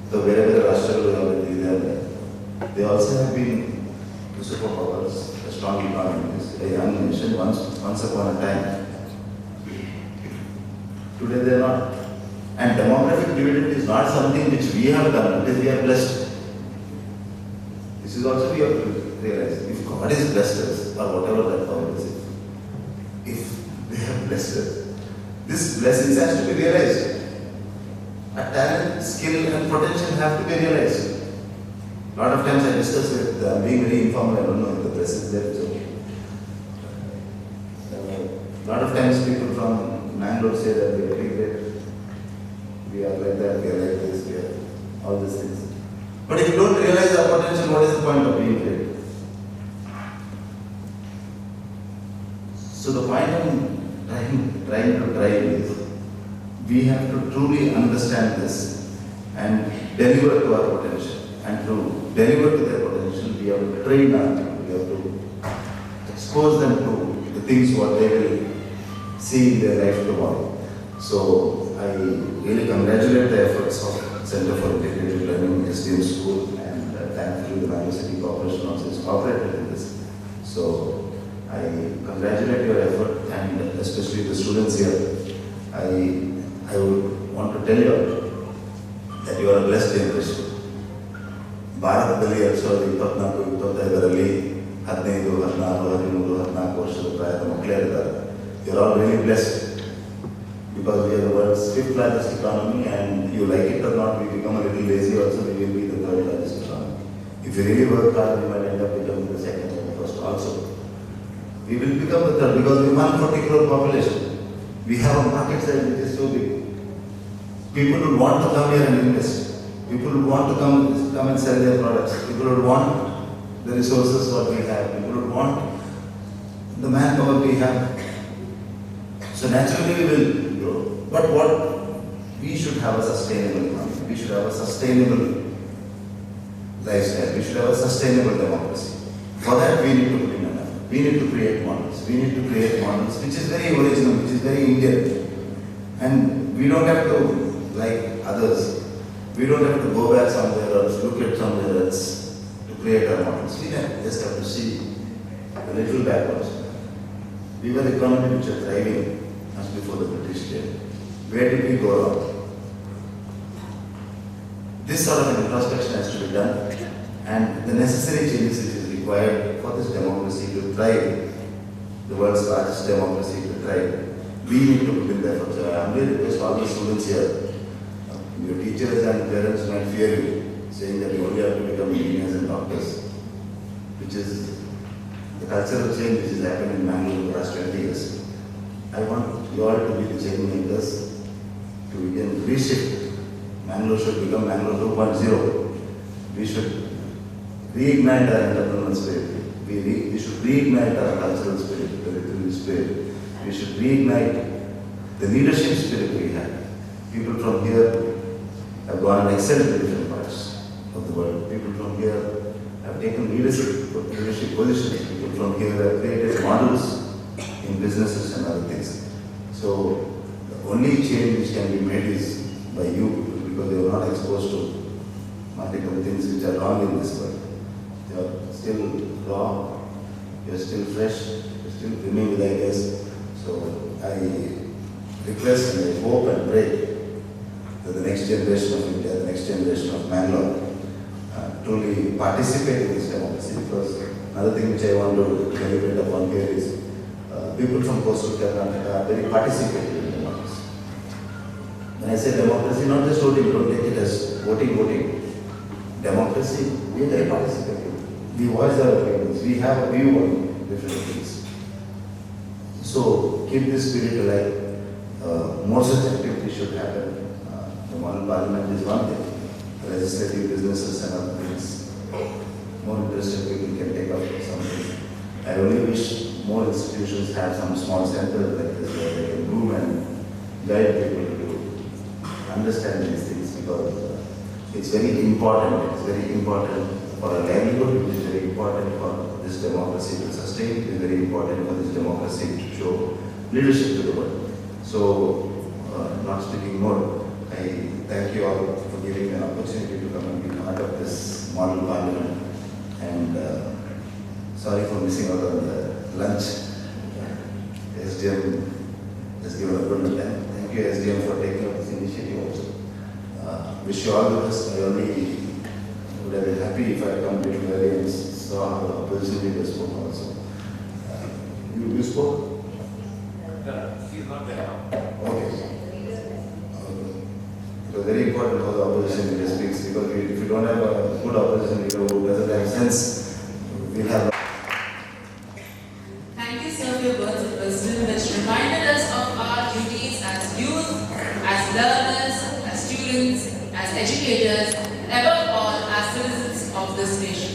ಅಥವಾ ಬೇರೆ ಬೇರೆ ರಾಷ್ಟ್ರಗಳು ಯಾವ ರೀತಿ ಇದೆ ಅಂದರೆ they also have been the superpowers, a strong economies, a young nation once upon a time. Today they are not. And demographic dividend is not something which we have done, it is we are blessed. This is also we have to realize. If God is blessed us, or whatever that power is, if they have blessed us, this blessings has to be realized. Our talent, skill and potential have to be realized. A lot of times I discuss with, being very informal, I don't know if the press is there. So, a lot of times people from Mangalore say that we are very great. We are like that, we are like this, we are all these things. But if you don't realize our potential, what is the point of being great? So the point I'm trying to drive is, we have to truly understand this and deliver to our potential. And to deliver to their potential, we have to train our people, we have to expose them to the things what they will see in their life tomorrow. So I really congratulate the efforts of Center for Integrated Learning, SDM School, and thankfully the Bangalore City Corporation also is cooperated in this. So I congratulate your effort and especially the students here. I would want to tell you that you are a blessed generation. ಭಾರತದಲ್ಲಿ 2024-25ರಲ್ಲಿ 15, 16, 13, 14 ವರ್ಷದ ಪ್ರಾಯದ ಮಕ್ಕಳೇ ಇದ್ದಾರೆ. You are all really blessed because we are the world's 5th largest economy, and you like it or not, we become a little lazy also, we will be the 3rd largest economy. If you really work hard, we might end up becoming the 2nd or the 1st also. We will become the 3rd because we have 140 crore population. We have a market size which is so big. People would want to come here and invest. People would want to come and sell their products. People would want the resources what we have. People would want the manpower we have. So naturally we will grow. But what we should have a sustainable economy. We should have a sustainable lifestyle. We should have a sustainable democracy. For that we need to put in an effort. We need to create models. We need to create models which is very original, which is very Indian. And we don't have to, like others, we don't have to go back somewhere or look at somewhere else to create our models. We just have to see a little backwards. We were the economy which was thriving as before the British came. Where did we go wrong? This sort of an introspection has to be done, and the necessary changes which is required for this democracy to thrive, the world's largest democracy to thrive, we need to put in the effort. So I humbly request all the students here, your teachers and parents might fear you, saying that you only have to become engineers and doctors, which is the cultural change which has happened in Bangalore in the last 20 years. I want you all to be the change makers, to begin reshift. Bangalore should become Bangalore 2.0. We should reignite our entrepreneurial spirit. We should reignite our cultural spirit, the literary spirit. We should reignite the leadership spirit we have. People from here have gone and excelled in different parts of the world. People from here have taken leadership positions. People from here have created models in businesses and other things. So the only change which can be made is by you, because you are not exposed to multiple things which are wrong in this world. You are still raw, you are still fresh, you are still brimming with ideas. So I request and I hope and pray that the next generation of India, the next generation of Bangalore truly participate in this democracy, because another thing which I want to deliberate upon here is people from coastal Karnataka are very participative in democracy. When I say democracy, not just voting, don't take it as voting. Democracy, we are very participative. We voice our opinions, we have a view on different things. So keep this spirit alive. more such activities should happen. The model parliament is one thing. Legislative businesses and other things. More interested people can take up something. I only wish more institutions have some small centers like this where they can move and guide people to understand these things, because it's very important. It's very important for a livelihood. It is very important for this democracy to sustain. It is very important for this democracy to show leadership to the world. So, not speaking more, I thank you all for giving me an opportunity to come and be part of this model parliament. And sorry for missing out on the lunch. SDM has given a good time. Thank you, SDM, for taking up this initiative also. Wish you all the best. I only would have been happy if I come to early and saw how the opposition leaders spoke also. You spoke? She's not there now. Okay. It was very important how the opposition leader speaks, because if you don't have a good opposition leader who doesn't have sense, we'll have. Thank you, sir, for your words of wisdom, which reminded us of our duties as youth, as learners, as students, as educators, and above all, as citizens of this nation.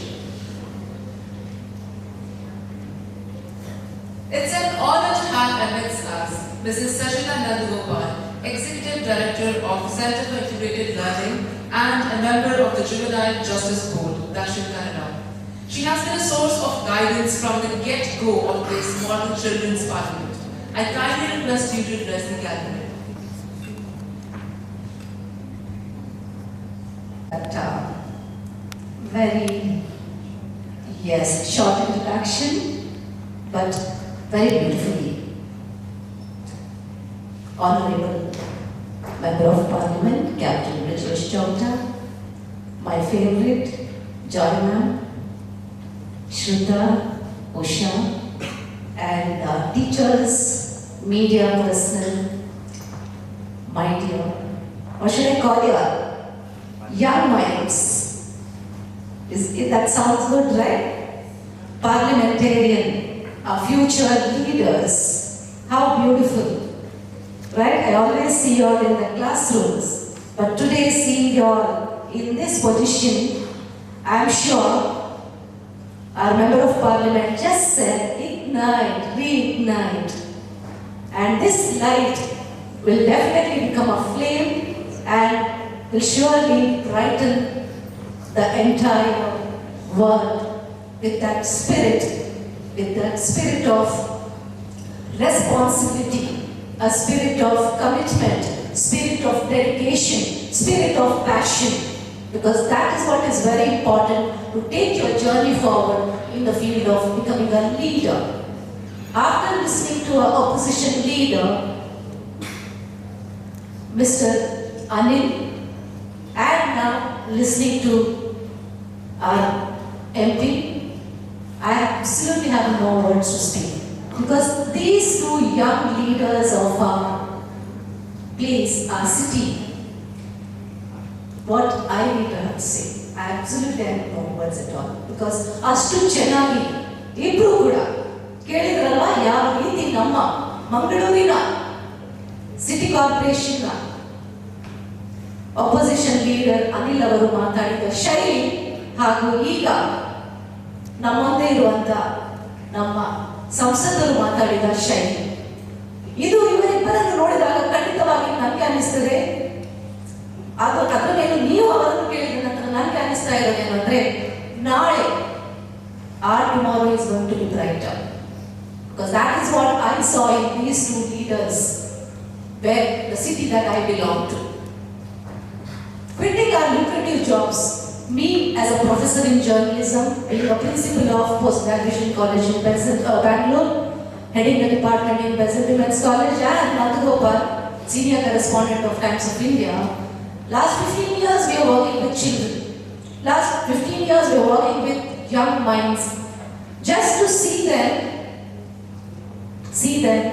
It's an honor to have amidst us Mrs. Sachita Nandagopal, Executive Director of Center for Integrated Learning and a member of the Juvenile Justice Board, Dakshin Kannada. She has been a source of guidance from the get-go of this model children's parliament. I kindly request you to address the gathering. Very, yes, short introduction, but very beautifully. Honorable Member of Parliament, Capt Brijesh Chowta, my favorite, Joy Ma'am, Shruta, Usha, and teachers, media personnel, my dear, what should I call you? Young minds. That sounds good, right? Parliamentarian, our future leaders. How beautiful. Right? I always see you all in the classrooms. But today, seeing you all in this position, I am sure our Member of Parliament just said, ignite, reignite. And this light will definitely become a flame and will surely brighten the entire world with that spirit of responsibility, a spirit of commitment, spirit of dedication, spirit of passion, because that is what is very important to take your journey forward in the field of becoming a leader. After listening to our opposition leader, Mr. Anil, and now listening to our MP, I absolutely have no words to speak. Because these two young leaders of our place, our city, what I need to have to say, I absolutely have no words at all. Because ಅಷ್ಟು ಚೆನ್ನಾಗಿ ಇಬ್ರು ಕೂಡ ಕೇಳಿದ್ರಲ್ಲ ಯಾವ ರೀತಿ ನಮ್ಮ ಮಂಗಳೂರಿನ city ಕಾರ್ಪೊರೇಷನ್ನ opposition leader Anil ಅವರು ಮಾತಾಡಿದ ಶೈಲಿ ಹಾಗೂ ಈಗ ನಮ್ಮ ಮುಂದೆ ಇರುವಂತ ನಮ್ಮ ಸಂಸದರು ಮಾತಾಡಿದ ಶೈಲಿ ಇದು ಇವರಿಬ್ಬರನ್ನು ನೋಡಿದಾಗ ಖಂಡಿತವಾಗಿ ನನಗೆ ಅನಿಸ್ತದೆ ಅದರ ಮೇಲೆ ನೀವು ಅವರನ್ನು ಕೇಳಿದ ನಂತರ ನನಗೆ ಅನಿಸ್ತಾ ಇರೋದೇನು ಅಂದ್ರೆ ನಾಳೆ our tomorrow is going to be brighter because that is what I saw in these two leaders where the city that I belong to. Quitting our lucrative jobs, me as a professor in journalism, being a principal of post-graduation college in Bangalore, heading the department in Besant Women's College, and Nandagopal, senior correspondent of Times of India. Last 15 years we are working with children. Last 15 years we are working with young minds, just to see them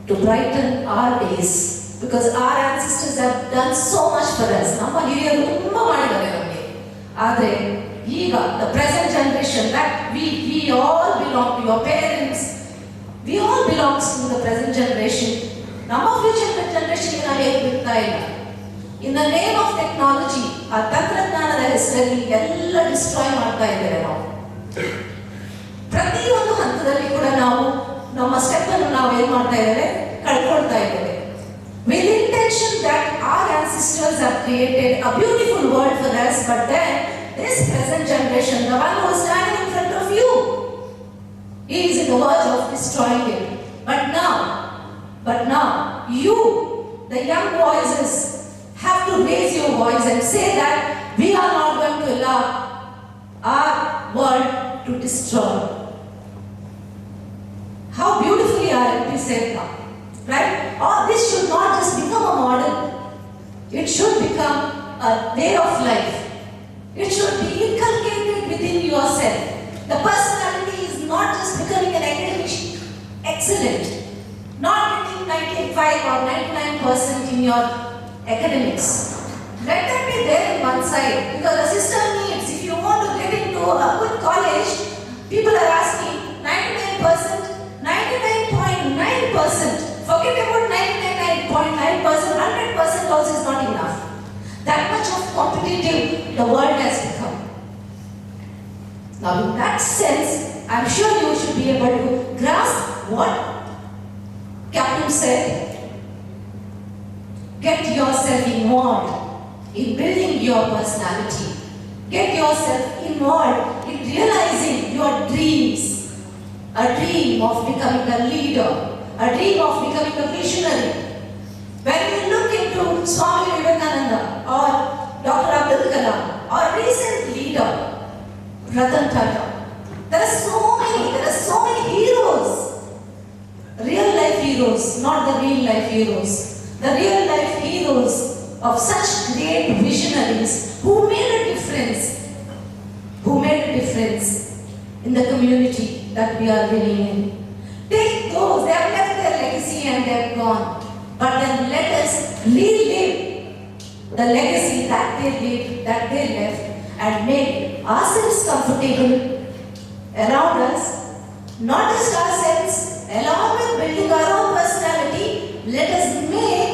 to brighten our days. Because our ancestors have done so much for us. ನಮ್ಮ ಹಿರಿಯರು ತುಂಬಾ ಮಾಡಿದ್ದಾರೆ ನಮಗೆ. ಆದರೆ ಈಗ the present generation that we all belong to, your parents, we all belong to the present generation. ನಮ್ಮ future ಜನರೇಷನ್ಗೆ ನಾವು ಏನು ಬಿಡ್ತಾ ಇಲ್ಲ. In the name of technology, ಆ ತಂತ್ರಜ್ಞಾನದ ಹೆಸರಲ್ಲಿ ಎಲ್ಲ ಡಿಸ್ಟ್ರಾಯ್ ಮಾಡ್ತಾ ಇದ್ದೇವೆ ನಾವು. ಪ್ರತಿಯೊಂದು ಹಂತದಲ್ಲಿ ಕೂಡ ನಾವು ನಮ್ಮ ಸ್ಟೆಪ್ ಅನ್ನು ನಾವು ಏನು ಮಾಡ್ತಾ ಇದ್ದೇವೆ, ಕಳ್ಕೊಳ್ತಾ ಇದ್ದೇವೆ. With intention that our ancestors have created a beautiful world for us, but then this present generation, the one who is standing in front of you, he is in the verge of destroying it. But now, you, the young voices, have to raise your voice and say that we are not going to allow our world to destroy. How beautifully our MP said that, right? Or this should not just become a model. It should become a way of life. It should be inculcated within yourself. The personality is not just becoming an academic excellent, not getting 95 or 99% in your academics. Let that be there on one side, because the system needs, if you want to get into a good college, people are asking 99%, 99.9%. Forget about 99.9%, 100% also is not enough. That much of competitive the world has become. Now in that sense, I'm sure you should be able to grasp what Captain said. Get yourself involved in building your personality. Get yourself involved in realizing your dreams. A dream of becoming a leader. A dream of becoming a visionary. When you look into Swami Vivekananda or Dr. Abdul Kalam or recent leader Ratan Tata, there are so many heroes. Real life heroes, not the real life heroes. The real life heroes of such great visionaries who made a difference in the community that we are living in. Take those, they have left their legacy and they have gone. But then let us relive the legacy that they lived, that they left, and make ourselves comfortable around us. Not just ourselves, along with building our own personality, let us make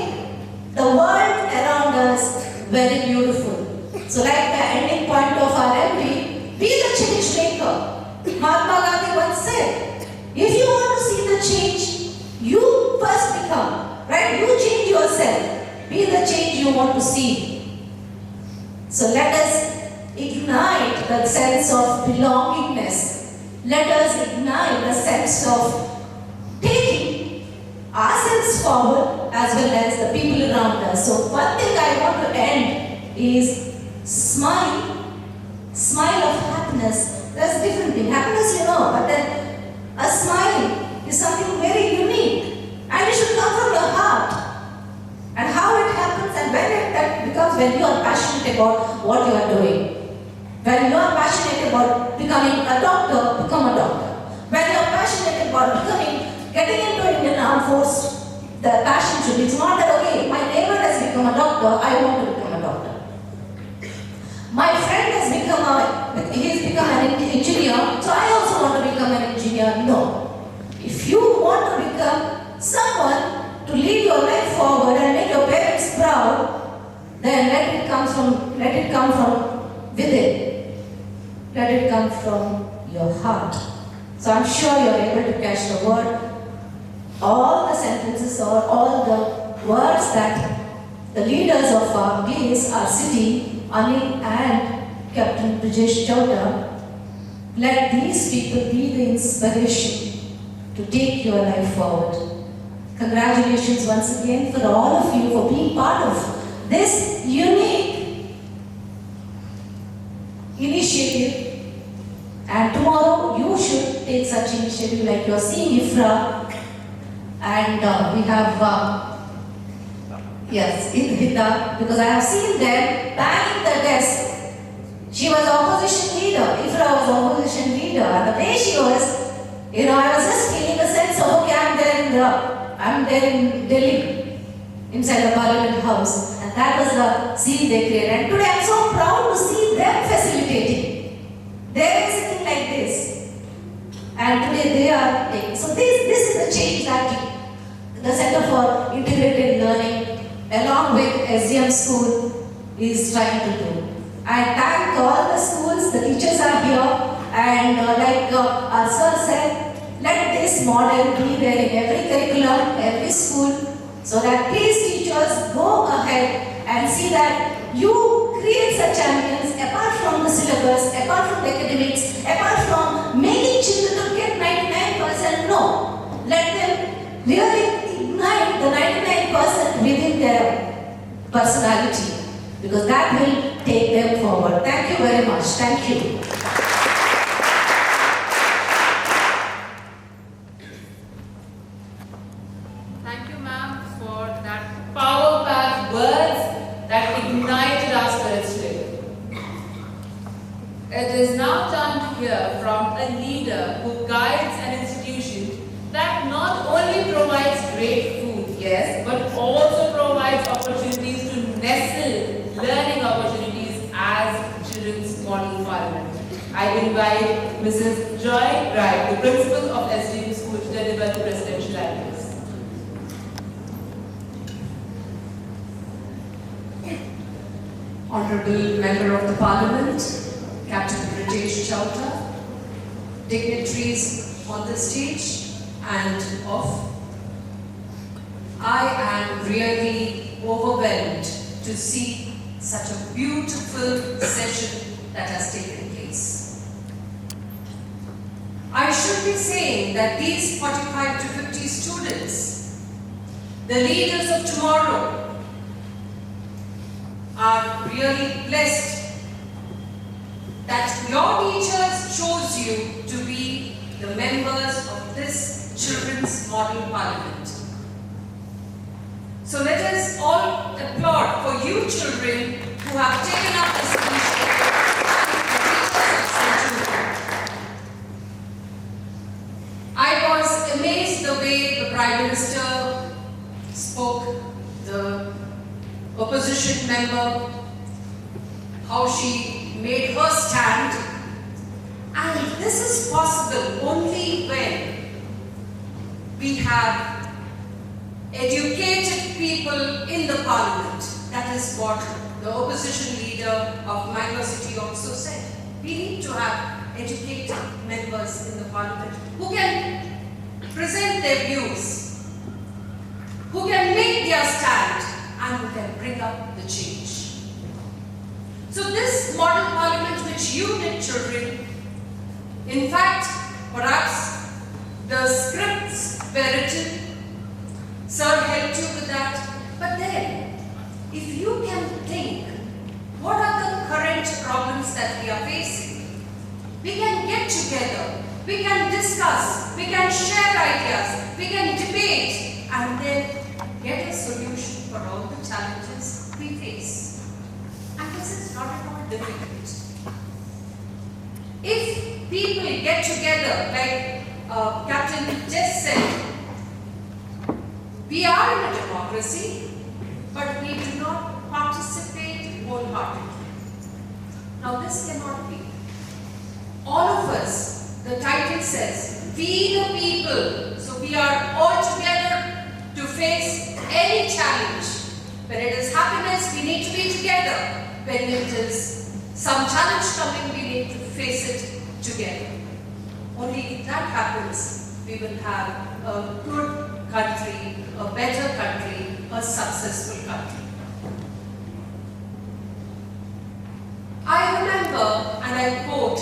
the world around us very beautiful. So like the ending point of our MD, be the change maker. Mahatma Gandhi once said, if you want to see the change, you first become, right? You change yourself. Be the change you want to see. So let us ignite that sense of belongingness. Let us ignite the sense of taking ourselves forward as well as the people around us. So one thing I want to end is smile of happiness. There's a different thing. Happiness, but then a smile is something very unique, and it should come from your heart. And how it happens and when that becomes when you are passionate about what you are doing. When you are passionate about becoming a doctor, become a doctor. When you are passionate about getting into Indian Armed Force, the passion should be, it's not that, okay, my neighbor has become a doctor, I want to become a doctor. My friend has become an engineer, so I also want to become an engineer. No. If you want to become someone to lead your life forward and make your parents proud, then let it come from within. Let it come from your heart. So I'm sure you're able to catch the word, all the sentences or all the words that the leaders of our place, our city, Anil and Capt Brijesh Chowta, let these people be the inspiration to take your life forward. Congratulations once again for all of you for being part of this unique initiative. And tomorrow you should take such initiative like you are seeing Ifra, and we have Hita, because I have seen them banging the desk. She was opposition leader, Ifra was opposition leader, and the way she was, I was just feeling a sense of, okay, I'm there in Delhi, inside the Parliament House, and that was the scene they created. And today I'm so proud to see them facilitating. They were sitting like this, and today they are taking. So this is the change that the Center for Integrated Learning, along with SDM School, is trying to do. I thank all the schools, the teachers are here, and like our sir said, let this model be there in every curriculum, every school, so that these teachers go ahead and see that you create such champions apart from the syllabus, apart from the academics, apart from making children to get 99%. No, let them really ignite the 99% within their personality, because that will take them forward. Thank you very much. Thank you. Thank you, ma'am, for that power-packed words that ignited our spirits today. It is now time to hear from a leader who guides an institution that not only provides great food, yes, but also provides opportunities to nestle learning opportunities as children's model parliament. I invite Mrs. Joy Wright, the principal of SDM School, to deliver the presidential address. Honorable Member of the Parliament, Capt Brijesh Chowta, dignitaries on the stage and off. I am really overwhelmed to see such a beautiful session that has taken place. I should be saying that these 45 to 50 students, the leaders of tomorrow, are really blessed that your teachers chose you to be the members of this Children's Model Parliament. So let us all applaud for you children who have taken up this initiative and the teachers of St. I was amazed the way the Prime Minister spoke, the opposition member, how she made her stand, and this is possible only when we have educated people in the parliament. That is what the opposition leader of Mangalore City also said. We need to have educated members in the parliament who can present their views, who can make their stand, and who can bring up the change. So this model parliament which you did, children, in fact, perhaps the scripts were written, sir helped you with that, but then, if you can think, what are the current problems that we are facing? We can get together, we can discuss, we can share ideas, we can debate, and then get a solution for all the challenges we face. And this is not at all difficult. If people get together, like Captain just said, we are in a democracy, but we do not participate wholeheartedly. Now this cannot be. All of us, the title says, we the people. So we are all together to face any challenge. When it is happiness, we need to be together. When it is some challenge coming, we need to face it together. Only if that happens, we will have a good country, a better country, a successful country. I remember, and I quote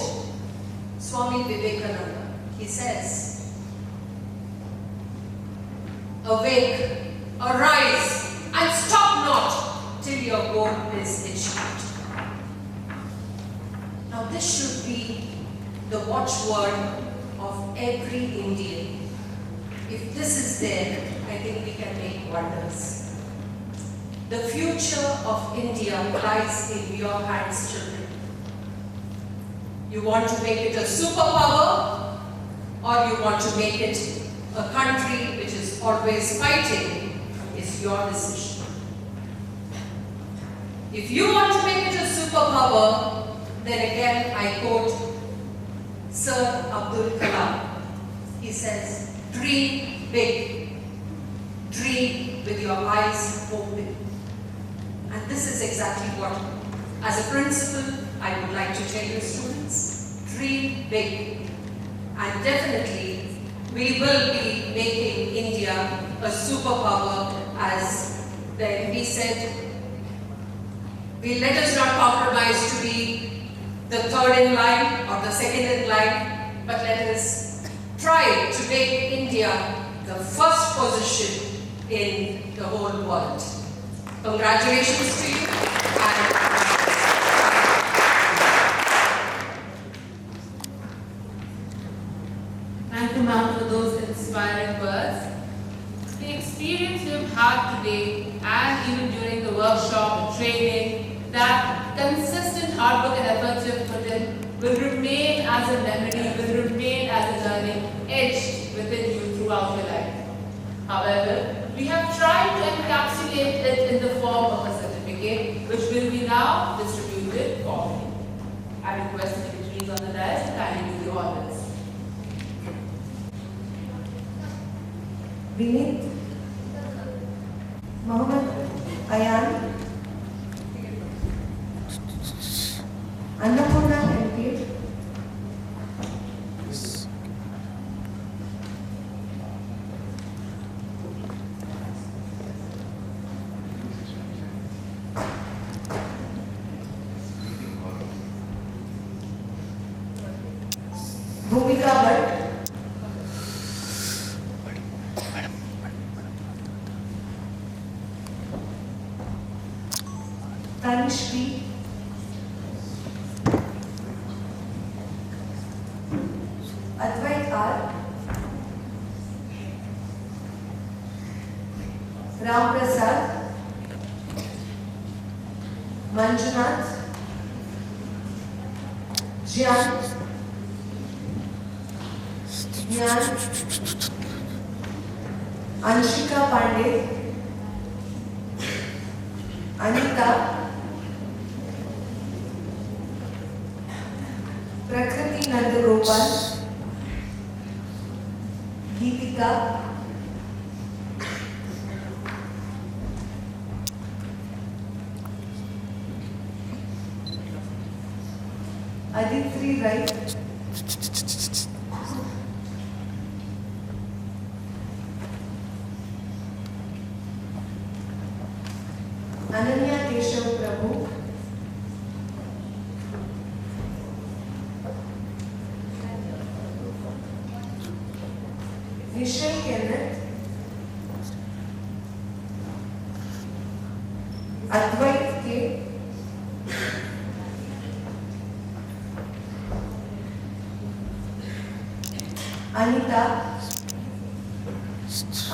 Swami Vivekananda. He says, "Awake, arise, and stop not till your goal is achieved." Now this should be the watchword of every Indian. If this is there, I think we can make wonders. The future of India lies in your hands, children. You want to make it a superpower, or you want to make it a country which is always fighting, is your decision. If you want to make it a superpower, then again I quote Sir Abdul Kalam. He says, dream big. dream with your eyes open. And this is exactly what, as a principal, I would like to tell you students, dream big. And definitely, we will be making India a superpower, as the MP said. Let us not compromise to be the third in line or the second in line, but let us try to make India the first position in the whole world. Congratulations to you. Thank you, ma'am, for those inspiring words. The experience we've had today and even during the workshop and training, that consistent hard work and efforts you've put in will remain as a memory, will remain as a learning etched within you throughout your life. However, we have tried to encapsulate it in the form of a certificate, which will be now distributed formally. I request the dignitaries on the dais to kindly do the honors. Vinit, Mohammed Ayan, Annapurna MP, Bhumika Bhatt, Tanishri, Advait R, Ram Prasad, Manjunath, Jian, Jnan, Anshika Pandey, Anita, Prakriti Nandagopal, Geetika, Aditri Rai, Ananya Keshav Prabhu, Vishal Kenneth, Advait K, Anita,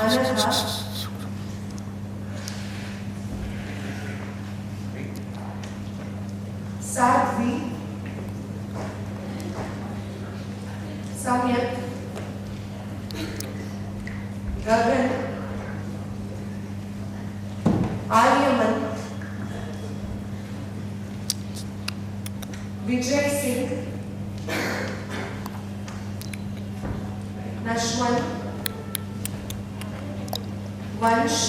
Anatha, Sadhvi, Samyak, Gagan, Aryaman, Vijay Singh, Nashwan, Vansh,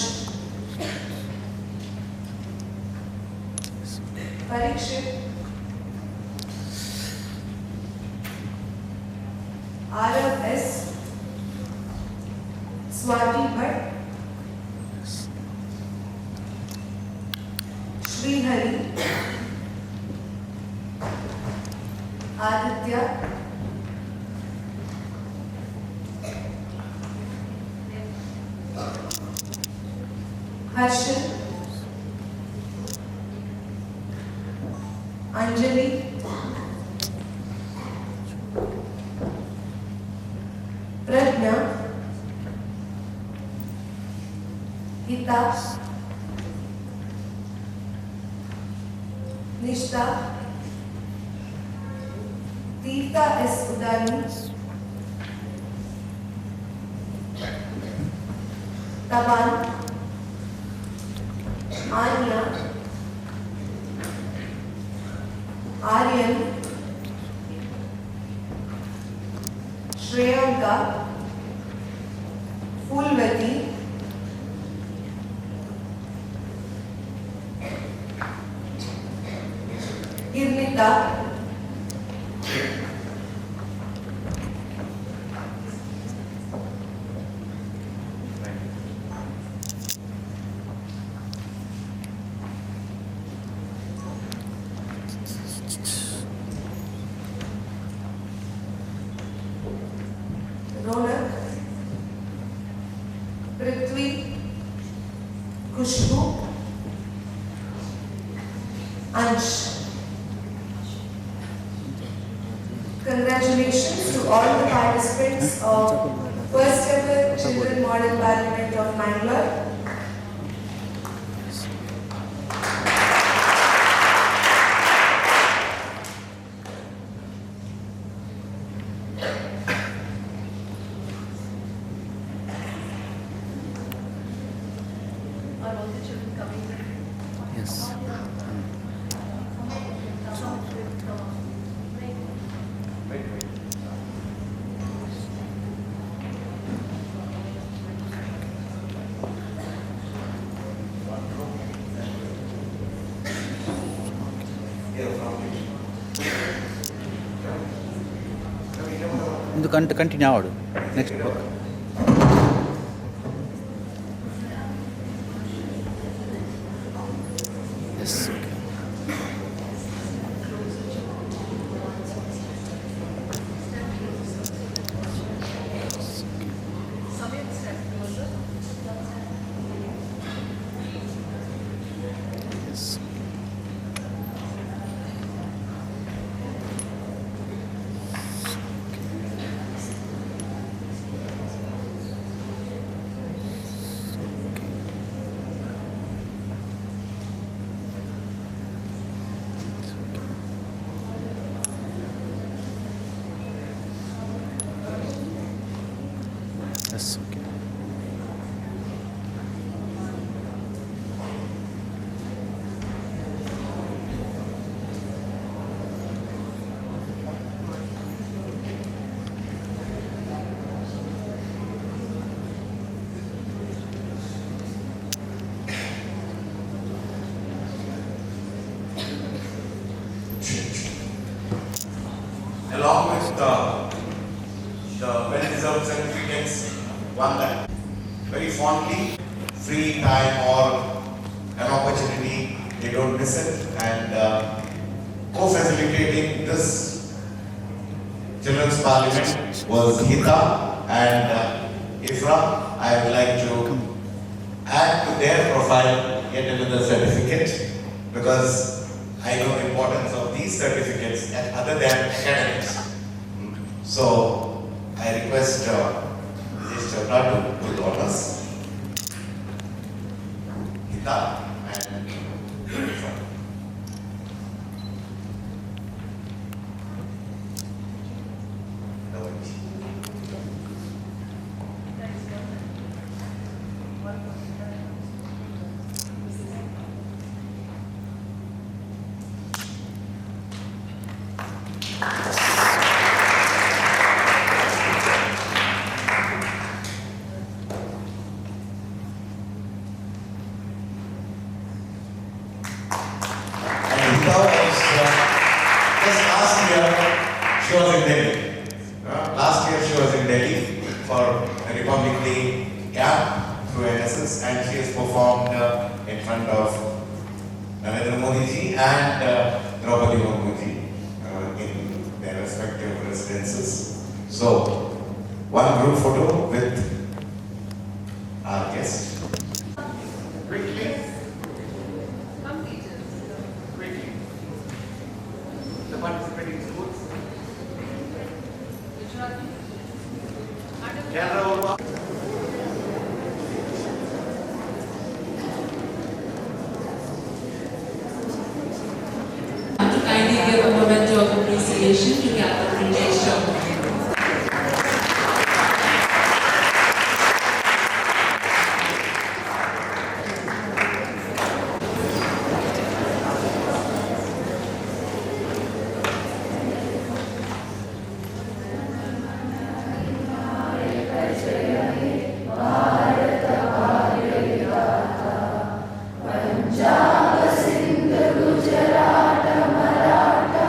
Parikshit, Arav S, Swati Bhatt, Shri Hari, Aditya, Harshit, Anjali, Prajna, Gita, Nishta, Tirtha S. Udani, Taban, Anya, Aryan, Shreyanka, Fulvati, Babitha. Ronak, Prithvi, Kushbu, Ansh. Congratulations to all the participants of first ever Children Model Parliament of Mangalore. Are all the children coming? Yes. ಇದು continue ಆಡು next book yes Yes, okay. Along with the well-deserved certificates, one that very fondly, free time or an opportunity, they don't miss it. And co-facilitating this Children's Parliament was Hita and Ifra. I would like to add to their profile yet another certificate because I know the importance of these certificates other than academics. So I request Brijesh Chowta to put honors. Hita and Ifra. She was in Delhi. Last year she was in Delhi for a Republic Day camp through NSS and she has performed in front of Narendra Modi ji and Draupadi Murmu ji in their respective residences. So, one group photo with our guest. Quickly. Quickly. The participating schools. Kerala. Kindly give a moment of appreciation to Capt Brijesh Chowta. Punjab, Sindh, Gujarat, Maratha,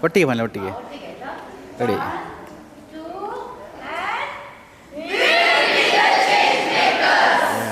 ಒಟ್ಟಿಗೆ ಬನ್ನಿ ಒಟ್ಟಿಗೆ ready